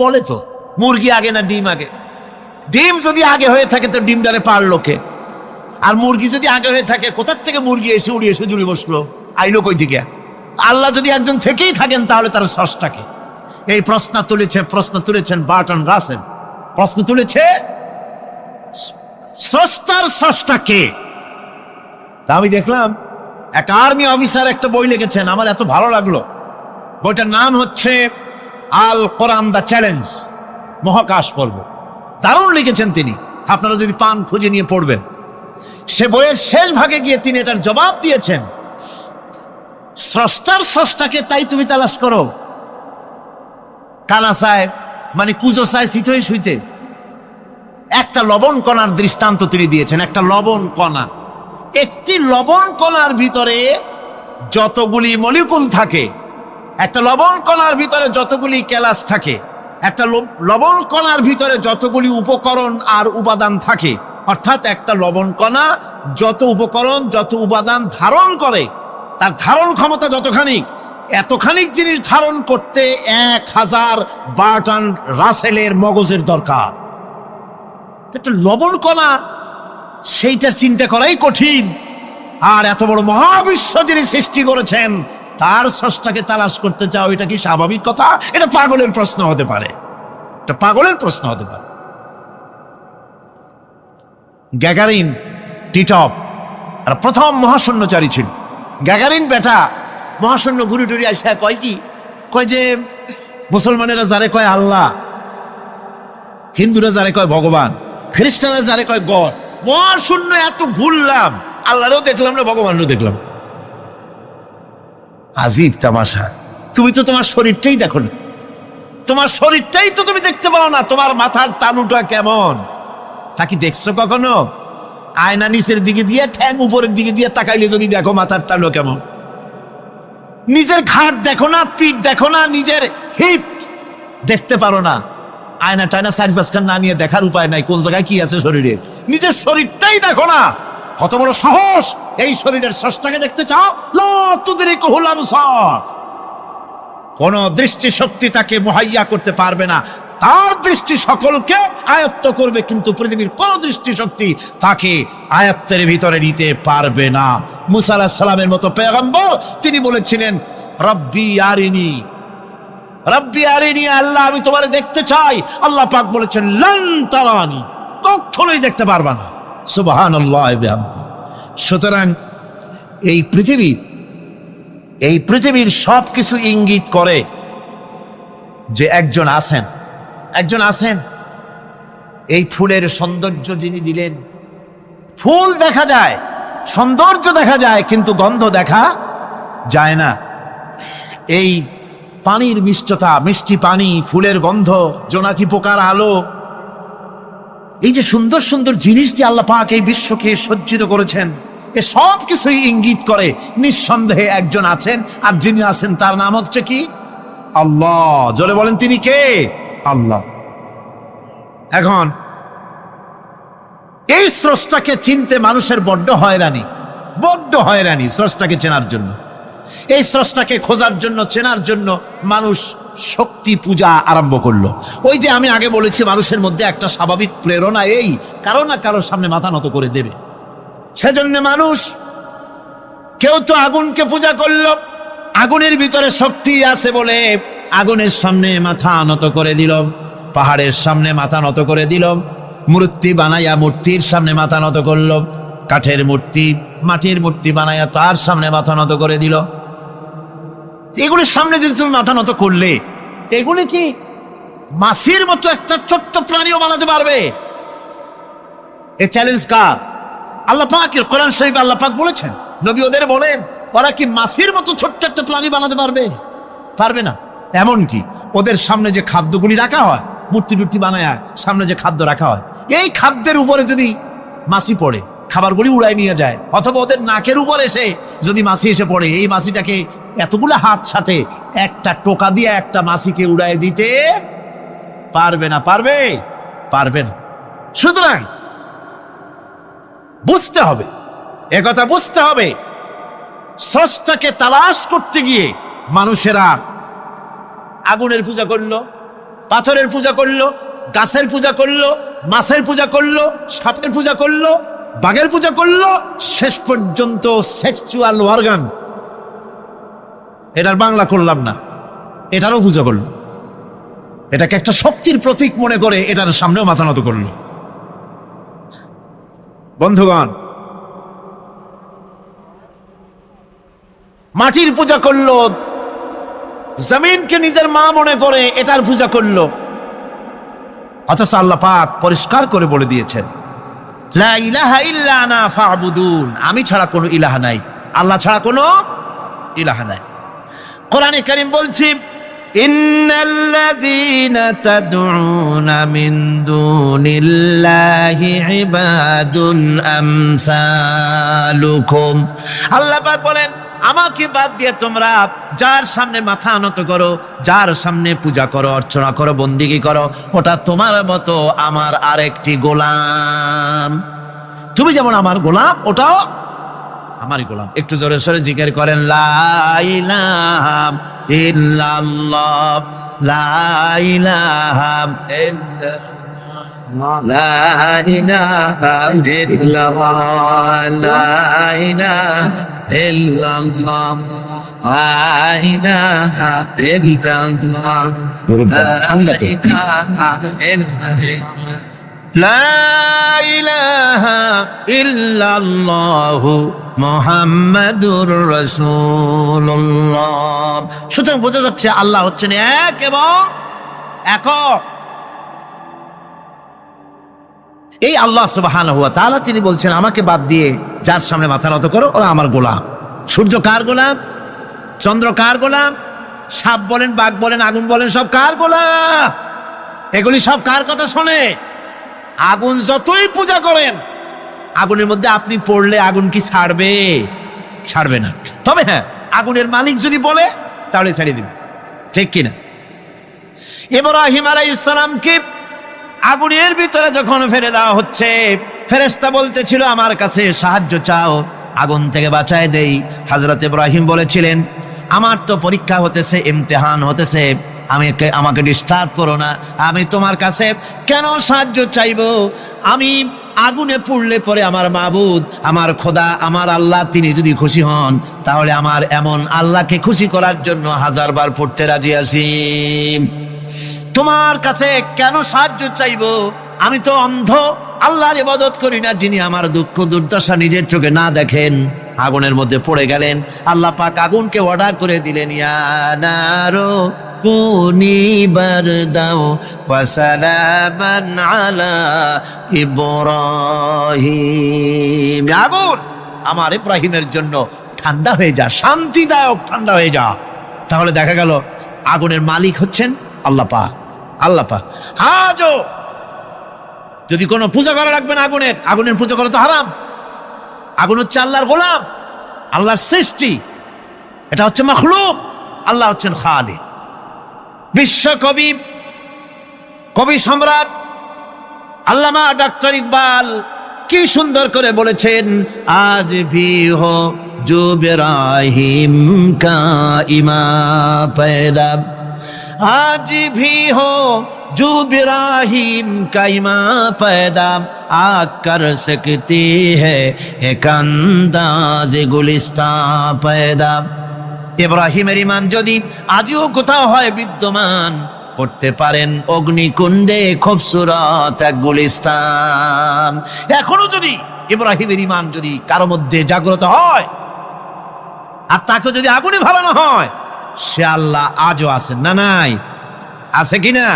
বলে তো মুরগি আগে না ডিম আগে? ডিম যদি আগে হয়ে থাকে তো ডিমটারে পারলো কে? আর মুরগি যদি আগে হয়ে থাকে, কোথার থেকে মুরগি এসে উড়ে এসে জুড়ে বসলো, আইলো কই থেকে? আল্লাহ যদি একজন থেকেই থাকেন তাহলে তার স্রষ্টাকে? এই প্রশ্ন তুলেছেন বার্টন রাসেল। প্রশ্ন তুলেছে স্রষ্টার স্রষ্টাকে। তা আমি দেখলাম এক আর্মি অফিসার একটা বই লিখেছেন, আমার এত ভালো লাগলো। বইটার নাম হচ্ছে আল কোরআন দ্য চ্যালেঞ্জ, মহাকাশ পর্ব। দারুণ লিখেছেন তিনি, আপনারা যদি পান খুঁজে নিয়ে পড়বেন। সে বইয়ের শেষ ভাগে গিয়ে তিনি এটার জবাব দিয়েছেন, স্রষ্টার স্রষ্টাকে তাই তুমি তালাশ করো। কানা চায় মানে কুজো চায় শীতই শুইতে। একটা লবণ কণার দৃষ্টান্ত তিনি দিয়েছেন। একটা লবণ কণা, একটি লবণ কণার ভিতরে যতগুলি মলিকুল থাকে, একটা লবণ কণার ভিতরে যতগুলি ক্যালাস থাকে, একটা লবণ কণার ভিতরে যতগুলি উপকরণ আর উপাদান থাকে, অর্থাৎ একটা লবণ কণা যত উপকরণ, যত উপাদান ধারণ করে, তার ধারণ ক্ষমতা যতখানি, এতখানি জিনিস ধারণ করতে 1000 বার্টন রাসেলের মগজের দরকার। একটা লবণ কণা, সেইটা চিন্তা করাই কঠিন। আর এত বড় মহাবিশ্ব যিনি সৃষ্টি করেছেন তার স্রষ্টাকে তালাশ করতে চাও, এটা কি স্বাভাবিক কথা? এটা পাগলের প্রশ্ন হতে পারে, এটা পাগলের প্রশ্ন হতে পারে। গ্যাগারিন টিটপ আর প্রথম মহাশূন্যচারী ছিল। গ্যাগারিন বেটা মহাশূন্য ঘুরে টুরি আসে কয় কি, কয় যে মুসলমানেরা যারে কয় আল্লাহ, হিন্দুরা যারে কয় ভগবান, খ্রিস্টানরা যারে কয় গড, মহাশূন্য এত ঘুরলাম, আল্লাহরও দেখলাম না, ভগবানও দেখলাম। আজীব তামাশা। তুমি তো তোমার শরীরটাই দেখো না, তোমার শরীরটাই তো তুমি দেখতে পাও না। তোমার মাথার তালুটা কেমন তা কি দেখছো কখনো? আয়না নিচের দিকে দিয়ে ঠ্যাং উপরের দিকে দিয়ে তাকাইলে যদি দেখো মাথার তালু কেমন। নিজের ঘাট দেখো না, পিঠ দেখো না, নিজের হিপ দেখতে পারো না। আয়না টায়না চারি পাঁচখান না নিয়ে দেখার উপায় নাই কোন জায়গায় কি আছে শরীরে। নিজের শরীরটাই দেখো না, কত বড় সাহস! এই শরীরের স্রষ্টাকে দেখতে চাও? লা তুদরিকুহুল আবসার। কোন দৃষ্টি শক্তি তাকে মুহাইয়া করতে পারবে না। তার দৃষ্টি সকলকে আয়ত্ত করবে, কিন্তু পৃথিবীর কোন দৃষ্টি শক্তি তাকে আয়ত্তের ভিতরে নিতে পারবে না। মুসা আলাইহিস সালামের মতো পয়গম্বর, তিনি বলেছিলেন রব্বি আরিনি, রব্বি আরিনি, আল্লাহ আমি তোমারে দেখতে চাই। আল্লাহ পাক বলেছেন লান তারানি, কখনোই দেখতে পারবা না। সুবহানাল্লাহ ওয়া বিহামদিহি। সুতরাং এই পৃথিবীর সব কিছু ইঙ্গিত করে যে একজন আছেন। এই ফুলের সৌন্দর্য যিনি দিলেন, ফুল দেখা যায়, সৌন্দর্য দেখা যায়, কিন্তু গন্ধ দেখা যায় না। এই পানির মিষ্টতা, মিষ্টি পানি, ফুলের গন্ধ, জোনাকি পোকার আলো, এই যে সুন্দর সুন্দর জিনিস দিয়ে আল্লাহ পাক এই বিশ্বকে সজ্জিত করেছেন, এ সব কিছুই ইঙ্গিত করে নিঃসন্দেহে একজন আছেন। আর যিনি আছেন তার নাম হচ্ছে কি? আল্লাহ। জোরে বলেন তিনি কে? আল্লাহ। এখন এই স্রষ্টাকে চিনতে মানুষের বড্ড হয়রানি স্রষ্টাকে চেনার জন্য। এই স্রষ্টাকে খোঁজার জন্য, চেনার জন্য মানুষ শক্তি পূজা আরম্ভ করলো। ওই যে আমি আগে বলেছি, মানুষের মধ্যে একটা স্বাভাবিক প্রেরণা এই কারো না কারোর সামনে মাথা নত করে দেবে। সেজন্য মানুষ, কেউ তো আগুনকে পূজা করলো, আগুনের ভিতরে শক্তি আছে বলে আগুনের সামনে মাথা নত করে দিল, পাহাড়ের সামনে মাথা নত করে দিল, মূর্তি বানাইয়া মূর্তির সামনে মাথা নত করলো, কাঠের মূর্তি, মাটির মূর্তি বানাইয়া তার সামনে মাথা নত করে দিল। এগুলির সামনে যদি তুমি মাথা নত করলে, এগুলি কি মাছির মতো একটা ছোট্ট প্রাণীও বানাতে পারবে? এ চ্যালেঞ্জ কার? আল্লাহ পাকের। কোরআন শরীফে আল্লাহ পাক বলেছেন, নবী ওদের বলেন, ওরা কি মাছির মতো ছোট্ট একটা প্রাণী বানাতে পারবে? পারবে না। এমনকি ওদের সামনে যে খাদ্যগুলি রাখা হয়, মূর্তি টুর্তি বানায় সামনে যে খাদ্য রাখা হয়, এই খাদ্যের উপরে যদি মাছি পড়ে, খাবারগুলি উড়াই নিয়ে যায়, অথবা ওদের নাকের উপর এসে যদি মাছি এসে পড়ে, এই মাছিটাকে এতগুলো হাত সাথে একটা টোকা দিয়ে একটা মাছিকে উড়াই দিতে পারবে না। পারবে না। সুতরাং বুঝতে হবে, একথা বুঝতে হবে, স্রষ্টাকে তালাশ করতে গিয়ে মানুষেরা আগুনের পূজা করলো, পাথরের পূজা করলো, গাছের পূজা করলো, মাছের পূজা করলো, সাপের পূজা করলো, বাঘের পূজা করলো, শেষ পর্যন্ত সেক্সুয়াল অর্গান, এটার বাংলা করলাম না, এটারও পূজা করলো। এটাকে একটা শক্তির প্রতীক মনে করে এটার সামনেও মাথা নত করলো। বন্ধুগণ, মাটির পূজা করলো, জমিনকে নিজের মা মনে করে এটার পূজা করলো। অথচ আল্লাহ পাক পরিষ্কার করে বলে দিয়েছেন, লা ইলাহা ইল্লা আনা ফা'বুদুন, আমি ছাড়া কোনো ইলাহ নাই, আল্লাহ ছাড়া কোনো ইলাহ নাই। কোরআনে কারীম বলছে, ইন্নাল্লাযীনা তাদউনা মিন দুনিল্লাহি ইবাদুন আমসালুকুম। আল্লাহ পাক বলেন, আমাকে বাদ দিয়ে তোমরা যার সামনে মাথা নত করো, যার সামনে পূজা করো, অর্চনা করো, বন্দিগি করো, ওটা তোমার মতো আমার আরেকটি গোলাম। তুমি যেমন আমার গোলাম, ওটাও আমারই গোলাম। একটু জোরে সরে জিকির করেন, লা ইলাহা ইল্লাল্লাহ, লা ইলাহা ইল্লাল্লাহ, লা ইলাহা ইল্লাল্লাহ, লা ইলাহা ইল্লাল্লাহ, লা ইলাহা ইল্লাল্লাহ, লা ইলাহা ইল্লাল্লাহু মুহাম্মাদুর রাসূলুল্লাহ। সুতরাং বোঝা যাচ্ছে আল্লাহ হচ্ছেন এক এবং একক। এই আল্লাহ সুবহানাহু ওয়া তাআলা তিনি বলছেন আমাকে বাদ দিয়ে যার সামনে মাথা নত করো ওরা আমার গোলাম। সূর্য কার গোলাম? চন্দ্র কার গোলাম? সাপ বলেন, বাঘ বলেন, আগুন বলেন, সব কার গোলাম? এগুলি সব কার কথা শোনে? আগুন যতই পূজা করেন, আগুনের মধ্যে আপনি পড়লে আগুন কি ছাড়বে? ছাড়বে না। তবে হ্যাঁ, আগুনের মালিক যদি বলে তাহলে ছেড়ে দিবে, ঠিক কিনা? ইব্রাহিম আলাইহিস সালামকে আগুনের ভিতরে যখন ফেলে দেওয়া হচ্ছে, ফেরেশতা বলতেছিল আমার কাছে সাহায্য চাও, আগুন থেকে বাঁচায় দেই। হযরত ইব্রাহিম বলেছিলেন আমার তো পরীক্ষা হতেছে, ইমতিহান হতেছে, আমাকে ডিস্টার্ব করো না, আমি তোমার কাছে কেন সাহায্য চাইবো? আমি আগুনে পুড়লে পরে আমার মাবুদ, আমার খোদা, আমার আল্লাহ তিনি যদি খুশি হন, তাহলে আমার এমন আল্লাহকে খুশি করার জন্য 1000 বার পড়তে রাজি আছি। তোমার কাছে কেন সাহায্য চাইবো? আমি তো অন্ধ, আল্লাহর ইবাদত করি না, যিনি আমার দুঃখ দুর্দশা নিজের চোখে না দেখেন। আগুনের মধ্যে পড়ে গেলেন। আল্লাহ পাক আগুনকে অর্ডার করে দিলেন, ইয়া নারু কুনি বারদাও ওয়া সালামান আলা ইব্রাহিম। আগুন আমার ইব্রাহিমের জন্য ঠান্ডা হয়ে যা, শান্তিদায়ক ঠান্ডা হয়ে যা। তাহলে দেখা গেল আগুনের মালিক হচ্ছেন আল্লাহ পাক। আল্লাহ পাক আজও যদি কোনো পূজা করা রাখবেন আগুনের পূজা করা তো হারাম। আগুন হচ্ছে আল্লাহর গোলাম, আল্লাহর সৃষ্টি, এটা হচ্ছে মাখলুক, আল্লাহ হচ্ছেন খালিক। বিশ্বকবি, কবি সম্রাট আল্লামা ডক্টর ইকবাল কি সুন্দর করে বলেছেন, আজ ভি হো জো ইব্রাহিম কা ইমা पैदा, आज भी हो जो इब्राहिम का इमाम पैदा, आग कर सकती है एक अंदाज गुलिस्तान पैदा। ইব্রাহিমের ইমান যদি আজও কোথাও হয় বিদ্যমান, করতে পারেন অগ্নিকুণ্ডে খুবসুরত এক গুলিস্তান। এখনো যদি ইব্রাহিমের ইমান যদি কারো মধ্যে জাগ্রত হয় আর তাকে যদি আগুনে ভালানো হয়, সে আল্লাহ আজও আছেন না? নাই? আছে কিনা?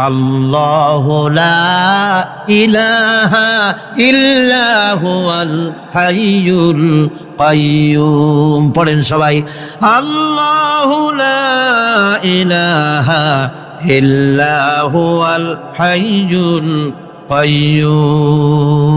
আল্লাহু লা ইলাহা ইল্লা হুয়াল হাইয়ুল কাইয়ুম। পড়েন সবাই, আল্লাহু লা ইলাহা ইল্লা হুয়াল হাইয়ুল কাইয়ুম।